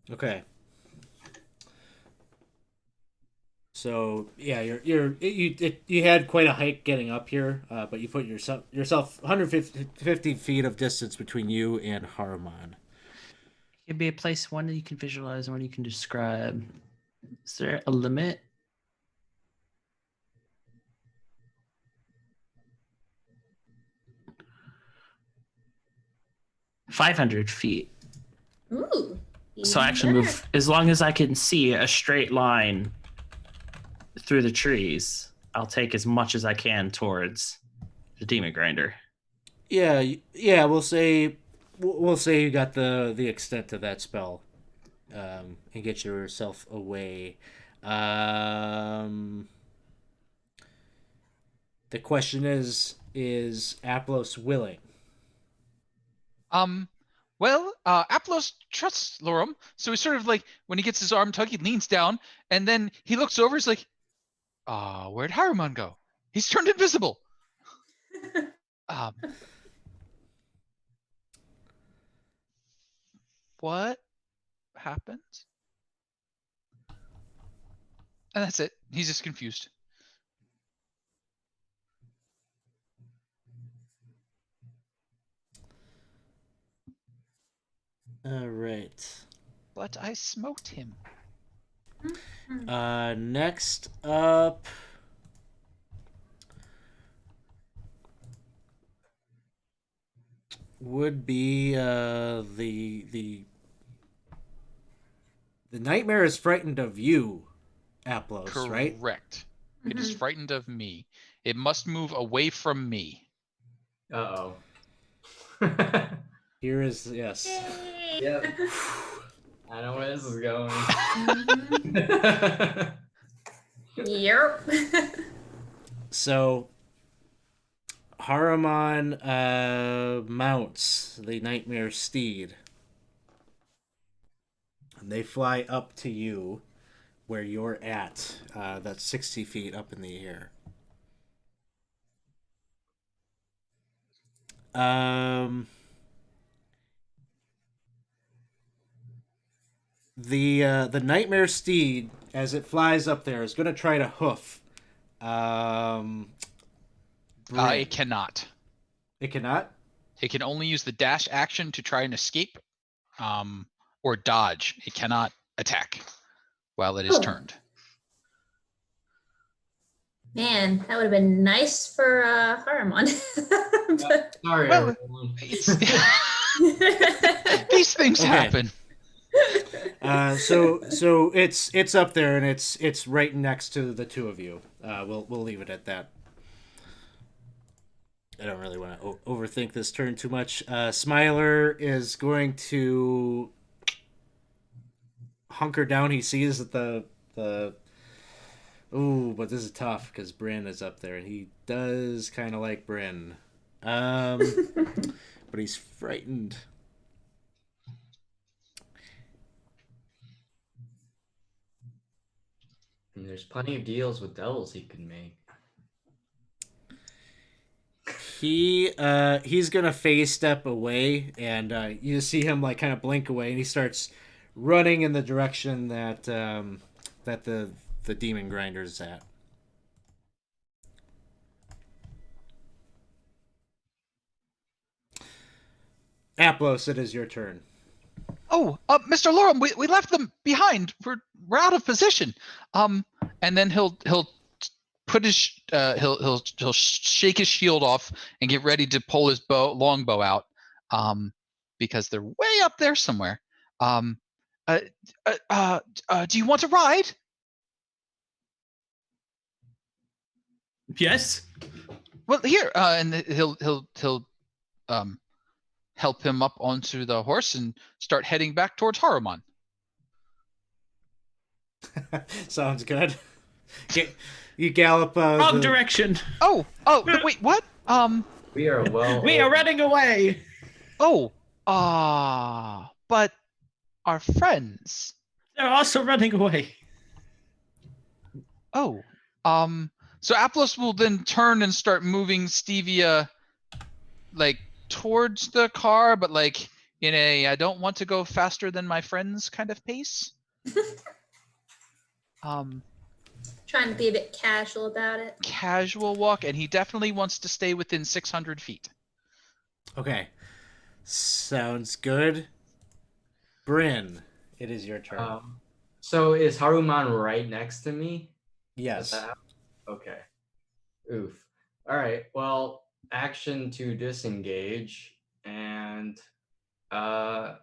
Okay. So yeah, you had quite a hike getting up here, but you put yourself 150 feet of distance between you and Haruman. It'd be a place one that you can visualize and one you can describe. Is there a limit? $500 Ooh. So I actually even move as long as I can see a straight line through the trees. I'll take as much as I can towards the Demon Grinder. Yeah. We'll say you got the extent of that spell, and get yourself away. The question is Aplos willing? Well, Aplos trusts Lorem, so he's sort of like, when he gets his arm tugged, he leans down, and then he looks over, he's like, where'd Haruman go? He's turned invisible. What happens? And that's it. He's just confused. All right. But I smote him. Next up, would be the nightmare is frightened of you, Aplos, right? Correct. It is frightened of me. It must move away from me. Uh-oh. Here is yes. Yep. I know where this is going. Yep. So Haruman mounts the nightmare steed, and they fly up to you where you're at. That's 60 feet up in the air. The nightmare steed, as it flies up there, is going to try to hoof. It cannot. It cannot. It can only use the dash action to try and escape, or dodge. It cannot attack while it is turned. Man, that would have been nice for Haruman. Sorry, Well, everyone. These things Okay. happen. So it's up there, and it's right next to the two of you. We'll leave it at that. I don't really want to overthink this turn too much. Smiler is going to hunker down. He sees that the ooh, but this is tough because Bryn is up there, and he does kind of like Bryn, but he's frightened. And there's plenty of deals with devils he can make. He's gonna phase step away, and you see him like kind of blink away, and he starts running in the direction that that the demon grinder's at. Aplos, it is your turn. Oh, Mr. Lorem, we left them behind. We're out of position. And then he'll put his he'll shake his shield off and get ready to pull his longbow out. Because they're way up there somewhere. Do you want to ride? Yes. Well, here, and he'll help him up onto the horse and start heading back towards Haruman. Sounds good. You gallop. Wrong direction. Oh, wait, what? We are well. We are running away. Oh, but our friends. They're also running away. Oh, so Aplos will then turn and start moving Stevia, like, towards the car, but like in a I don't want to go faster than my friends kind of pace. Trying to be a bit casual about it. Casual walk, and he definitely wants to stay within 600 feet. Okay. Sounds good. Bryn, it is your turn. So is Haruman right next to me? Yes. Okay. Oof. All right. Well, action to disengage, and I'm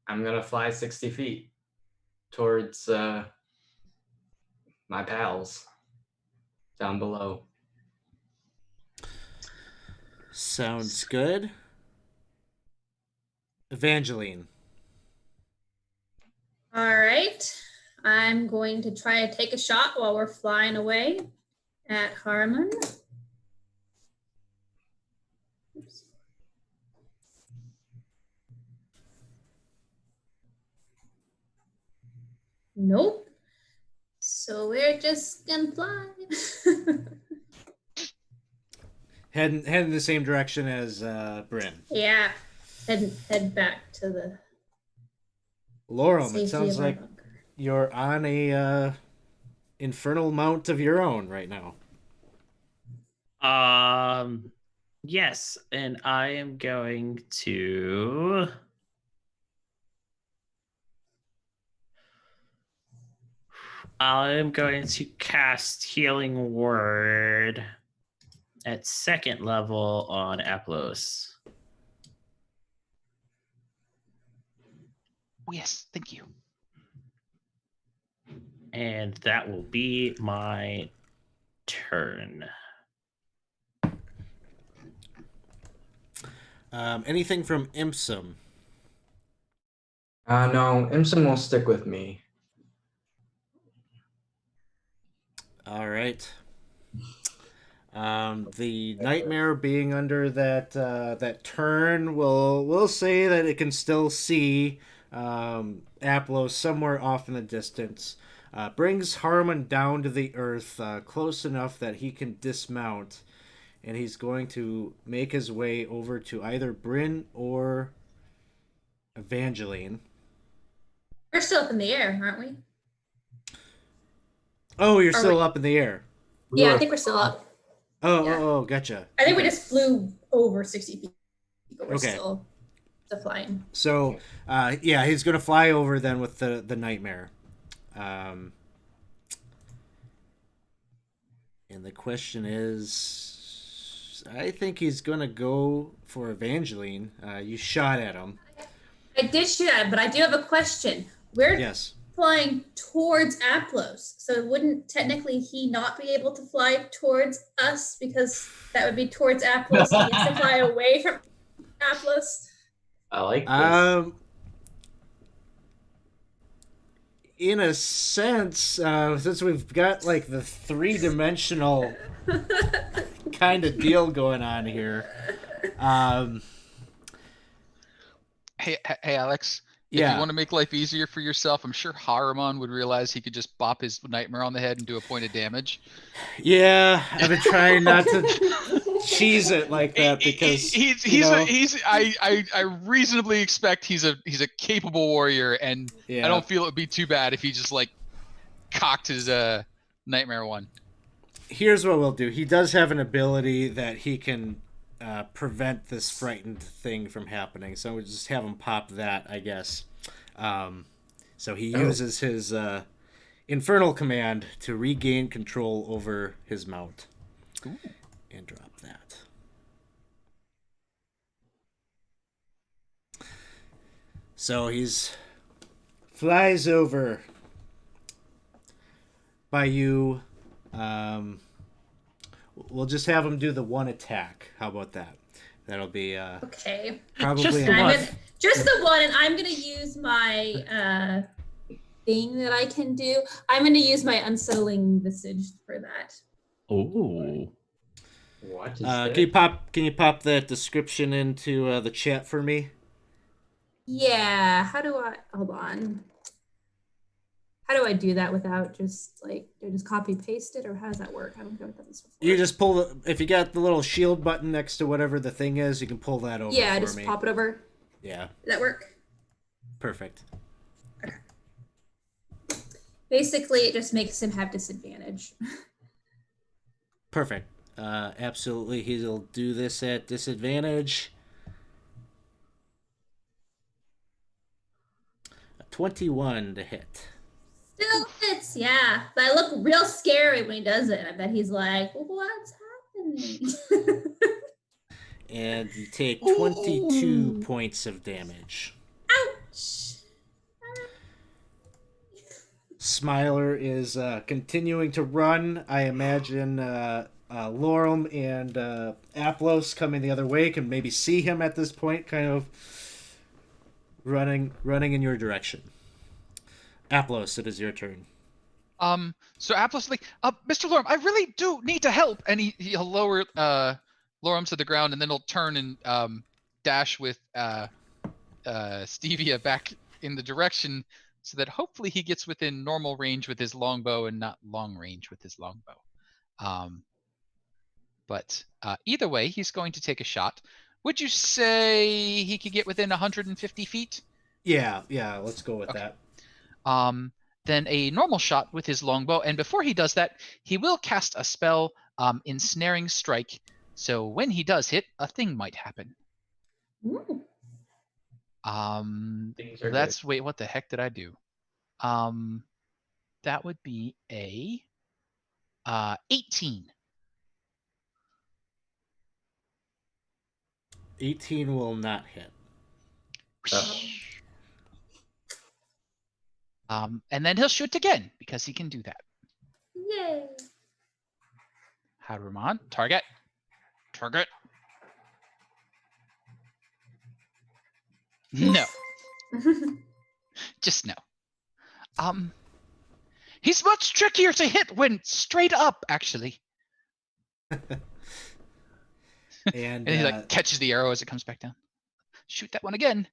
gonna fly 60 feet towards my pals down below. Sounds good. Evangeline. All right. I'm going to try to take a shot while we're flying away at Harmon. Oops. Nope. So we're just gonna fly. Head in the same direction as Bryn. Yeah. Head back to the Lorem, safety it sounds of our like bunker. you're on a infernal mount of your own right now. Yes, and I am going to cast Healing Word at 2nd level on Aplos. Oh, yes, thank you. And that will be my turn. Anything from Impsum? No, Imson will stick with me. All right. The nightmare being under that turn will say that it can still see Aplos somewhere off in the distance. Brings Harmon down to the earth close enough that he can dismount, and he's going to make his way over to either Bryn or Evangeline. We're still up in the air, aren't we? Oh, you're Are still we- up in the air. Yeah, I think we're still up. Yeah. Oh, gotcha. I think we just flew over 60 feet, but we're Okay. still flying. So, yeah, he's gonna fly over then with the nightmare. And the question is, I think he's gonna go for Evangeline. You shot at him. I did shoot at it, but I do have a question. We're Yes. flying towards Aplos, so wouldn't technically he not be able to fly towards us because that would be towards Aplos and he has to fly away from Aplos? I like this. In a sense, since we've got like the 3-dimensional kind of deal going on here. Hey, Alex. If Yeah. you want to make life easier for yourself, I'm sure Haruman would realize he could just bop his nightmare on the head and do a point of damage. Yeah, I've been trying not to cheese it like that because I reasonably expect he's a capable warrior, and yeah. I don't feel it would be too bad if he just like cocked his nightmare one. Here's what we'll do. He does have an ability that he can prevent this frightened thing from happening. So we'll just have him pop that, I guess. So he uses his infernal command to regain control over his mount. Ooh. And drop that. So he's flies over by you. We'll just have him do the one attack. How about that? That'll be Okay. probably Just the enough. one. Just the one, and I'm gonna use my thing that I can do. I'm gonna use my unsettling visage for that. Oh. What is Can you pop that description into the chat for me? Yeah. How do I? Hold on. How do I do that without just like do I just copy paste it, or how does that work? I don't know what that is before. You just pull if you got the little shield button next to whatever the thing is, you can pull that over. Yeah, for just me. pop it over. Yeah. Does that work? Perfect. Okay. Basically, it just makes him have disadvantage. Perfect. Absolutely, he'll do this at disadvantage. 21 to hit. Still hits, yeah. But I look real scary when he does it. I bet he's like, what's happening? And you take 22 points of damage. Ouch. Smiler is continuing to run. I imagine Lorem and Aplos coming the other way can maybe see him at this point, kind of running in your direction. Aplos, it is your turn. So Aplos is like, Mr. Lorem, I really do need to help, and he'll lower Lorem to the ground, and then he'll turn and dash with Stevia back in the direction, so that hopefully he gets within normal range with his longbow and not long range with his longbow. But either way, he's going to take a shot. Would you say he could get within 150 feet? Yeah, let's go with that. Then a normal shot with his longbow, and before he does that, he will cast a spell, Ensnaring Strike. So when he does hit, a thing might happen. Ooh. Things are That's wait, what the heck did I do? That would be a 18. 18 will not hit. And then he'll shoot again because he can do that. Yay. Haruman, target. No, just no. He's much trickier to hit when straight up, actually. And he like catches the arrow as it comes back down. Shoot that one again.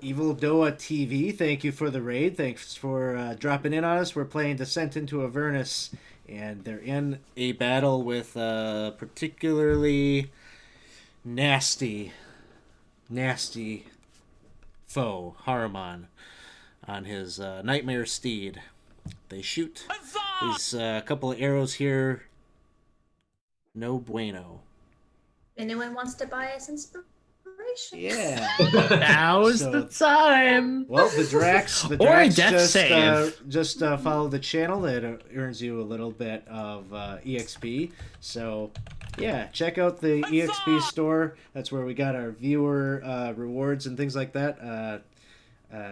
Evil Doa TV, thank you for the raid. Thanks for dropping in on us. We're playing Descent into Avernus, and they're in a battle with a particularly nasty foe, Haruman, on his nightmare steed. They shoot these couple of arrows here. No bueno. Anyone wants to buy us inspiration? Yeah. Now's the time. Well, the Drax Or a death save. just follow the channel. That earns you a little bit of EXP. So, yeah, check out the EXP store. That's where we got our viewer rewards and things like that.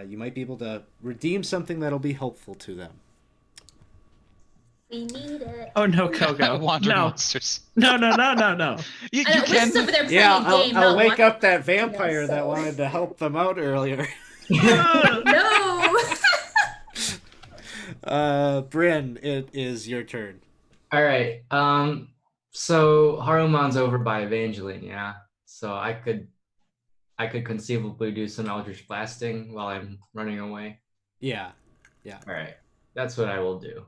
You might be able to redeem something that'll be helpful to them. We need it. Oh no, Kogo. Wandering No. monsters. No. You I know, can. Winston's over there playing Yeah, a game. I'll not wake watching. up that vampire Yeah, that so- wanted to help them out earlier. No. Bryn, it is your turn. All right. So Haruman's over by Evangeline, yeah. So I could conceivably do some Eldritch Blasting while I'm running away. Yeah. All right. That's what I will do.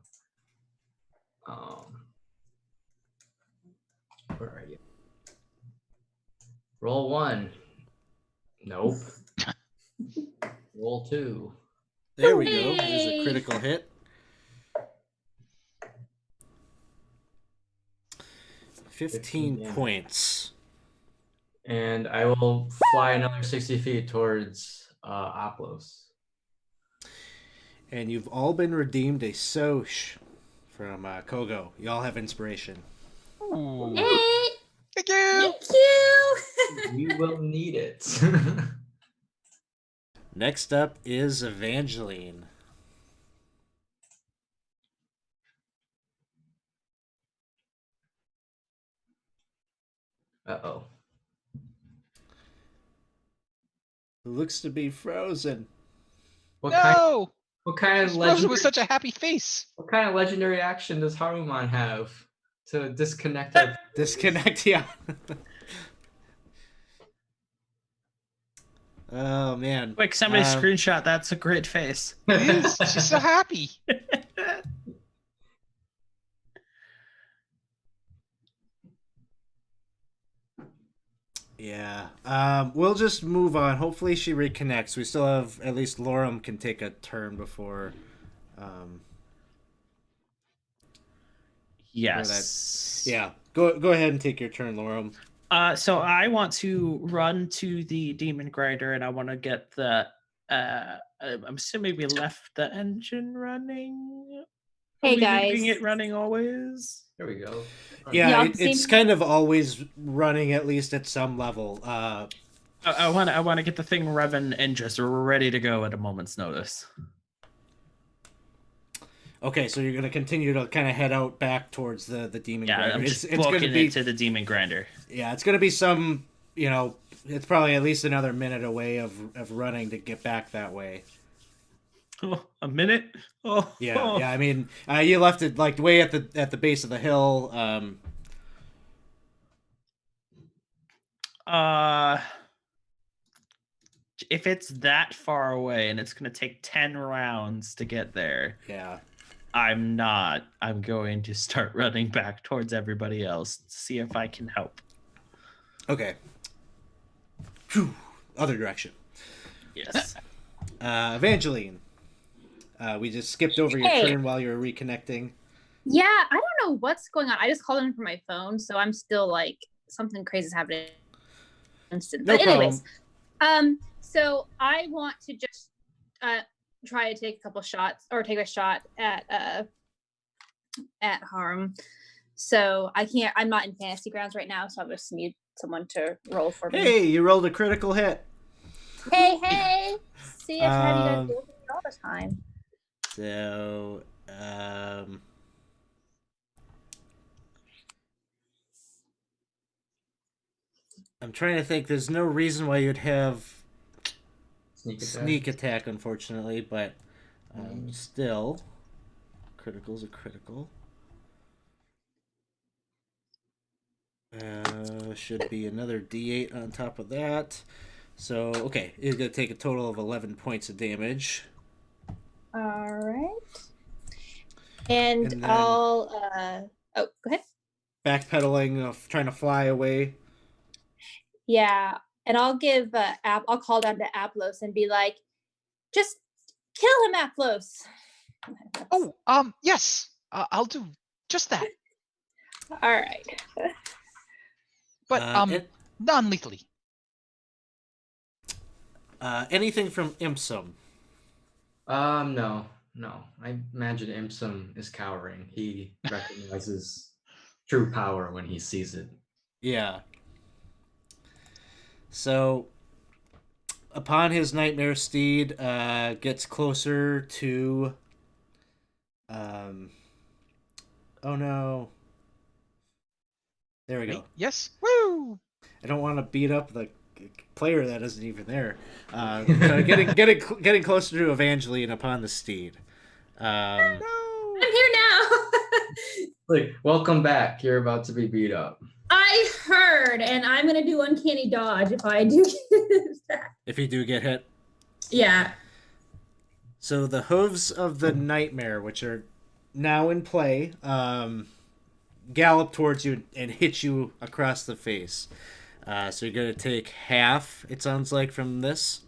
Where are you? Roll 1. Nope. Roll 2. There we go. There's a Hooray! critical hit. 15 damage. points. And I will fly another 60 feet towards Oplos. And you've all been redeemed a Soch from Kogo. You all have inspiration. Ooh. Hey, Thank you. thank you. We will need it. Next up is Evangeline. Uh-oh. Who looks to be frozen. What kind No. what kind of Frozen legendary with such a happy face. what kind of legendary action does Haruman have to disconnect our Disconnect, yeah. Oh, man. Quick, somebody Um, screenshot. That's a great face. It is. She's so happy. Yeah. We'll just move on. Hopefully she reconnects. We still have, at least Lorem can take a turn before. Yes. Yeah. Go ahead and take your turn, Lorem. So I want to run to the demon grinder, and I want to get the. I'm assuming we left the engine running. Are Hey, we leaving guys. it running always? There we go. Yeah, Y'all it's seem- kind of always running at least at some level. I want to get the thing revving and just ready to go at a moment's notice. Okay, so you're gonna continue to kind of head out back towards the demon Yeah, grinder. I'm just It's gonna booking be it to the demon grinder. yeah, it's gonna be some it's probably at least another minute away of running to get back that way. Oh, a minute? Oh, Yeah, oh. yeah. I mean, you left it like way at the base of the hill. If it's that far away and it's going to take 10 rounds to get there, Yeah. I'm not. I'm going to start running back towards everybody else to see if I can help. Okay. Phew. Other direction. Yes. Evangeline. We just skipped over your Hey. turn while you were reconnecting. Yeah, I don't know what's going on. I just called in from my phone, so I'm still like something crazy is happening. Instant. No But anyways, problem. so I want to just try to take a couple shots or take a shot at Harm. So I'm not in fantasy grounds right now, so I just need someone to roll for me. Hey, you rolled a critical hit. Hey. See, I've had you guys Um, do it all the time. So, I'm trying to think. There's no reason why you'd have sneak attack, unfortunately, but still, critical's a critical. Should be another D8 on top of that. So, okay, he's going to take a total of 11 points of damage. All right. And then- I'll go ahead. Backpedaling, trying to fly away. Yeah, and I'll give I'll call down to Aplos and be like, just kill him, Aplos. Oh, yes. I'll do just that, All right. but non-lethally. Anything from Impsum? No. I imagine Imsum is cowering. He recognizes true power when he sees it. Yeah. So, upon his nightmare steed gets closer to... oh no. There we go. Wait, yes. Woo! I don't want to beat up the player that isn't even there. Getting closer to Evangeline upon the steed. No. I'm here now. Like, welcome back. You're about to be beat up. I heard, and I'm gonna do uncanny dodge if I do get that. If you do get hit. Yeah. So the hooves of the nightmare, which are now in play, gallop towards you and hit you across the face. So you're gonna take half. It sounds like from this.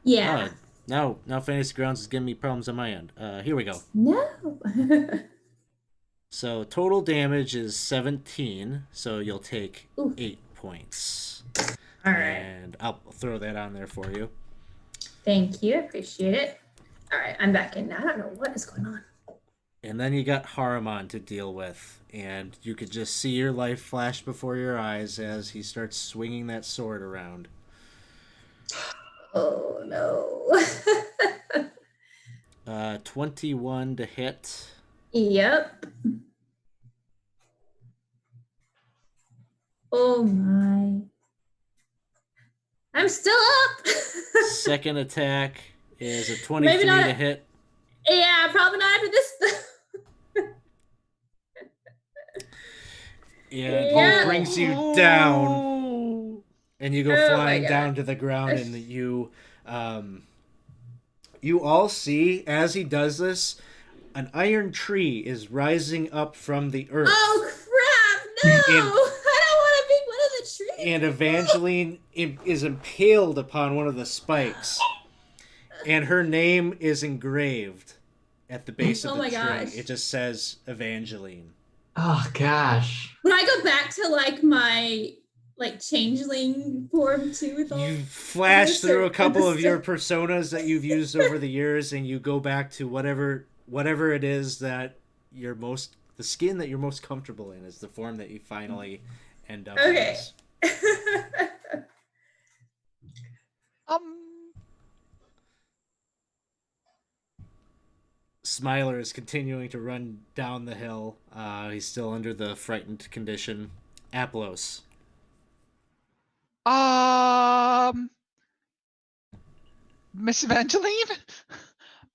Yeah. Now Fantasy Grounds is giving me problems on my end. Here we go. No. So total damage is 17. So you'll take Ooh. 8 points. All right. And I'll throw that on there for you. Thank you. I appreciate it. All right, I'm back in now. I don't know what is going on. And then you got Haramon to deal with, and you could just see your life flash before your eyes as he starts swinging that sword around. Oh no. 21 to hit. Yep. Oh my. I'm still up. Second attack is a 23 Maybe not. to hit. Yeah, probably not after this. And Yeah. he brings you down, and you go Oh my flying God. down to the ground, and you all see as he does this, an iron tree is rising up from the earth. Oh crap! No, And- I don't want to be one of the trees. And Evangeline is impaled upon one of the spikes, and her name is engraved at the base of Oh the my tree. gosh. It just says Evangeline. Oh gosh. Would I go back to like my changeling form too? With all You flash this through or- a couple of your personas that you've used over the years, and you go back to whatever it is that the skin that you're most comfortable in is the form that you finally end up Okay. as. Smiler is continuing to run down the hill. He's still under the frightened condition. Aplos. Miss Evangeline?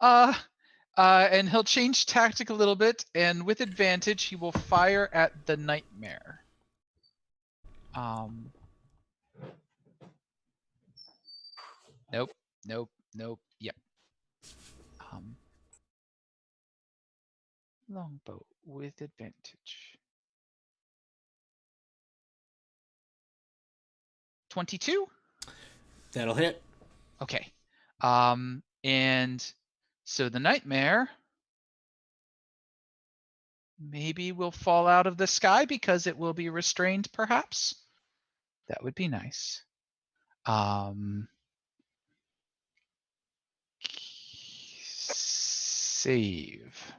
And he'll change tactic a little bit, and with advantage, he will fire at the nightmare. Nope. Yep. Longbow with advantage. 22? That'll hit. Okay. And so the nightmare maybe will fall out of the sky because it will be restrained, perhaps. That would be nice. Save.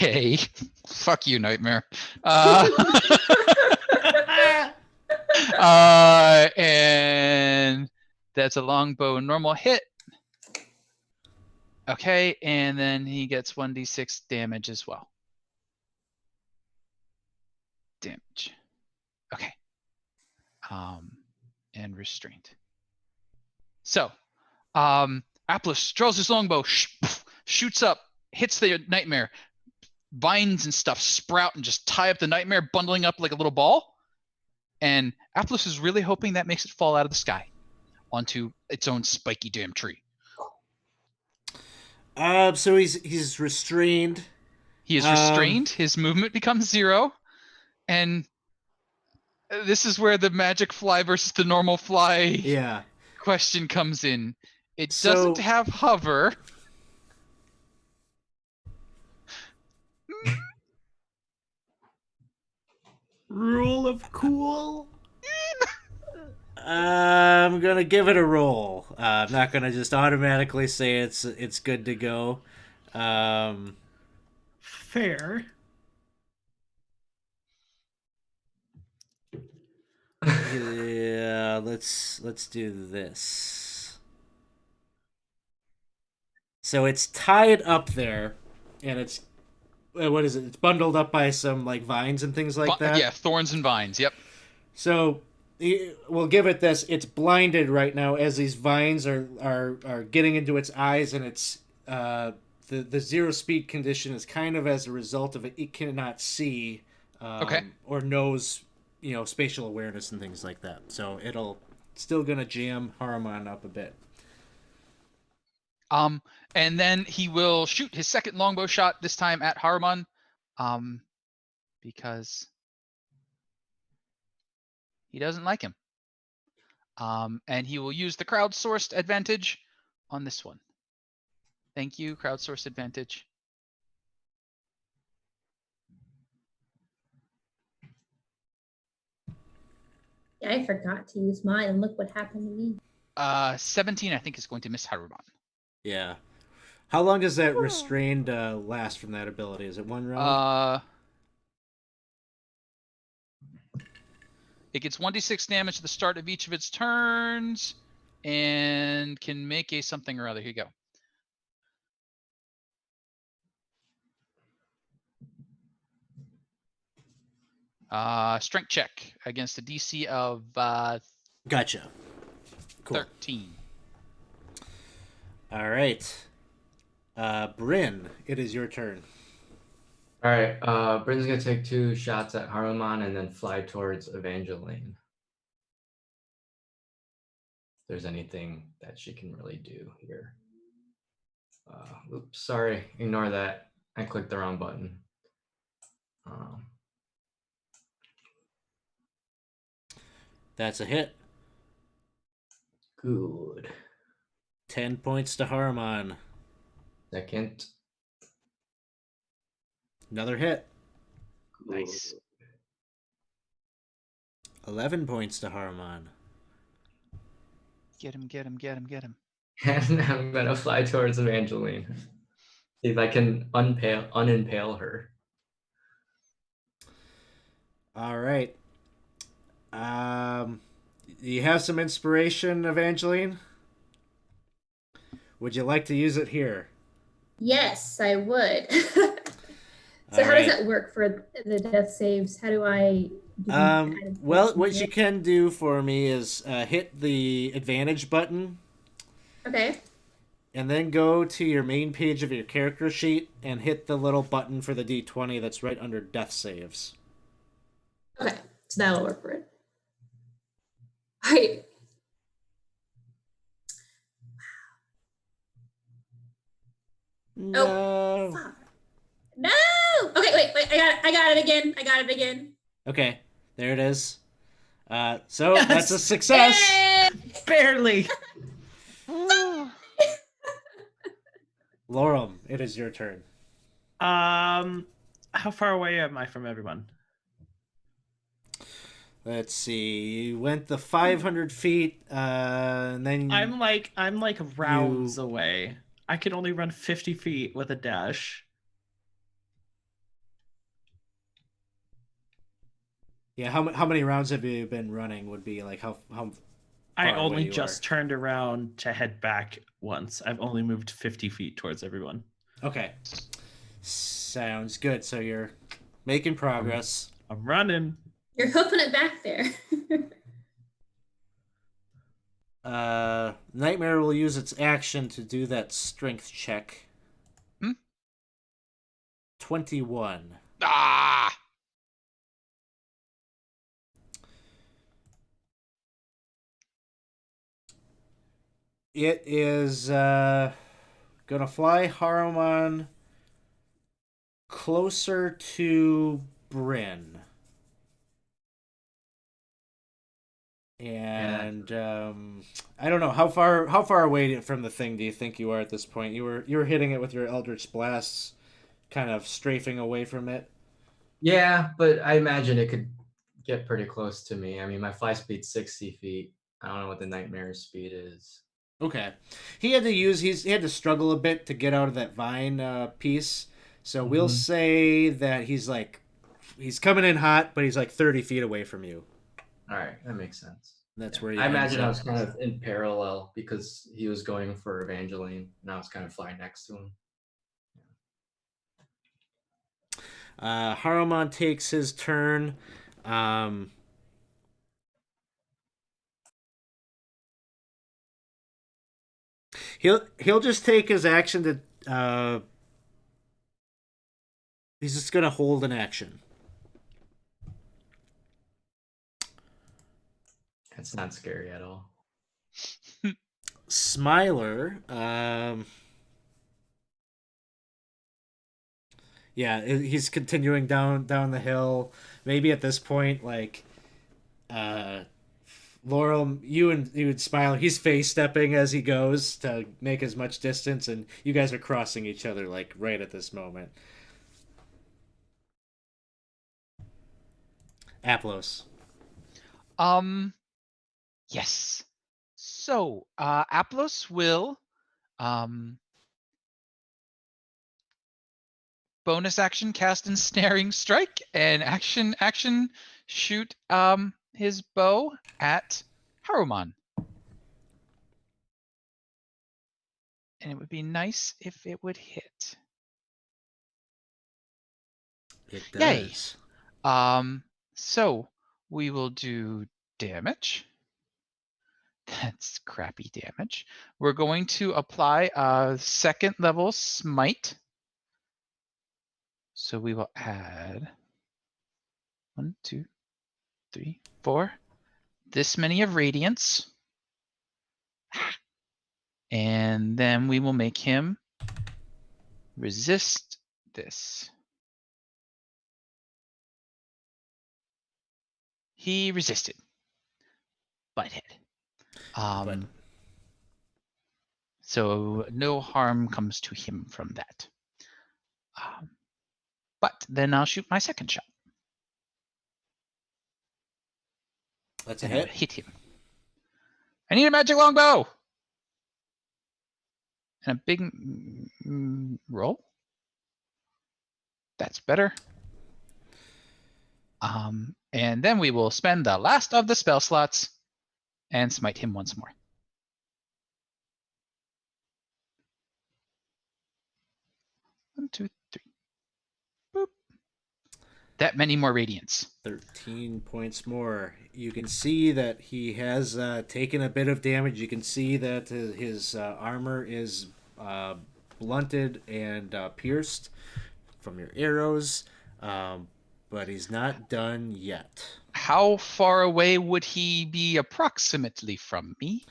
Yay. Fuck you, nightmare. And that's a longbow normal hit. Okay, and then he gets 1d6 damage as well. Damage. Okay. And restraint. So, Aplis draws his longbow, shoots up, hits the nightmare. Vines and stuff sprout and just tie up the nightmare, bundling up like a little ball. And Aplis is really hoping that makes it fall out of the sky onto its own spiky damn tree. So he's restrained. He is restrained. His movement becomes 0. And this is where the magic fly versus the normal fly question comes in. It doesn't have hover. Rule of cool. I'm gonna give it a roll. I'm not gonna just automatically say it's good to go. Fair. Yeah, let's do this. So it's tied up there, and it's what is it? It's bundled up by some like vines and things like that. Yeah, thorns and vines. Yep. So we'll give it this. It's blinded right now as these vines are getting into its eyes, and it's the 0 speed condition is kind of as a result of it cannot see or knows spatial awareness and things like that. So it'll still gonna jam Haramon up a bit. And then he will shoot his second longbow shot, this time at Haruman, because he doesn't like him. And he will use the crowdsourced advantage on this one. Thank you, crowdsourced advantage. Yeah, I forgot to use mine, and look what happened to me. 17, I think, is going to miss Haruman. Yeah. How long does that restrained last from that ability? Is it 1 round? It gets 1d6 damage at the start of each of its turns, and can make a something or other. Here you go. Strength check against a DC of Gotcha. Cool. 13. All right. Bryn, it is your turn. All right. Bryn's gonna take 2 shots at Haruman and then fly towards Evangeline. If there's anything that she can really do here. Oops, sorry. Ignore that. I clicked the wrong button. That's a hit. Good. 10 points to Haruman. Second. Another hit. Nice. 11 points to Haruman. Get him, get him, get him, get him. And I'm gonna fly towards Evangeline. See if I can unimpale her. All right. You have some inspiration, Evangeline? Would you like to use it here? Yes, I would. So All how right. does that work for the death saves? How do I? Well, what you can do for me is hit the advantage button Okay. and then go to your main page of your character sheet and hit the little button for the D20 that's right under death saves. Okay. So that'll work for it. Right. No. Fuck. No. Okay. Wait. I got it again. Okay, there it is. So that's a success. Yay! Barely. Lorem, it is your turn. How far away am I from everyone? Let's see. You went the 500 feet, and then I'm like rounds away. I can only run 50 feet with a dash. yeah. How many rounds have you been running? Would be like how I far away only you just are. turned around to head back once. I've only moved 50 feet towards everyone. Okay. Sounds good. So you're making progress. I'm running. You're hoofing it back there. Nightmare will use its action to do that strength check. 21. Ah! It is gonna fly Haruman closer to Bryn. And I don't know how far away from the thing do you think you are at this point? You were hitting it with your Eldritch Blasts, kind of strafing away from it. Yeah, but I imagine it could get pretty close to me. I mean, my fly speed's 60 feet. I don't know what the Nightmare's speed is. Okay, he had to struggle a bit to get out of that vine piece. So we'll say that he's coming in hot, but he's like 30 feet away from you. All right, that makes sense. That's where he I ends imagine I up. was kind of in parallel because he was going for Evangeline, and I was kind of flying next to him. Haruman takes his turn. He'll just take his action to. He's just gonna hold an action. It's not scary at all. Smiler, yeah, he's continuing down the hill. Maybe at this point, like, uh, Laurel, you would smile. He's face stepping as he goes to make as much distance, and you guys are crossing each other like right at this moment. Aplos. Yes. So, Aplos will um, bonus action cast ensnaring strike and action shoot his bow at Haruman. And it would be nice if it would hit. It Yay. does. So we will do damage. That's crappy damage. We're going to apply a second level smite. So we will add 1, 2, 3, 4. This many of radiance. And then we will make him resist this. He resisted, but hit. So no harm comes to him from that. But then I'll shoot my second shot. That's a And I'll hit. hit him. I need a magic longbow! And a big roll. That's better. And then we will spend the last of the spell slots and smite him once more. 1, 2, 3. Boop. That many more radiance. 13 points more. You can see that he has taken a bit of damage. You can see that his armor is blunted and pierced from your arrows, but he's not done yet. How far away would he be approximately from me?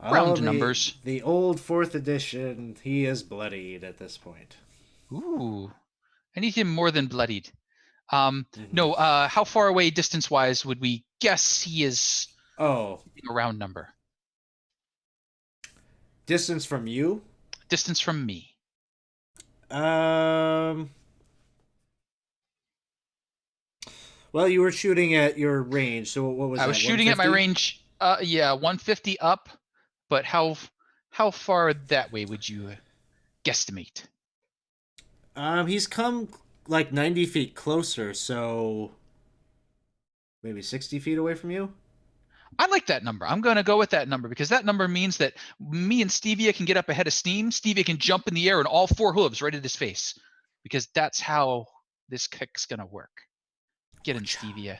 Round numbers. The old 4th edition, he is bloodied at this point. Ooh. I need him more than bloodied. No, how far away distance-wise would we guess he is? Oh. A round number. Distance from you? Distance from me. Well, you were shooting at your range, so what was that? I was shooting at my range. Yeah, 150 up. But how far that way would you guesstimate? He's come like 90 feet closer, so maybe 60 feet away from you. I like that number. I'm going to go with that number because that number means that me and Stevia can get up ahead of steam. Stevia can jump in the air and all 4 hooves right at his face because that's how this kick's going to work. Get in, Stevia.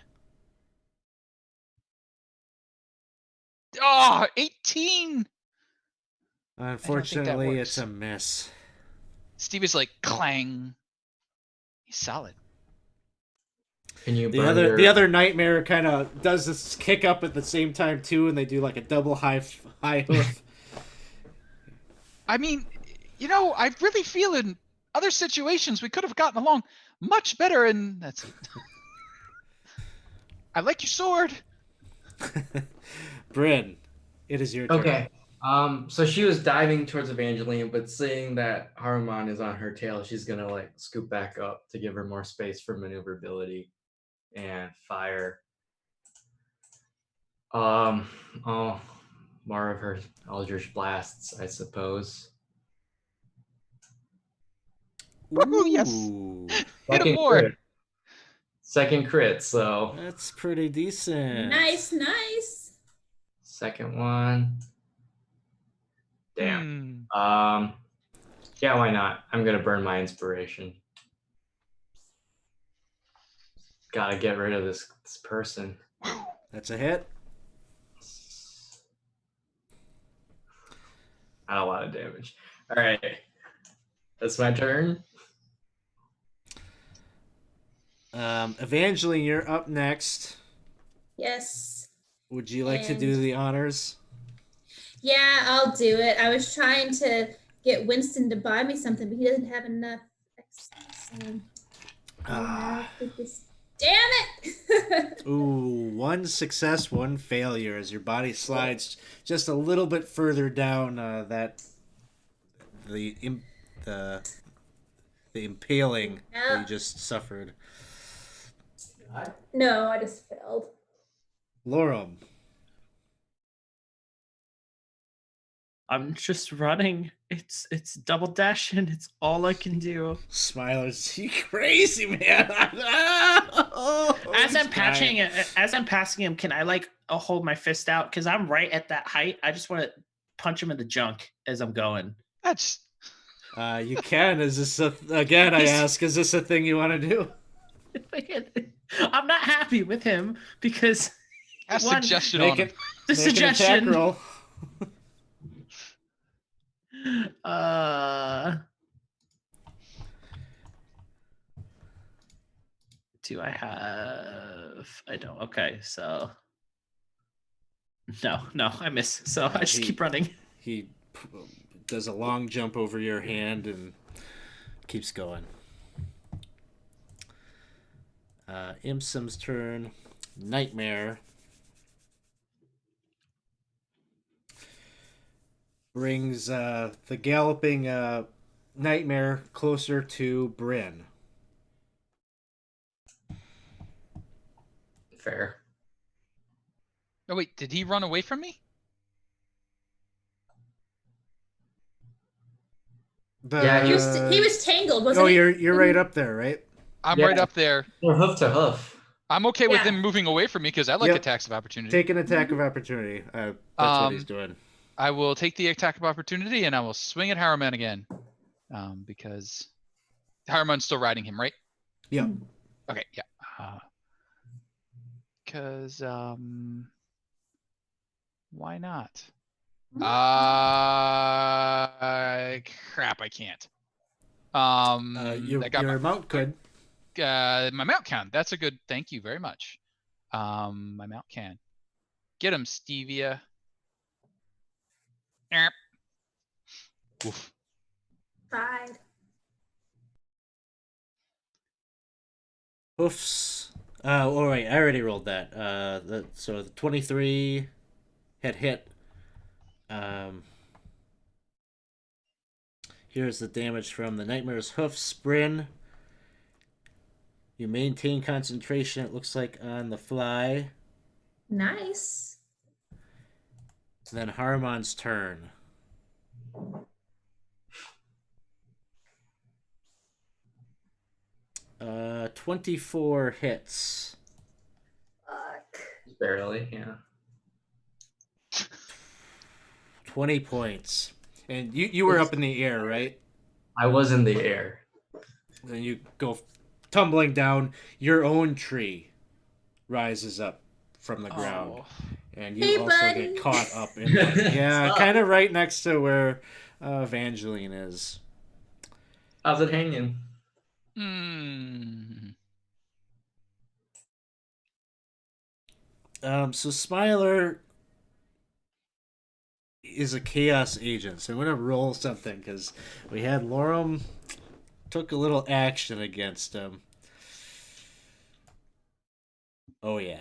Oh, 18! Unfortunately, it's a miss. Stevia's like, clang. He's solid. Can you the other nightmare kind of does this kick up at the same time too, and they do like a double high hoof. I mean, I really feel in other situations we could have gotten along much better, and that's it. I like your sword. Bryn, it is your turn. Okay. So she was diving towards Evangeline, but seeing that Haruman is on her tail, she's gonna like scoop back up to give her more space for maneuverability and fire. More of her Eldritch blasts, I suppose. Ooh, yes. Hit him more. Crit. Second crit, so that's pretty decent. Nice. Second one. Damn. Hmm. Yeah, why not? I'm gonna burn my inspiration. Gotta get rid of this person. That's a hit. Not a lot of damage. All right, that's my turn. Evangeline, you're up next. Yes. Would you like to do the honors? Yeah, I'll do it. I was trying to get Winston to buy me something, but he doesn't have enough XP, so I'll have to just. Damn it! Ooh, one success, one failure as your body slides just a little bit further down the im- the the impaling that you just suffered. No, I just failed. Lorum. I'm just running. It's double dash and it's all I can do. Smiler's you crazy man. As I'm passing him, can I like hold my fist out? Because I'm right at that height. I just want to punch him in the junk as I'm going. That's You can. Is this again? I ask. Is this a thing you want to do? I'm not happy with him because a suggestion on him. the Make an attack suggestion. roll. Do I have? I don't. Okay, so no, I miss. So I just keep running. He does a long jump over your hand and keeps going. Imsum's turn. Nightmare brings the galloping Nightmare closer to Bryn. Fair. Oh wait, did he run away from me? Yeah, He was tangled, wasn't he? You're right up there, right? I'm Yeah. right up there. We're hoof to hoof. I'm okay with Yeah. him moving away from me because I like Yep. attacks of opportunity. Take an attack of opportunity. That's what he's doing. I will take the attack of opportunity and I will swing at Harriman again. Because Harriman's still riding him, right? Yep. Okay, yeah. Because why not? Crap, I can't. Your mount could. My mount can. That's a good. Thank you very much. My mount can. Get him, Stevia. Erp. Woof. Tried. Hoofs. Oh wait, I already rolled that. So the 23 hit. Here's the damage from the Nightmare's hoofs. Bryn. You maintain concentration, it looks like, on the fly. Nice. Then Harmon's turn. Uh, 24 hits. Fuck. Barely, yeah. 20 points. And you were up in the air, right? I was in the air. Then you go tumbling down. Your own tree rises up from the ground. Oh. And you Hey, also buddy. get caught up in one. Yeah, Stop. kind of right next to where Evangeline is. How's it hanging? So Smiler is a chaos agent, so I'm gonna roll something because we had Lorum took a little action against him. Oh yeah.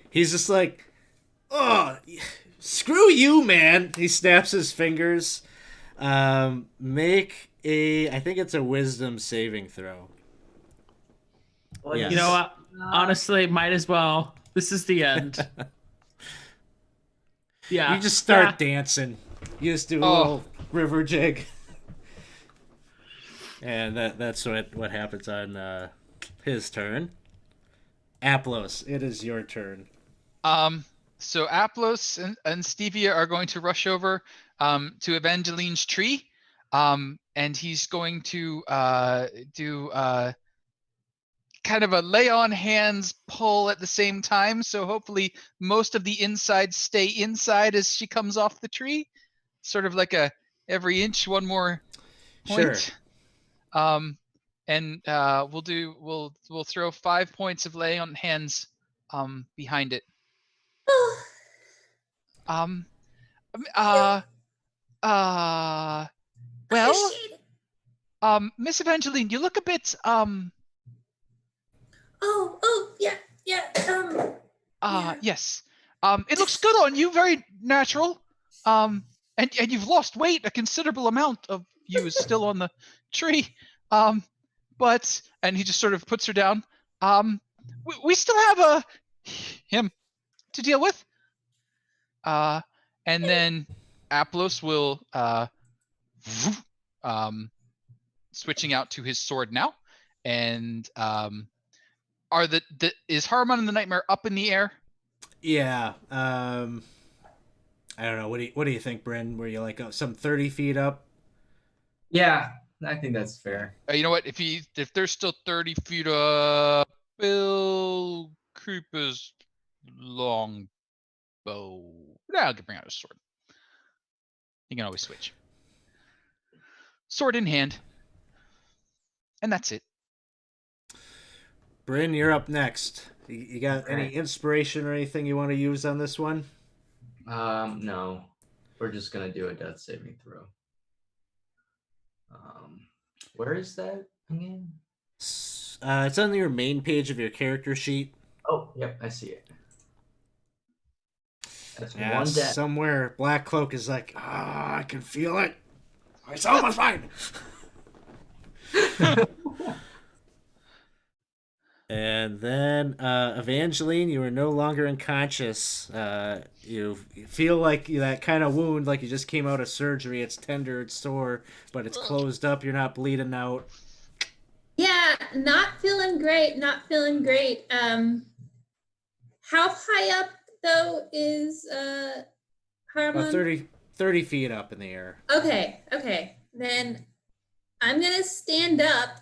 He's just like, oh, screw you, man. He snaps his fingers. Make I think it's a wisdom saving throw. Well, Yes. You know what? Honestly, might as well. This is the end. Yeah. You just start dancing. You just do a little river jig. And that's what happens on his turn. Aplos, it is your turn. So Aplos and Stevia are going to rush over to Evangeline's tree. And he's going to do kind of a lay on hands pull at the same time. So hopefully most of the inside stay inside as she comes off the tree. Sort of like a every inch one more point. Sure. And we'll throw 5 points of lay on hands behind it. Um. Uh. Well. Appreciate it. Miss Evangeline, you look a bit. Oh, yeah. Yeah. Yes. It looks good on you. Very natural. And you've lost weight. A considerable amount of you is still on the tree. But and he just sort of puts her down. We still have him to deal with. And then Aplos will switching out to his sword now, and is Harmon and the Nightmare up in the air? Yeah. I don't know. What do you think, Bryn? Were you like some 30 feet up? Yeah, I think that's fair. You know what? If they're still 30 feet up, Bill creep his long bow. Nah, I'll bring out his sword. You can always switch. Sword in hand. And that's it. Bryn, you're up next. You got any inspiration or anything you want to use on this one? No. We're just gonna do a death saving throw. Where is that again? It's on your main page of your character sheet. Oh, yep, I see it. That's Yeah, one death. somewhere Black Cloak is like, I can feel it. It's almost fine. And then Evangeline, you are no longer unconscious. You feel like that kind of wound, like you just came out of surgery. It's tender, it's sore, but it's closed up. You're not bleeding out. Yeah, not feeling great. How high up though is Harmon? 30 feet up in the air. Okay. Then I'm gonna stand up,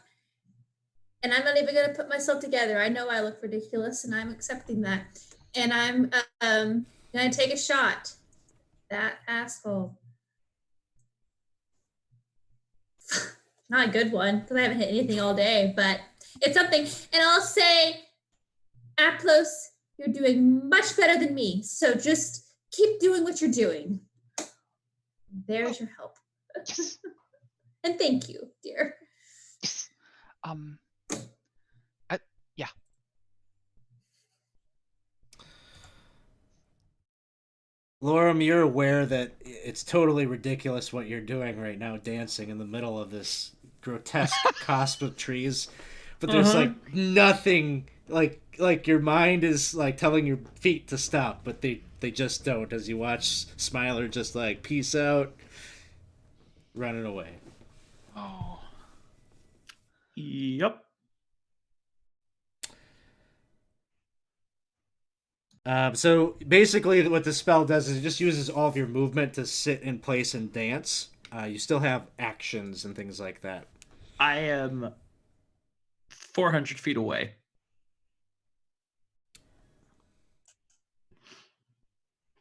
and I'm not even gonna put myself together. I know I look ridiculous, and I'm accepting that. And I'm gonna take a shot. That asshole. Not a good one, because I haven't hit anything all day, but it's something. And I'll say, Aplos, you're doing much better than me. So just keep doing what you're doing. There's your help. Yes. And thank you, dear. Yes. Yeah. Lorem, you're aware that it's totally ridiculous what you're doing right now, dancing in the middle of this grotesque cosp of trees. But there's like nothing, like your mind is like telling your feet to stop, but they just don't. As you watch Smiler just like peace out, running away. Oh. Yep. So basically, what the spell does is it just uses all of your movement to sit in place and dance. You still have actions and things like that. I am 400 feet away.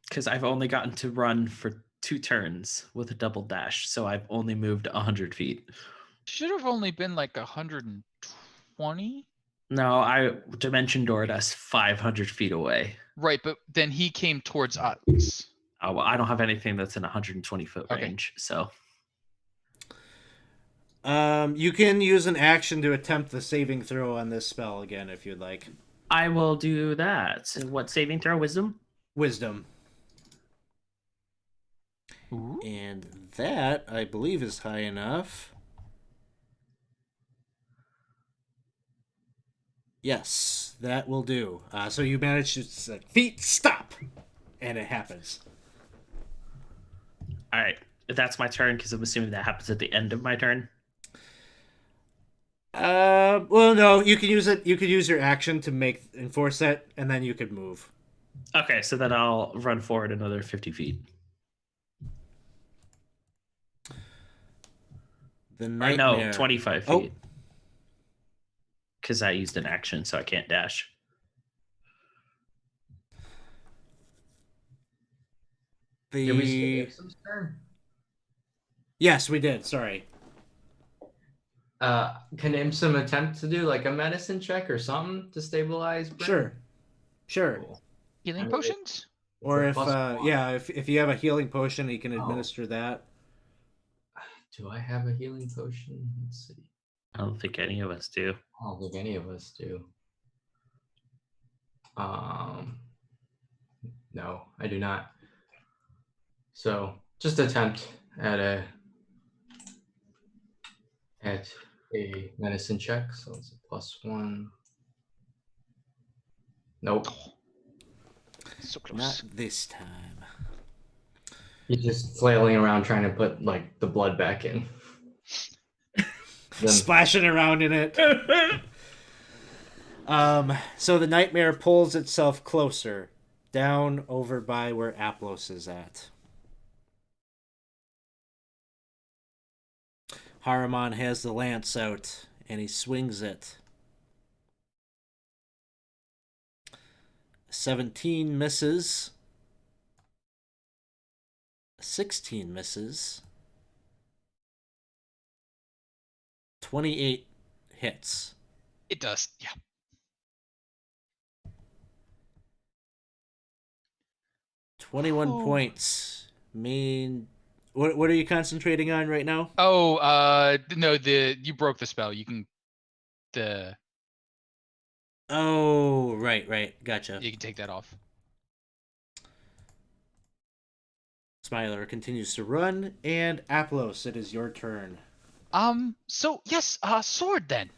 Because I've only gotten to run for 2 turns with a double dash, so I've only moved 100 feet. Should have only been like 120. No, I dimension doored us 500 feet away. Right, but then he came towards us. Oh, well, I don't have anything that's in 120 foot Okay. range, so. You can use an action to attempt the saving throw on this spell again if you'd like. I will do that. What saving throw? Wisdom? Wisdom. Ooh. And that, I believe, is high enough. Yes, that will do. So you manage to say, feet, stop! And it happens. All right. That's my turn, because I'm assuming that happens at the end of my turn. Well, no, you can use it. You could use your action to enforce that, and then you could move. Okay, so then I'll run forward another 50 feet. The Or nightmare. no, 25 feet. Oh. Because I used an action, so I can't dash. The... Did we skip some turn? Yes, we did. Sorry. Can Imsum attempt to do like a medicine check or something to stabilize Bryn? Sure. Cool. Healing I'm potions? Or For if +1. if you have a healing potion, he can Oh. administer that. Do I have a healing potion? Let's see. I don't think any of us do. I don't think any of us do. No, I do not. So just attempt at a medicine check. So it's a +1. Nope. So close. Not this time. He's just flailing around trying to put like the blood back in. Then- Splashing around in it. So the nightmare pulls itself closer, down over by where Aplos is at. Haruman has the lance out, and he swings it. 17 misses. 16 misses. 28 hits. It does. Yeah. 21 Oh. points. What are you concentrating on right now? Oh, no, you broke the spell. You can Oh, right. Gotcha. you can take that off. Smiler continues to run, and Aplos, it is your turn. So yes, sword then.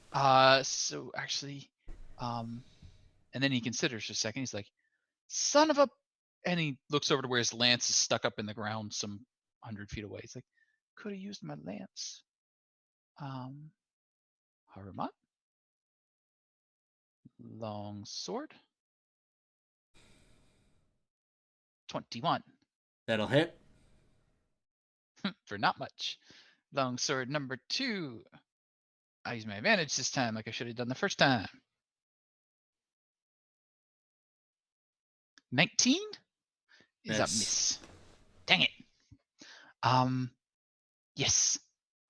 So actually, and then he considers for a second. He's like, son of a, and he looks over to where his lance is stuck up in the ground some 100 feet away. He's like, could have used my lance. Harumat. Long sword. 21 That'll hit. for not much. Long sword number 2. I use my advantage this time, like I should have done the first time. 19 is a Miss. miss. Dang it. Yes.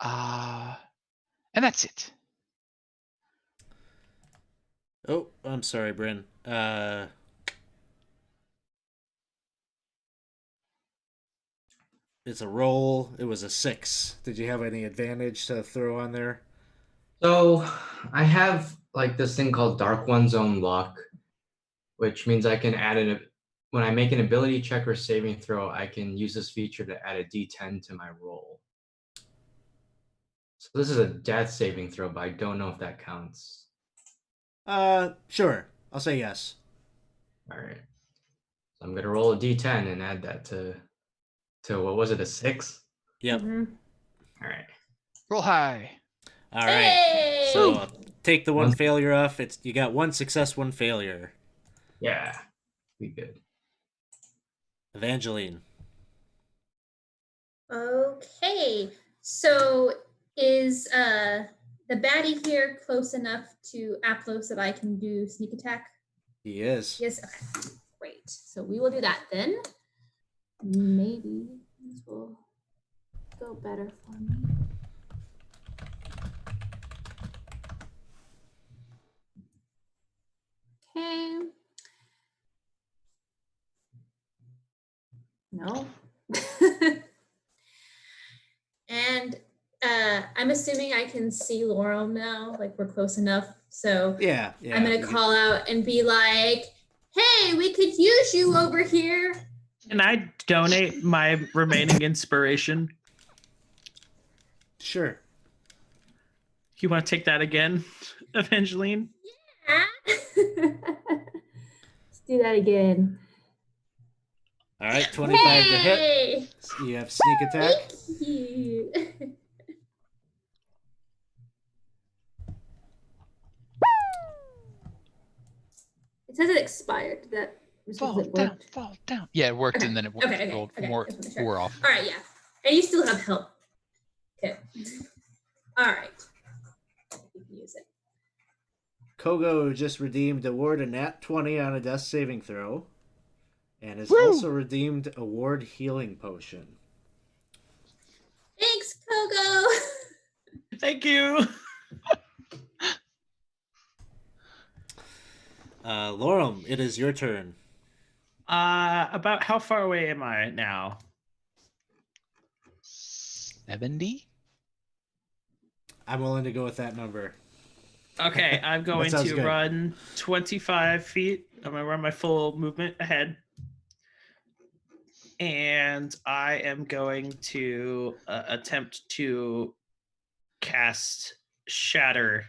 And that's it. Oh, I'm sorry, Bryn. It's a roll. It was a 6. Did you have any advantage to throw on there? So I have like this thing called Dark One Zone Luck, which means I can add when I make an ability check or saving throw, I can use this feature to add a D10 to my roll. So this is a death saving throw, but I don't know if that counts. Sure. I'll say yes. All right. So I'm gonna roll a D10 and add that to what was it, a 6? Yep. Mhm. All right. Roll high. All right. Hey! So take the one One- failure off. You got 1 success, 1 failure. Yeah, be good. Evangeline. Okay. So is the baddie here close enough to Aplos that I can do sneak attack? He is. Yes. Okay. Great. So we will do that then. Maybe this will go better for me. Okay. No. And I'm assuming I can see Laurel now, like we're close enough. So Yeah. I'm gonna call out and be like, "Hey, we could use you over here." Can I donate my remaining inspiration? Sure. You want to take that again, Evangeline? Yeah. Let's do that again. All right, 25 to hit. Hey! You have sneak attack. Thank you. It says it expired. Did that just Fall because it down. worked? Fall down. Yeah, it worked, and then it Okay, rolled okay, more just making sure. 4 off. All right, yeah. And you still have help. Okay. All right. You can use it. Kogo just redeemed a ward a nat 20 on a death saving throw, and has Woo! also redeemed a ward healing potion. Thanks, Kogo. Thank you. Laurel, it is your turn. About how far away am I now? 70? I'm willing to go with that number. Okay, I'm going sounds to good. run 25 feet. I'm going to run my full movement ahead. And I am going to attempt to cast Shatter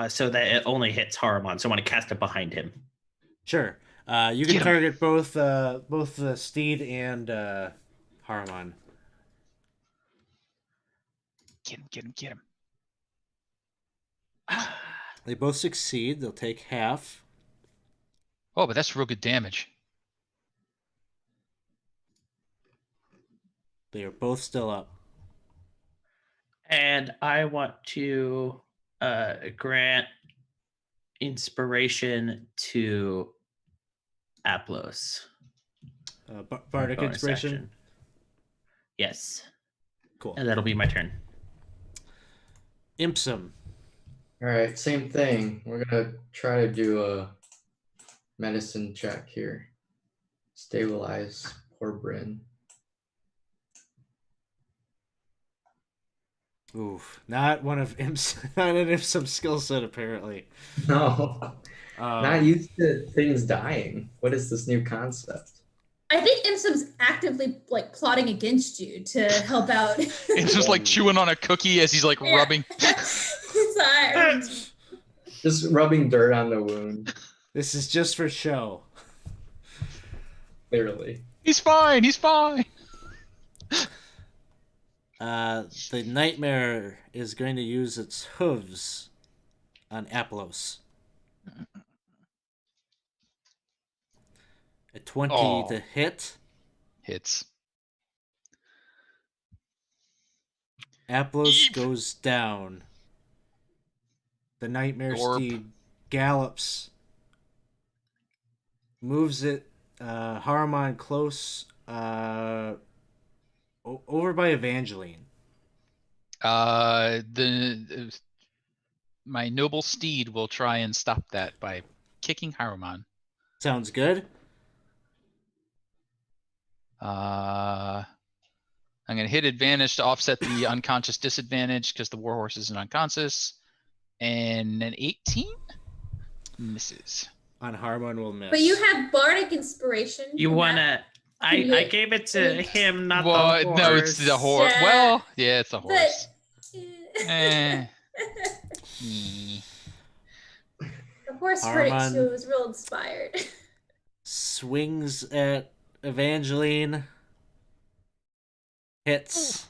so that it only hits Haramon. So I want to cast it behind him. Sure. You can Get him. target both the Steed and Haramon. Get him. They both succeed. They'll take half. Oh, but that's real good damage. They are both still up. And I want to grant inspiration to Aplos. Bardic Bonus inspiration. action. Yes. Cool. And that'll be my turn. Impsum. All right, same thing. We're gonna try to do a medicine check here. Stabilize poor Bryn. Oof. Not one of Impsum. Not an Impsum skill set apparently. No, not used to things dying. What is this new concept? I think Insom's actively like plotting against you to help out. It's just like chewing on a cookie as he's like Yeah. rubbing. Sorry. Just rubbing dirt on the wound. This is just for show. Clearly. He's fine. He's fine. The nightmare is going to use its hooves on Aplos. A 20 Oh. to hit. Hits. Aplos Eep. goes down. The nightmare Gorp. steed gallops. Moves it Haramon close over by Evangeline. My noble steed will try and stop that by kicking Haruman. Sounds good. I'm gonna hit advantage to offset the unconscious disadvantage because the warhorse isn't unconscious, and an 18 misses. On Haramon will miss. But you have bardic inspiration. You from want that. to... Can you- I gave it to him, not Well, the horse. no, it's the horse. Yeah. Well, yeah, it's the horse. But Eh. Hmm. the horse heard it Armand. too. It was real inspired. Swings at Evangeline. Hits.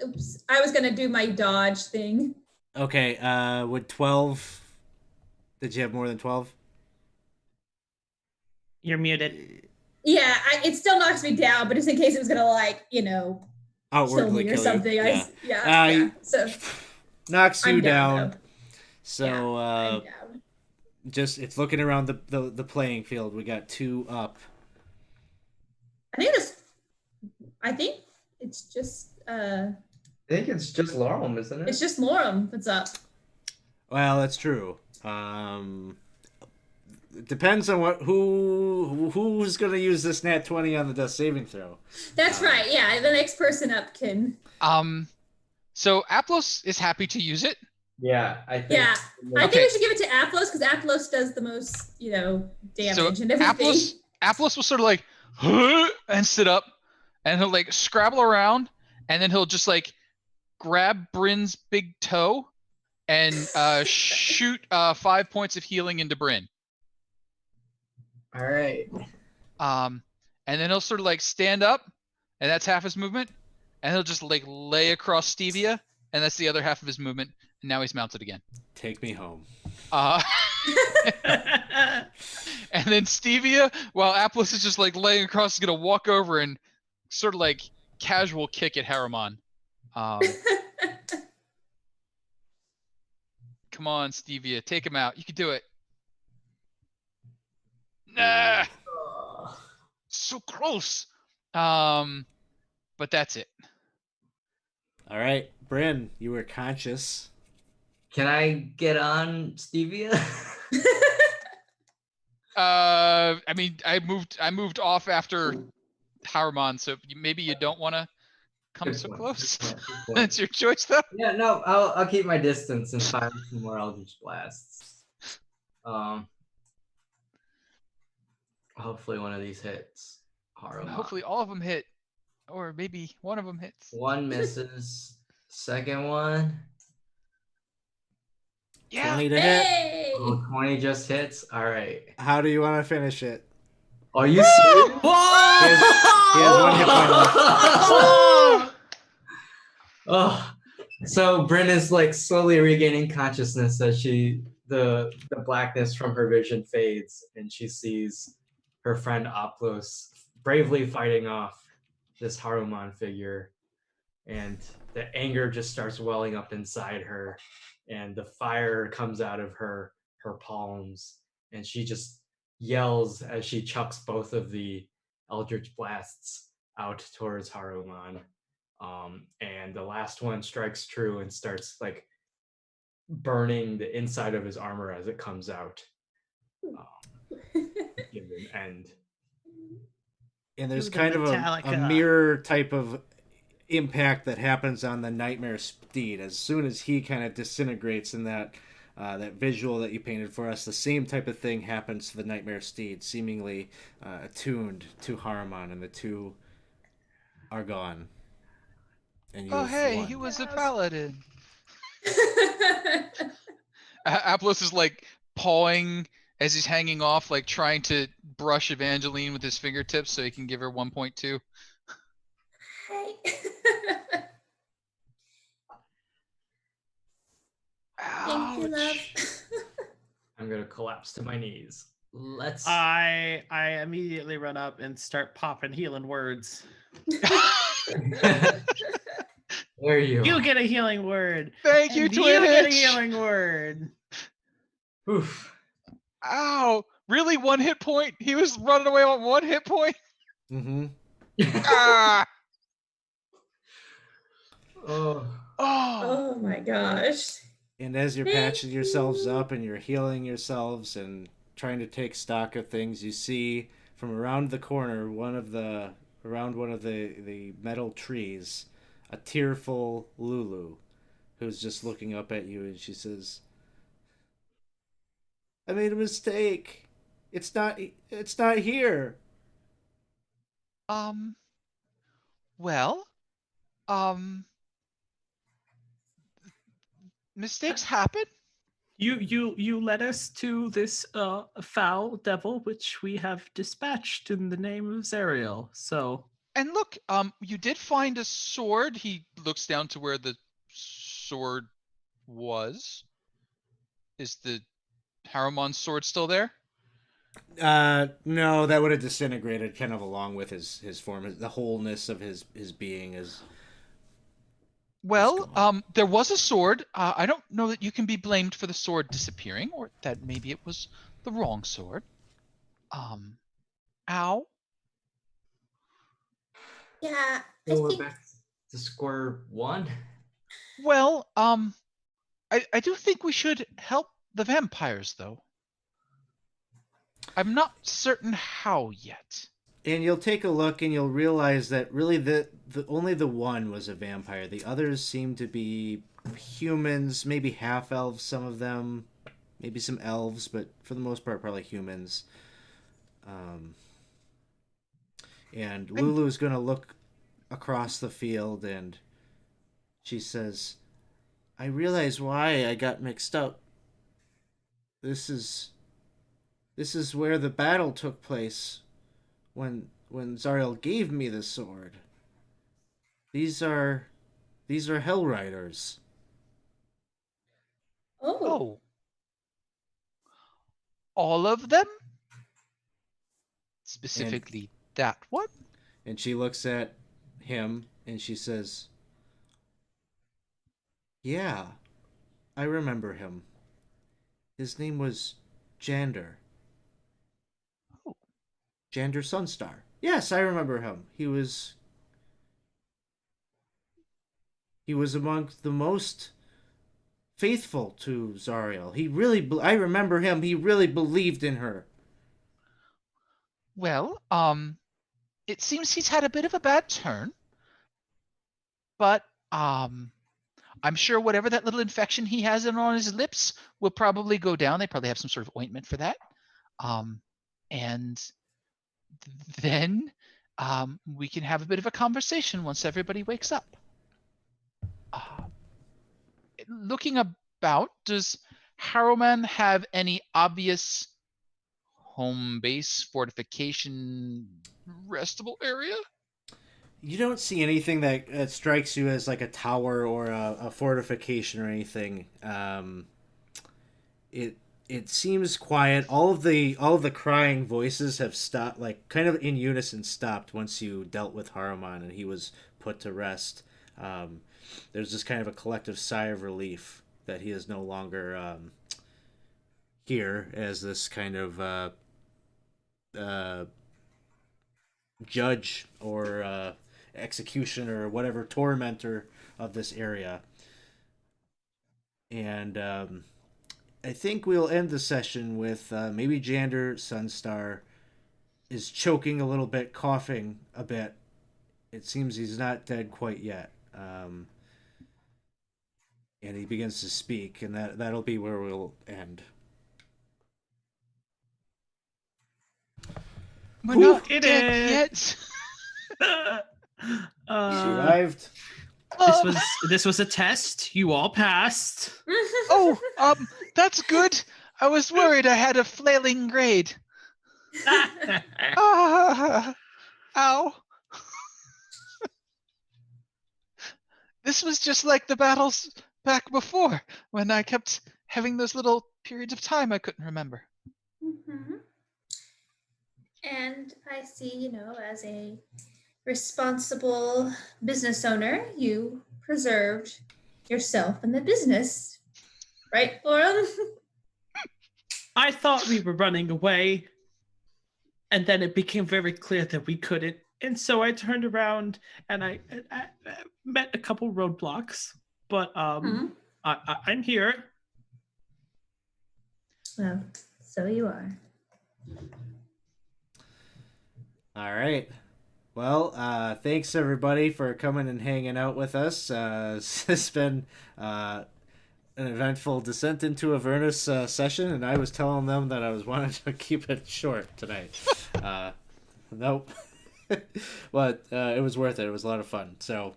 Oops. I was gonna do my dodge thing. Okay, would 12... Did you have more than 12? You're muted. Yeah, it still knocks me down, but just in case it was gonna kill Outwardly me or kill something. you. Yeah. So Knocks you I'm down. though. So I'm down. just it's looking around the playing field. We got 2 up. I think it's just I think it's just Laurel, isn't it? it's just Lorem that's up. Well, that's true. It depends on who's gonna use this nat 20 on the death saving throw. That's right. Yeah, the next person up can. So Aplos is happy to use it. Yeah, I think. Yeah, I Okay. think we should give it to Aplos because Aplos does the most, damage and everything. Aplos will sort of like and sit up, and he'll like scrabble around, and then he'll just like grab Bryn's big toe and shoot 5 points of healing into Bryn. All right. And then he'll sort of like stand up, and that's half his movement, and he'll just like lay across Stevia, and that's the other half of his movement. And now he's mounted again. Take me home. And then Stevia, while Aplos is just like laying across, is gonna walk over and sort of like casual kick at Haramon. Come on, Stevia, take him out. You can do it. Nah, so close. But that's it. All right, Bryn, you were conscious. Can I get on Stevia? I mean, I moved off after Haruman, so maybe you don't want to come Good so point, close. good point, good point. That's your choice, though. Yeah, no, I'll keep my distance and fire some more Eldritch Blasts. Hopefully one of these hits. Haruman. Hopefully, all of them hit, or maybe one of them hits. One misses. Second one. Yeah. 20 to hit. Hey! Oh, 20 just hits. All right. How do you want to finish it? Are you serious? He has 1 hit point left. Oh, so Bryn is like slowly regaining consciousness as the blackness from her vision fades, and she sees her friend Oplos bravely fighting off this Haruman figure, and the anger just starts welling up inside her, and the fire comes out of her palms, and she just yells as she chucks both of the Eldritch Blasts out towards Haruman. And the last one strikes true and starts like burning the inside of his armor as it comes out. Give an end. And there's Do the kind of a Metallica. mirror type of impact that happens on the Nightmare Steed. As soon as he kind of disintegrates in that visual that you painted for us, the same type of thing happens to the Nightmare Steed, seemingly attuned to Haruman, and the two are gone. And Oh, you've hey, won. he was a paladin. Aplos is like pawing as he's hanging off, like trying to brush Evangeline with his fingertips so he can give her 1.2. Hey. Thank you, love. I'm gonna collapse to my knees. Let's. I immediately run up and start popping healing words. There you. You get a healing word. Thank you, And Twitch. you get a healing word. Oof. Ow! Really, 1 hit point? He was running away on 1 hit point? Mm-hmm. Ah! Oh. Oh! Oh my gosh. And as you're Thank patching yourselves you. up and you're healing yourselves and trying to take stock of things, you see from around the corner, around one of the metal trees, a tearful Lulu, who's just looking up at you, and she says, "I made a mistake. It's not here." Well, mistakes happen. You led us to this foul devil, which we have dispatched in the name of Zariel. So And look, you did find a sword. He looks down to where the sword was. Is the Haruman sword still there? No, that would have disintegrated kind of along with his form. The wholeness of his being is. Well, gone. there was a sword. I don't know that you can be blamed for the sword disappearing, or that maybe it was the wrong sword. Ow. Yeah, I So we're think back to square one. Well, I do think we should help the vampires, though. I'm not certain how yet. And you'll take a look and you'll realize that really the only the one was a vampire. The others seem to be humans, maybe half elves, some of them, maybe some elves, but for the most part probably humans. And Lulu is going to look across the field and she says, "I realize why I got mixed up. This is where the battle took place when Zariel gave me the sword. These are Hell Riders." oh. All of them? Specifically that one? And she looks at him and she says, "Yeah, I remember him. His name was Jander. Oh. Jander Sunstar. Yes, I remember him. He was among the most faithful to Zariel. I remember him. He really believed in her." Well, it seems he's had a bit of a bad turn, but I'm sure whatever that little infection he has on his lips will probably go down. They probably have some sort of ointment for that. And then we can have a bit of a conversation once everybody wakes up. Looking about, does Harrowman have any obvious home base, fortification, restable area? You don't see anything that strikes you as like a tower or a fortification or anything. It it seems quiet. All of the crying voices have stopped, like kind of in unison stopped once you dealt with Haruman and he was put to rest. Um, there's just kind of a collective sigh of relief that he is no longer here as this kind of uh, judge or executioner or whatever tormentor of this area. And I think we'll end the session with maybe Jander Sunstar is choking a little bit, coughing a bit. It seems he's not dead quite yet. And he begins to speak, and that'll be where we'll end. We're Who not did dead it? yet. Survived. This was a test. You all passed. Oh, that's good. I was worried I had a flailing grade. Ah, ow. This was just like the battles back before when I kept having those little periods of time I couldn't remember. Mhm. And I see, as a responsible business owner, you preserved yourself and the business, right, Lauren? I thought we were running away, and then it became very clear that we couldn't. And so I turned around and I met a couple roadblocks, but I'm here. Well, so you are. All right. Well, thanks everybody for coming and hanging out with us. It's been an eventful descent into Avernus session, and I was telling them that I was wanting to keep it short tonight. Nope. But it was worth it. It was a lot of fun. So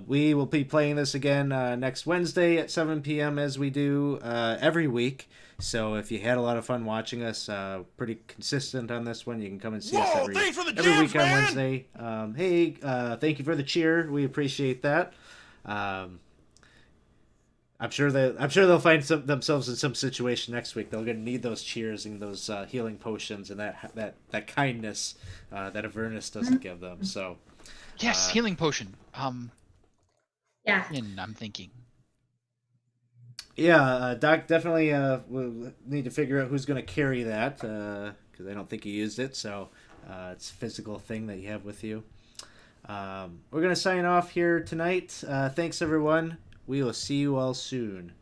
we will be playing this again next Wednesday at 7 p.m. as we do every week. So if you had a lot of fun watching us, pretty consistent on this one, you can come and see us every week on Wednesday. Hey, thank you for the cheer. We appreciate that. I'm sure they'll find themselves in some situation next week. They're going to need those cheers and those healing potions and that kindness that Avernus doesn't give them. So Yes, healing potion. Yeah. And I'm thinking. yeah, Doc definitely will need to figure out who's going to carry that because I don't think he used it. So it's a physical thing that you have with you. We're going to sign off here tonight. Thanks everyone. We will see you all soon.